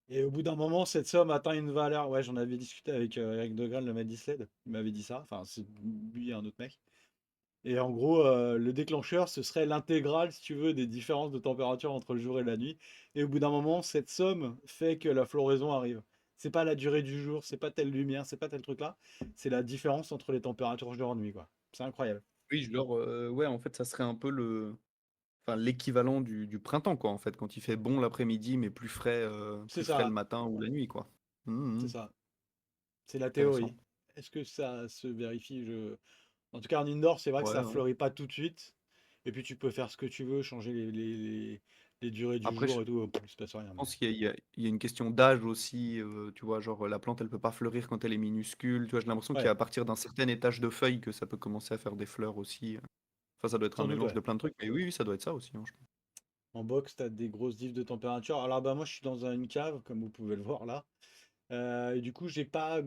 Et au bout d'un moment, cette somme atteint une valeur. Ouais, j'en avais discuté avec Eric Degrelle, le mec d'Isled. Il m'avait dit ça. Enfin, c'est lui et un autre mec. Et en gros, le déclencheur, ce serait l'intégrale, si tu veux, des différences de température entre le jour et la nuit. Et au bout d'un moment, cette somme fait que la floraison arrive. C'est pas la durée du jour, c'est pas telle lumière, c'est pas tel truc là. C'est la différence entre les températures jour et nuit, quoi. C'est incroyable. Oui, genre, ouais, en fait, ça serait un peu enfin, l'équivalent du printemps, quoi, en fait, quand il fait bon l'après-midi, mais C'est plus frais le ça, matin ou la nuit, quoi. c'est Mhm, ça. C'est la intéressant. théorie. Est-ce que ça se vérifie? En tout cas, en indoor, c'est vrai que Ouais, ça ouais. fleurit pas tout de suite. Et puis tu peux faire ce que tu veux, changer les durées du Après, jour et tout. Il se passe rien. je Mais... pense qu'il y a une question d'âge aussi, tu vois, genre la plante, elle peut pas fleurir quand elle est minuscule. Tu vois, j'ai l'impression Ouais, qu'à partir d'un certain étage de feuilles, que ça peut commencer à faire des fleurs aussi. Enfin, ça doit être un sans doute, mélange ouais. de plein de trucs, mais oui, oui, ça doit être ça aussi, hein, je pense. En box, tu as des grosses diffs de température. Alors, bah, moi, je suis dans une cave, comme vous pouvez le voir là. Et du coup, j'ai pas.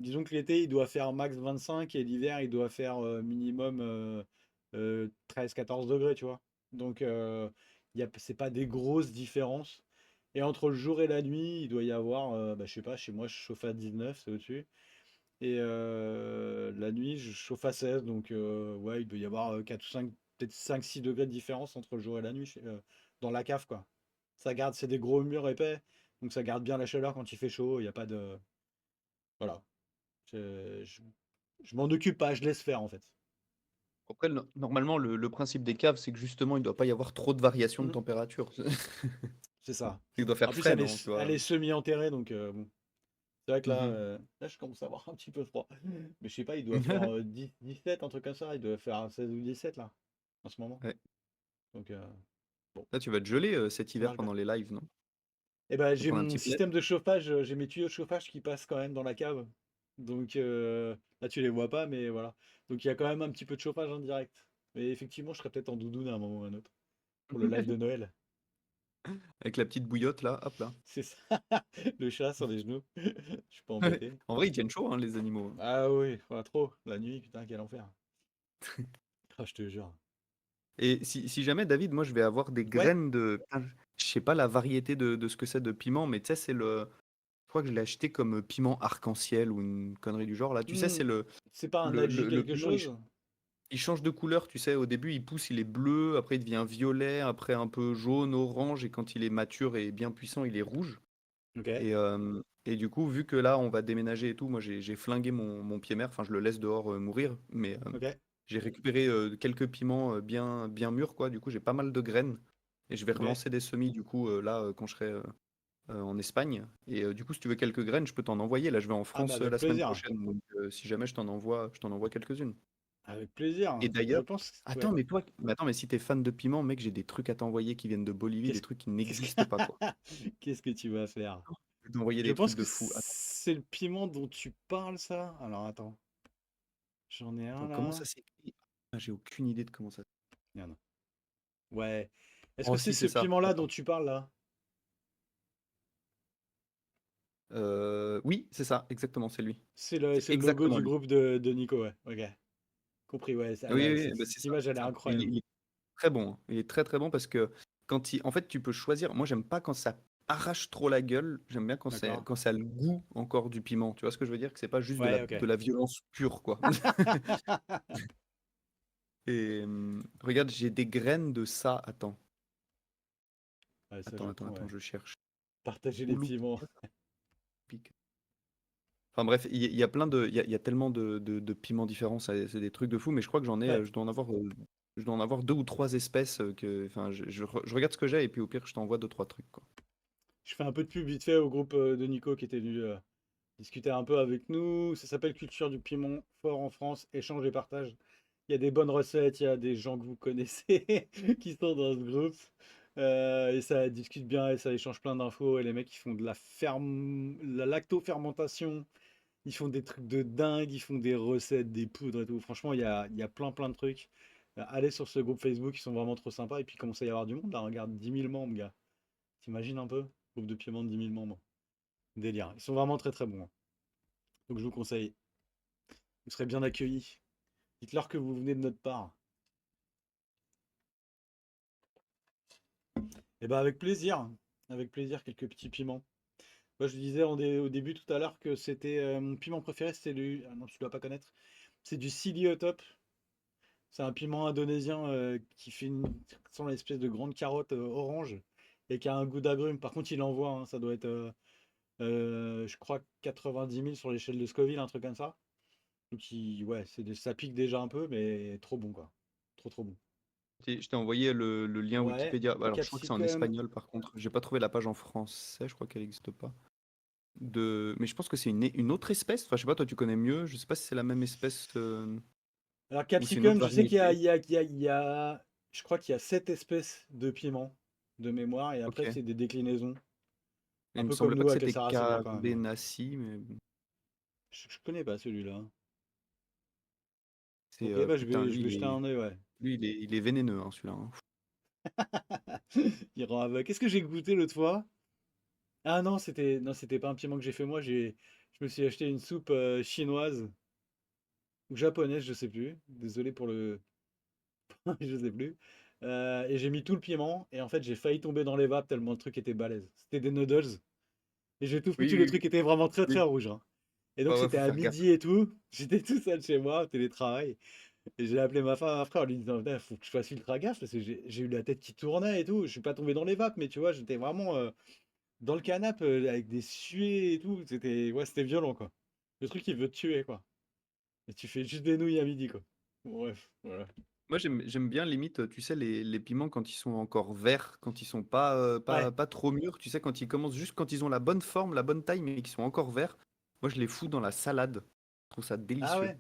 Disons que l'été, il doit faire max 25 et l'hiver, il doit faire minimum 13-14 degrés, tu vois. Donc, c'est pas des grosses différences. Et entre le jour et la nuit, il doit y avoir, bah, je sais pas, chez moi, je chauffe à 19, c'est au-dessus. Et la nuit, je chauffe à 16. Donc, ouais, il doit y avoir 4 ou 5, peut-être 5-6 degrés de différence entre le jour et la nuit dans la cave, quoi. Ça garde, c'est des gros murs épais. Donc, ça garde bien la chaleur quand il fait chaud. Il n'y a pas de. Voilà. Je, je- je m'en occupe pas, je laisse faire, en fait. Après, normalement, le principe des caves, c'est que justement, il doit pas y avoir trop de variations de Mhm. température. C'est ça. Il doit faire En plus, frais, non, tu elle vois? est semi-enterrée. Donc, bon. C'est vrai que là, Mhm. je commence à avoir un petit peu froid. Mais je sais pas, il doit faire 17, un truc comme ça. Il doit faire 16 ou 17 là, en ce moment. Ouais. Donc, bon, Là, tu vas te geler cet ça hiver marche bien. pendant les lives, non? Et ben, Faut j'ai prendre un mon petit plaid. système de chauffage, j'ai mes tuyaux de chauffage qui passent quand même dans la cave. Donc là, tu les vois pas, mais voilà. Donc il y a quand même un petit peu de chauffage en direct. Mais effectivement, je serais peut-être en doudoune à un moment ou à un autre pour le live de Noël. Avec la petite bouillotte, là, hop là. C'est ça. Le chat sur les genoux. Je suis pas Ouais. embêté. En vrai, ils tiennent chaud, hein, les animaux. Ah oui, pas trop. La nuit, putain, quel enfer. Ah, je te jure. Et si jamais, David, moi, je vais avoir des Ouais. graines de... Putain, je sais pas la variété de ce que c'est de piment, mais tu sais, c'est le... Je crois que je l'ai acheté comme piment arc-en-ciel ou une connerie du genre, là. Tu sais, Hmm, c'est c'est pas un le, Adji le, le quelque piment, chose? il change de couleur, tu sais. Au début, il pousse, il est bleu, après, il devient violet, après, un peu jaune, orange, et quand il est mature et bien puissant, il est rouge. Ok, Et du coup, vu que là, on va déménager et tout, moi, j'ai flingué mon pied-mère. Enfin, je le laisse dehors mourir. Mais ok, j'ai récupéré quelques piments bien, bien mûrs, quoi. Du coup, j'ai pas mal de graines. Et je vais ok. relancer des semis, du coup, là, quand je serai en Espagne. Et du coup, si tu veux quelques graines, je peux t'en envoyer. Là, je vais en Ah bah France avec la semaine plaisir. prochaine. Donc, si jamais je t'en envoie quelques-unes. Avec plaisir. Et Je d'ailleurs, pense. attends, Ouais. mais si t'es fan de piment, mec, j'ai des trucs à t'envoyer qui viennent de Bolivie, des Qu'est-ce trucs qui qu'est-ce que n'existent pas, quoi. qu'est-ce que tu vas faire? Je vais t'envoyer Je des pense trucs que de fou. c'est le piment dont tu parles, ça. Alors attends, j'en ai un Attends, comment là. ça s'écrit? Ah, j'ai aucune idée de comment ça. Il y en a. Ouais. Est-ce que Oh c'est si, ce c'est ça. piment-là dont Attends. tu parles là? Oui, c'est ça, exactement, c'est lui. C'est C'est le logo exactement du lui. groupe de Nico, ouais. Ok. Compris, ouais. Oui, oui, bah, c'est Cette ça, image, c'est elle est ça. Et il, incroyable. il est très bon, hein. Il est très très bon parce que en fait, tu peux choisir. Moi, j'aime pas quand ça arrache trop la gueule. J'aime bien D'accord. quand ça a le goût encore du piment. Tu vois ce que je veux dire? Que c'est pas juste Ouais, de ok. la violence pure, quoi. Et regarde, j'ai des graines de ça. Attends, Ouais, ça, attends, attends, j'attends, attends, ouais. je cherche. Partager les Oulou, piments. enfin bref, il y a plein il y a tellement de piments différents, c'est des trucs de fou, mais je crois que Ouais. je dois en avoir deux ou trois espèces enfin, je regarde ce que j'ai et puis au pire, je t'envoie deux, trois trucs, quoi. Je fais un peu de pub vite fait au groupe de Nico qui était venu discuter un peu avec nous. Ça s'appelle Culture du Piment Fort en France, échange et partage. Il y a des bonnes recettes, il y a des gens que vous connaissez qui sont dans ce groupe. Et ça discute bien et ça échange plein d'infos. Et les mecs, ils font de la lactofermentation. Ils font des trucs de dingue. Ils font des recettes, des poudres et tout. Franchement, il y a plein de trucs. Allez sur ce groupe Facebook, ils sont vraiment trop sympas. Et puis, il commence à y avoir du monde. Là, regarde, 10 000 membres, gars. T'imagines un peu? Groupe de piment de 10 000 membres. Délire. Ils sont vraiment très très bons, hein. Donc, je vous conseille. Vous serez bien accueillis. Dites-leur que vous venez de notre part. Et bah avec plaisir. Avec plaisir, quelques petits piments. Moi, je disais au début tout à l'heure que c'était mon piment préféré, c'était du. Ah non, tu dois pas connaître. C'est du Top. C'est un piment indonésien qui fait une. Sans l'espèce de grande carotte orange et qui a un goût d'agrumes. Par contre, il envoie, hein, ça doit être, je crois, 90 000 sur l'échelle de Scoville, un truc comme ça. Donc, ouais, ça pique déjà un peu, mais trop bon, quoi. Trop, trop bon. Je t'ai envoyé le lien Ouais, Wikipédia. Alors, je crois que c'est en capsicum. espagnol par contre. J'ai pas trouvé la page en français, je crois qu'elle n'existe pas. Mais je pense que c'est une autre espèce. Enfin, je sais pas, toi tu connais mieux. Je sais pas si c'est la même espèce Alors, ou c'est une autre capsicum, je sais qu'il y a, variété. il y a, il y a, il y a- je crois qu'il y a 7 espèces de piments de mémoire, et Ok. après, c'est des déclinaisons. Il Un me peu comme semblait pas nous que avec les c'était sarracéniens, quand même. Cabernet, mais bon, Je connais pas celui-là. c'est Ok, bah, je putain, vais, je vais jeter un œil, ouais. lui il est vénéneux hein, celui-là, hein. Il rend aveugle. Qu'est-ce que j'ai goûté l'autre fois? Ah non, c'était pas un piment que j'ai fait moi. Je me suis acheté une soupe chinoise ou japonaise, je sais plus. Désolé pour le, je sais plus. Et j'ai mis tout le piment et en fait j'ai failli tomber dans les vapes tellement le truc était balèze. C'était des noodles et j'ai tout Oui, foutu. Le oui, truc était vraiment très très oui. rouge, hein. Et donc Ouais, ouais, c'était faut à faire gaffe. midi et tout. J'étais tout seul chez moi, au télétravail. Et j'ai appelé ma femme après en lui disant, il faut que je fasse ultra gaffe parce que j'ai eu la tête qui tournait et tout. Je suis pas tombé dans les vapes, mais tu vois, j'étais vraiment dans le canapé avec des suées et tout. Ouais, c'était violent, quoi. Le truc, il veut te tuer, quoi. Et tu fais juste des nouilles à midi, quoi. Bon, bref, voilà. Moi j'aime bien limite, tu sais, les piments quand ils sont encore verts, quand ils sont pas, Ouais. pas trop mûrs, tu sais, quand ils commencent juste quand ils ont la bonne forme, la bonne taille, mais qu'ils sont encore verts. Moi je les fous dans la salade. Je trouve ça Ah délicieux. ouais.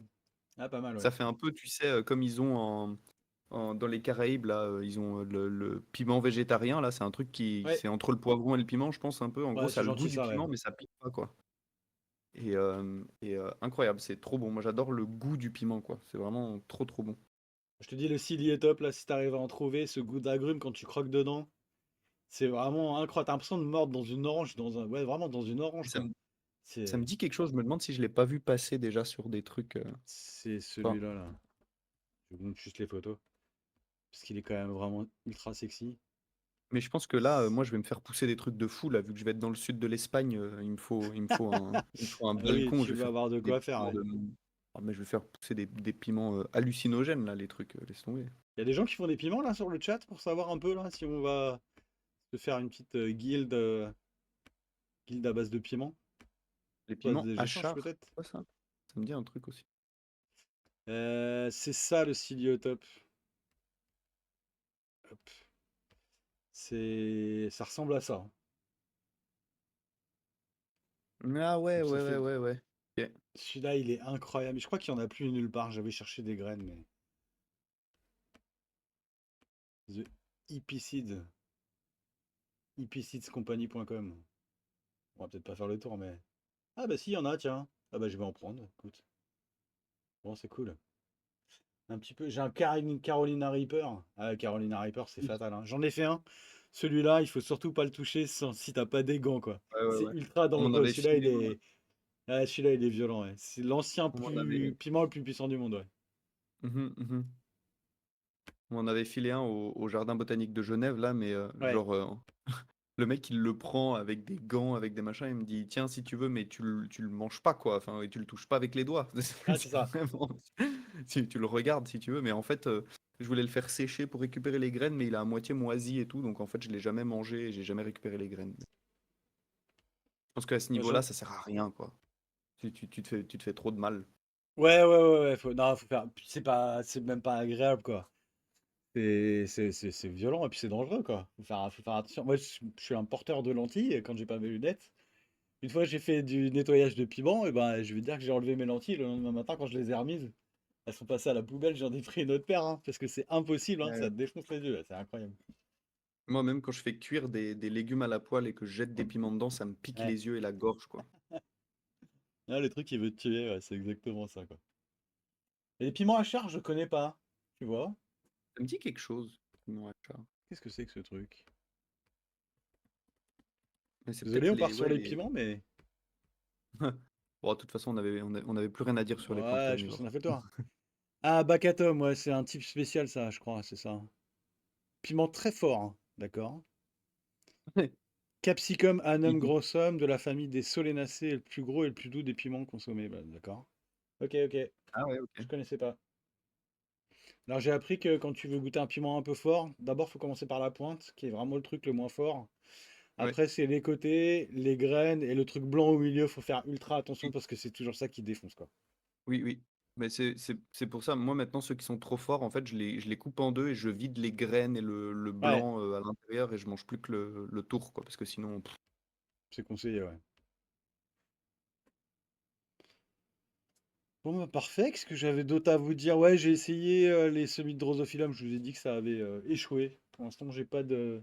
Ah, pas mal, ouais. Ça fait un peu, tu sais, comme ils ont dans les Caraïbes, là, ils ont le piment végétarien, là, c'est un truc Ouais, c'est entre le poivron et le piment, je pense, un peu. En gros, ouais, ça a c'est le goût gentil, du ça, ouais. piment, mais ça pique pas, quoi. Incroyable, c'est trop bon. Moi, j'adore le goût du piment, quoi. C'est vraiment trop, trop bon. Je te dis, le cili est top, là, si t'arrives à en trouver, ce goût d'agrumes quand tu croques dedans. C'est vraiment incroyable. T'as l'impression de mordre dans une orange, ouais, vraiment dans une Et orange, ça quoi. me, ça me C'est, dit quelque chose, je me demande si je l'ai pas vu passer déjà sur des trucs. c'est Enfin, celui-là, là. Je vous montre juste les photos. Parce qu'il est quand même vraiment ultra sexy. mais je pense que là, moi, je vais me faire pousser des trucs de fou, là, vu que je vais être dans le sud de l'Espagne, il me faut un Ah oui, balcon, je tu vais vas faire avoir de des quoi faire, piments ouais. de. Ah, mais je vais faire pousser des piments hallucinogènes, là, les trucs, laisse tomber. Il y a des gens qui font des piments, là, sur le chat, pour savoir un peu, là, si on va se faire une petite guilde à base de piment. Les Base piments des échanges, achar, peut-être. c'est quoi ça? Ça me dit un truc aussi. C'est ça, le ciliotope. Hop. Ça ressemble à ça, hein. Ah ouais, Donc ça ouais, ouais, fait. ouais, ouais. Ok. Celui-là, il est incroyable. Je crois qu'il n'y en a plus nulle part. J'avais cherché des graines, mais. The Epicide. Epicidscompany.com. On va peut-être pas faire le tour, mais. Ah bah si, il y en a, tiens. Ah bah je vais en prendre, écoute. Bon, c'est cool. Un petit peu. J'ai un Carolina Reaper. Ah, Carolina Reaper, c'est fatal, hein. J'en ai fait un. Celui-là, il faut surtout pas le toucher si t'as pas des gants, quoi. Ouais, ouais, C'est ouais. ultra On m'en dangereux. avait filé, moi. Celui-là, il est violent, ouais. C'est l'ancien On m'en avait. piment le plus puissant du monde, ouais. Mhm, mhm. On m'en avait filé un au Jardin botanique de Genève, là, mais Ouais. genre, le mec, il le prend avec des gants, avec des machins, il me dit, tiens, si tu veux, mais tu le manges pas, quoi. Enfin, et tu le touches pas avec les doigts. Ah, c'est C'est ça. vraiment. Si tu le regardes, si tu veux, mais en fait, je voulais le faire sécher pour récupérer les graines, mais il a à moitié moisi et tout, donc en fait, je l'ai jamais mangé et j'ai jamais récupéré les graines. Je pense qu'à ce Moi, niveau-là, ça sert à rien, quoi. Tu te fais trop de mal. ouais, ouais, ouais, ouais. Non, faut faire. C'est même pas agréable, quoi. C'est violent et puis c'est dangereux, quoi. Faut faire attention. Moi, je suis un porteur de lentilles et quand j'ai pas mes lunettes. Une fois, j'ai fait du nettoyage de piment, et ben, je veux dire que j'ai enlevé mes lentilles le lendemain matin quand je les ai remises. Elles sont passées à la poubelle, j'en ai pris une autre paire, hein, parce que c'est impossible, hein, ça Ouais. te défonce les yeux, là, c'est incroyable. Moi, même quand je fais cuire des légumes à la poêle et que je jette des piments dedans, ça me pique Ouais. les yeux et la gorge, quoi. Ah, le truc, il veut te tuer, ouais, c'est exactement ça, quoi. Et les piments à charge, je connais pas, tu vois? Ça me dit quelque chose, piment à chat. Qu'est-ce que c'est que ce truc? Mais c'est Désolé, peut-être on part les, sur ouais, les les. piments, mais. Bon, de toute façon, on avait plus rien à dire sur les plantes Ouais, je pense qu'on carnivores. a fait le tour. Ah, Bacatom, ouais, c'est un type spécial, ça, je crois, c'est ça. Piment très fort, hein, d'accord? Capsicum anum Il- grossum de la famille des solanacées est le plus gros et le plus doux des piments consommés. Bah, d'accord. Ok, ok. Ah ouais, ok. Je connaissais pas. Alors j'ai appris que quand tu veux goûter un piment un peu fort, d'abord faut commencer par la pointe, qui est vraiment le truc le moins fort. Ouais. Après c'est les côtés, les graines et le truc blanc au milieu. Faut faire ultra attention Oui, parce que c'est toujours ça qui défonce quoi. oui, oui. Mais c'est pour ça, moi maintenant, ceux qui sont trop forts, en fait, je les coupe en deux et je vide les graines et le Ouais, blanc à l'intérieur et je mange plus que le tour, quoi. Parce que sinon, c'est conseillé, ouais. Bon, bah, parfait. Qu'est-ce que j'avais d'autre à vous dire? Ouais, j'ai essayé les semis de Drosophilum. Je vous ai dit que ça avait échoué. Pour l'instant, j'ai pas de.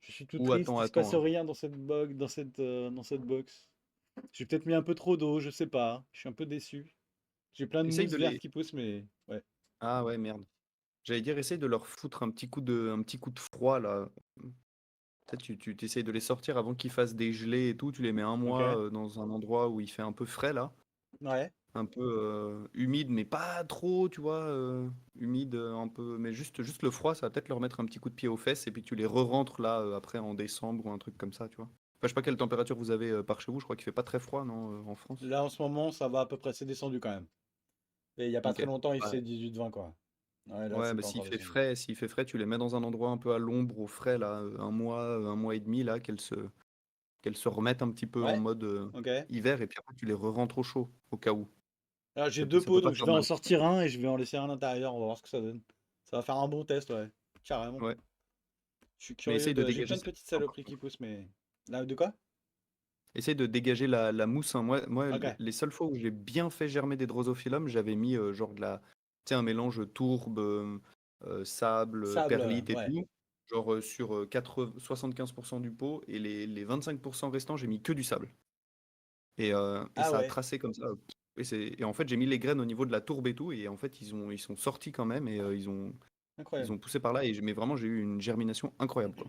Je suis tout ou triste. attends, Il se passe attends. rien dans cette box, dans cette box. J'ai peut-être mis un peu trop d'eau. Je sais pas. Je suis un peu déçu. J'ai plein de Essaye mousse de verte les. qui pousse, mais ouais. Ah ouais, merde. J'allais dire, essaye de leur foutre un petit coup de froid, là. Tu sais, tu t'essayes de les sortir avant qu'ils fassent des gelées et tout. Tu les mets un Ok. mois dans un endroit où il fait un peu frais, là. Ouais. Un peu humide, mais pas trop, tu vois. Humide, un peu. Mais juste le froid, ça va peut-être leur mettre un petit coup de pied aux fesses. Et puis tu les re-rentres là, après en décembre ou un truc comme ça, tu vois. Enfin, je sais pas quelle température vous avez par chez vous. Je crois qu'il fait pas très froid, non, en France. Là, en ce moment, ça va à peu près. C'est descendu quand même. Et il y a pas Ok. très longtemps, il Ouais. faisait 18-20, quoi. Ouais, là, Ouais, c'est mais pas encore descendu. s'il fait frais, tu les mets dans un endroit un peu à l'ombre, au frais, là, un mois et demi, là, qu'elles se remettent un petit peu en Ouais. mode Ok. hiver, et puis après tu les re-rentres au chaud, au cas où. Là, j'ai deux Ça pots, peut pas donc je faire vais de en mal. sortir un et je vais en laisser un à l'intérieur. On va voir ce que ça donne. Ça va faire un bon test, ouais. Carrément. Ouais. Je suis Mais curieux essaye de de. J'ai dégager plein de ça. petites saloperies qui poussent, mais. Là, de quoi? Essaye de dégager la mousse, hein. Moi, Ok. les seules fois où j'ai bien fait germer des drosophyllum, j'avais mis genre tu sais, un mélange tourbe, sable, Sable, perlite et ouais. tout. Genre sur 75% du pot, et les 25% restants, j'ai mis que du sable. Et Ah ça a ouais. tracé comme ça. Et en fait, j'ai mis les graines au niveau de la tourbe et tout. Et en fait, ils sont sortis quand même. Et ils Incroyable. ont poussé par là. Mais vraiment, j'ai eu une germination incroyable, quoi.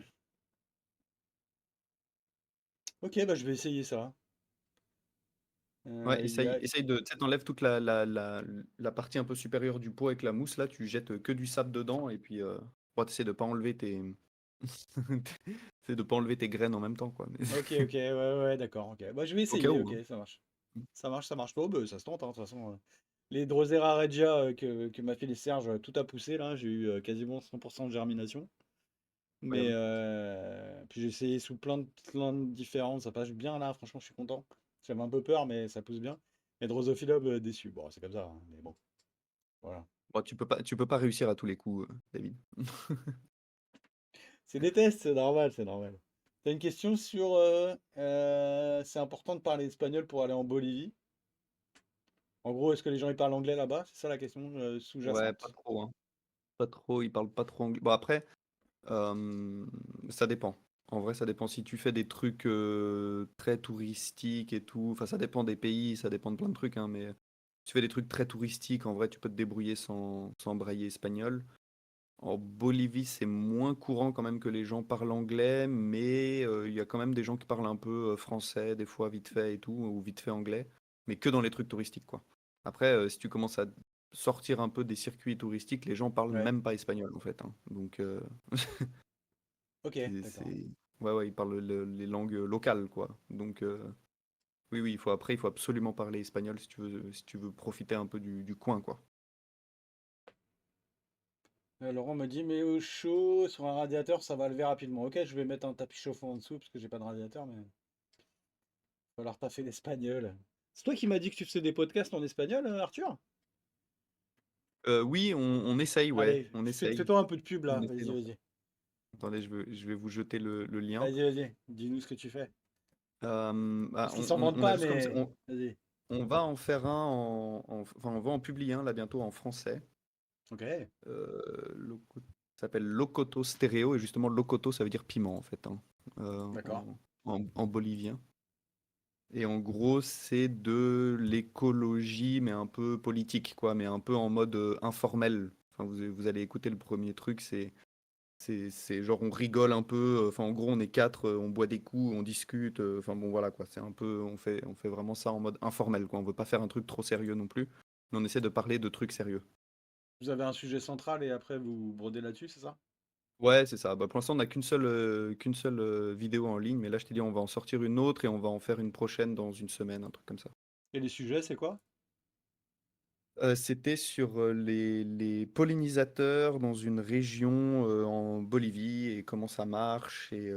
Ok, bah je vais essayer ça. Ouais, Il y a... essaye tu sais, t'enlèves toute la partie un peu supérieure du pot avec la mousse. Là, tu jettes que du sable dedans. Et puis, t'essaies de pas enlever t'essaies de pas enlever tes graines en même temps, quoi. Ok, ok, ouais, ouais, d'accord, ok. Bah je vais Au cas essayer, où, ok, hein. ça marche. Ça marche, ça marche pas. Oh, bah, ça se tente, hein, de toute façon. Les Drosera Regia que m'a fait les Serge, tout a poussé là. J'ai eu quasiment 100% de germination. Mais Incroyable. puis j'ai essayé sous plein de différentes. Ça passe bien là, franchement, je suis content. J'avais un peu peur, mais ça pousse bien. Et Drosophila, déçu. Bon, c'est comme ça, hein, mais bon, voilà. Bon, tu peux pas réussir à tous les coups, David. C'est des tests, c'est normal, c'est normal. T'as une question sur c'est important de parler espagnol pour aller en Bolivie? En gros, est-ce que les gens ils parlent anglais là-bas? C'est ça la question Ouais, pas sous-jacente. trop, hein. Pas trop, ils parlent pas trop anglais. Bon, après. Euh, Ça dépend. En vrai, ça dépend si tu fais des trucs très touristiques et tout. Enfin, ça dépend des pays, ça dépend de plein de trucs, hein, mais si tu fais des trucs très touristiques, en vrai, tu peux te débrouiller sans brailler espagnol. En Bolivie, c'est moins courant quand même que les gens parlent anglais, mais il y a quand même des gens qui parlent un peu français, des fois vite fait et tout, ou vite fait anglais, mais que dans les trucs touristiques, quoi. Après, si tu commences à sortir un peu des circuits touristiques, les gens parlent Ouais, même pas espagnol, en fait, hein. Donc, ok, d'accord. c'est... Ouais, ouais, ils parlent les langues locales, quoi. Donc, oui, oui, il faut absolument parler espagnol si tu veux profiter un peu du coin, quoi. Laurent me dit, mais au chaud, sur un radiateur, ça va lever rapidement. Ok, je vais mettre un tapis chauffant en dessous parce que j'ai pas de radiateur, mais il va falloir taffer l'espagnol. C'est toi qui m'as dit que tu faisais des podcasts en espagnol, Arthur? Oui, on essaye, ouais, Allez, on essaye. fais-toi un peu de pub On là. essaye Vas-y, d'en faire. vas-y. Attendez, je vais vous jeter le lien. Vas-y, vas-y. Dis-nous ce que tu fais. Bah, Parce qu'ils s'en vendent on a pas, juste comme ça, mais vas-y. on va en faire un enfin, on va en publier un là bientôt en français. Ok, Ça s'appelle Locoto Stéréo, et justement Locoto ça veut dire piment en fait, hein, d'accord. en bolivien. Et en gros, c'est de l'écologie, mais un peu politique, quoi, mais un peu en mode informel. Enfin, vous allez écouter le premier truc, c'est genre on rigole un peu. Enfin, en gros, on est quatre, on boit des coups, on discute. Enfin, bon, voilà, quoi. C'est un peu, on fait vraiment ça en mode informel, quoi. On veut pas faire un truc trop sérieux non plus, mais on essaie de parler de trucs sérieux. Vous avez un sujet central et après vous brodez là-dessus, c'est ça? Ouais, c'est ça. Bah, pour l'instant, on n'a qu'une seule vidéo en ligne, mais là, je t'ai dit, on va en sortir une autre et on va en faire une prochaine dans une semaine, un truc comme ça. Et les sujets, c'est quoi? C'était sur les pollinisateurs dans une région en Bolivie et comment ça marche et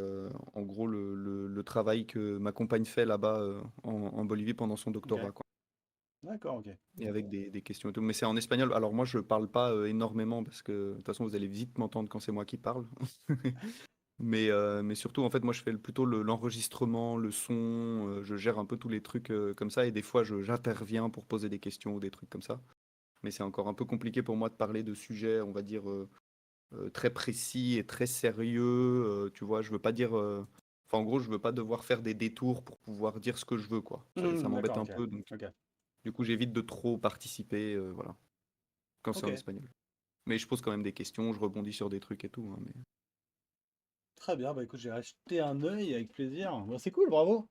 en gros le travail que ma compagne fait là-bas en Bolivie pendant son Ok, doctorat, quoi. d'accord, ok. Et avec des questions et tout. Mais c'est en espagnol. Alors moi, je parle pas énormément parce que de toute façon, vous allez vite m'entendre quand c'est moi qui parle. Mais surtout, en fait, moi, je fais plutôt l'enregistrement, le son, je gère un peu tous les trucs comme ça et des fois, j'interviens pour poser des questions ou des trucs comme ça. Mais c'est encore un peu compliqué pour moi de parler de sujets, on va dire, très précis et très sérieux. Tu vois, je veux pas dire. Enfin, en gros, je veux pas devoir faire des détours pour pouvoir dire ce que je veux, quoi. Ça m'embête D'accord, un ok. peu, donc Ok, du coup, j'évite de trop participer, voilà, quand c'est ok. en espagnol. Mais je pose quand même des questions, je rebondis sur des trucs et tout, hein, mais... Très bien, bah écoute, j'ai acheté un œil avec plaisir. Bon, c'est cool, bravo.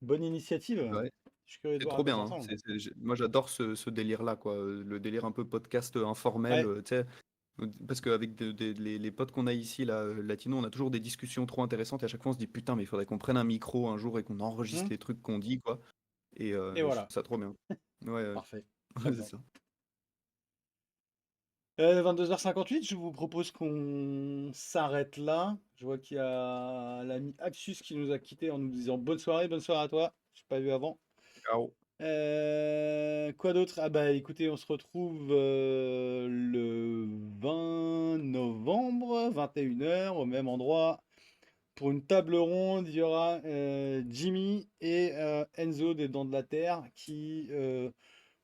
Bonne initiative. Ouais, Je suis curieux de c'est voir à trop quoi bien, ça hein. ressemble. Moi, j'adore ce délire-là, quoi. Le délire un peu podcast informel, Ouais. tu sais. Parce qu'avec les potes qu'on a ici, là, latinos, on a toujours des discussions trop intéressantes et à chaque fois on se dit putain, mais il faudrait qu'on prenne un micro un jour et qu'on enregistre Hmm. les trucs qu'on dit, quoi. Et Et je trouve voilà. ça trop bien. Ouais, ouais, Parfait. Très ouais, c'est bien. ça. 22h58, je vous propose qu'on s'arrête là. Je vois qu'il y a l'ami Axus qui nous a quittés en nous disant bonne soirée à toi. Je n'ai pas vu avant. Ciao. Quoi d'autre? Ah bah écoutez, on se retrouve le 20 novembre, 21h, au même endroit. Pour une table ronde, il y aura Jimmy et Enzo des Dents de la Terre qui...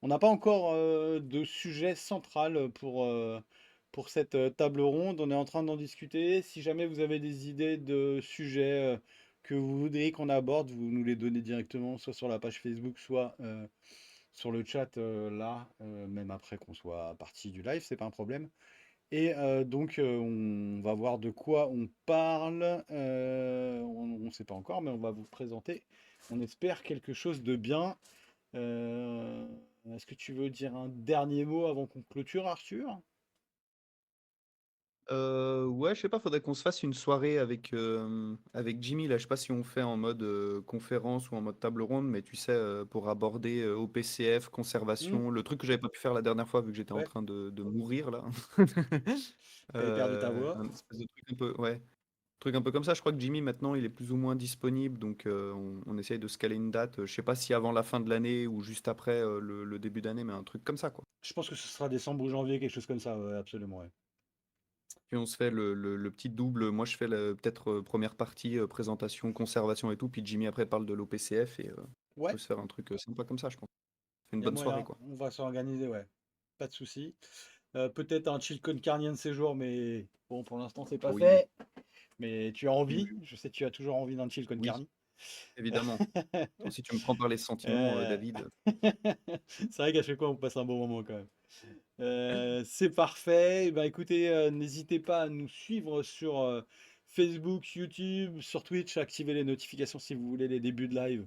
on n'a pas encore de sujet central pour cette table ronde. On est en train d'en discuter. Si jamais vous avez des idées de sujets que vous voudriez qu'on aborde, vous nous les donnez directement, soit sur la page Facebook, soit sur le chat là, même après qu'on soit parti du live, c'est pas un problème. Et donc, on va voir de quoi on parle. On ne sait pas encore, mais on va vous présenter, on espère, quelque chose de bien. Euh, Est-ce que tu veux dire un dernier mot avant qu'on clôture, Arthur? Ouais, je sais pas, faudrait qu'on se fasse une soirée avec Jimmy, là. Je sais pas si on fait en mode conférence ou en mode table ronde, mais tu sais, pour aborder OPCF, Hmm. conservation, le truc que j'avais pas pu faire la dernière fois vu que j'étais en Ouais, train de mourir là. t'avais perdu ta voix. Un espèce de truc un peu, ouais, truc un peu comme ça. Je crois que Jimmy maintenant il est plus ou moins disponible, donc on essaye de se caler une date. Je sais pas si avant la fin de l'année ou juste après le début d'année, mais un truc comme ça, quoi. Je pense que ce sera décembre ou janvier, quelque chose comme ça, ouais, absolument, ouais. Puis on se fait le petit double. Moi, je fais peut-être première partie, présentation, conservation et tout. Puis Jimmy après parle de l'OPCF et on Ouais, peut se faire un truc sympa comme ça, je pense. Une il y a bonne soirée, moyen, quoi. on va s'organiser, ouais. Pas de souci. Peut-être un chill con carnie de ces jours, mais bon, pour l'instant, c'est pas Oui, fait. Mais tu as oui, envie, oui, je sais que tu as toujours envie d'un chill con oui, carne. évidemment. Toi aussi, tu me prends par les sentiments, Euh, David. C'est vrai qu'à chaque fois on passe un bon moment quand même. C'est parfait. Eh ben, écoutez, n'hésitez pas à nous suivre sur Facebook, YouTube, sur Twitch, activez les notifications si vous voulez les débuts de live.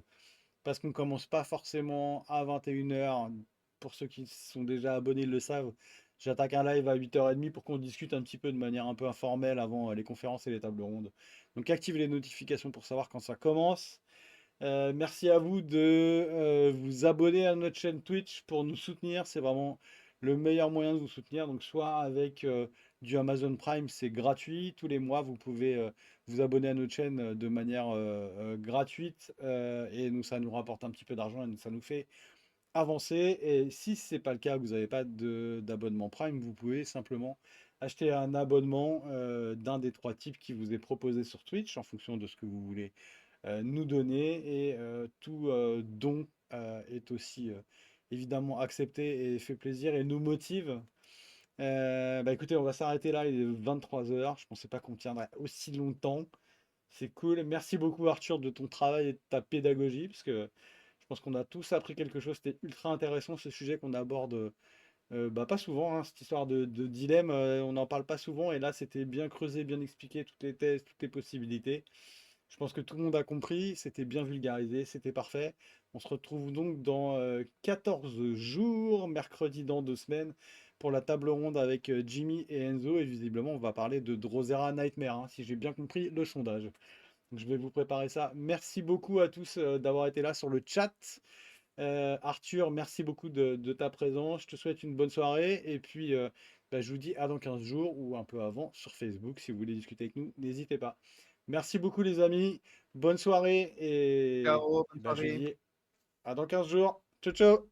Parce qu'on commence pas forcément à 21h. Pour ceux qui sont déjà abonnés, ils le savent. J'attaque un live à 8h30 pour qu'on discute un petit peu de manière un peu informelle avant les conférences et les tables rondes. Donc activez les notifications pour savoir quand ça commence. Merci à vous de vous abonner à notre chaîne Twitch pour nous soutenir. C'est vraiment le meilleur moyen de vous soutenir. Donc, soit avec du Amazon Prime, c'est gratuit. Tous les mois, vous pouvez vous abonner à notre chaîne de manière gratuite. Et nous, ça nous rapporte un petit peu d'argent et ça nous fait avancer. Et si ce n'est pas le cas, vous n'avez pas d'abonnement Prime, vous pouvez simplement acheter un abonnement d'un des trois types qui vous est proposé sur Twitch en fonction de ce que vous voulez nous donner et tout don est aussi évidemment accepté et fait plaisir et nous motive. Bah écoutez, on va s'arrêter là, il est 23 heures. Je pensais pas qu'on tiendrait aussi longtemps. C'est cool. Merci beaucoup Arthur de ton travail et de ta pédagogie, parce que je pense qu'on a tous appris quelque chose. C'était ultra intéressant ce sujet qu'on aborde bah, pas souvent, hein, cette histoire de dilemme. On n'en parle pas souvent et là c'était bien creusé, bien expliqué, toutes les thèses, toutes les possibilités. Je pense que tout le monde a compris, c'était bien vulgarisé, c'était parfait. On se retrouve donc dans 14 jours, mercredi dans 2 semaines, pour la table ronde avec Jimmy et Enzo. Et visiblement, on va parler de Drosera Nightmare, hein, si j'ai bien compris le sondage. Donc, je vais vous préparer ça. Merci beaucoup à tous d'avoir été là sur le chat. Arthur, merci beaucoup de ta présence. Je te souhaite une bonne soirée. Et puis, bah, je vous dis à dans 15 jours ou un peu avant sur Facebook. Si vous voulez discuter avec nous, n'hésitez pas. Merci beaucoup, les amis. Bonne soirée. Ciao, Et bonne bah, je vous soirée. dis à dans 15 jours. Ciao, ciao.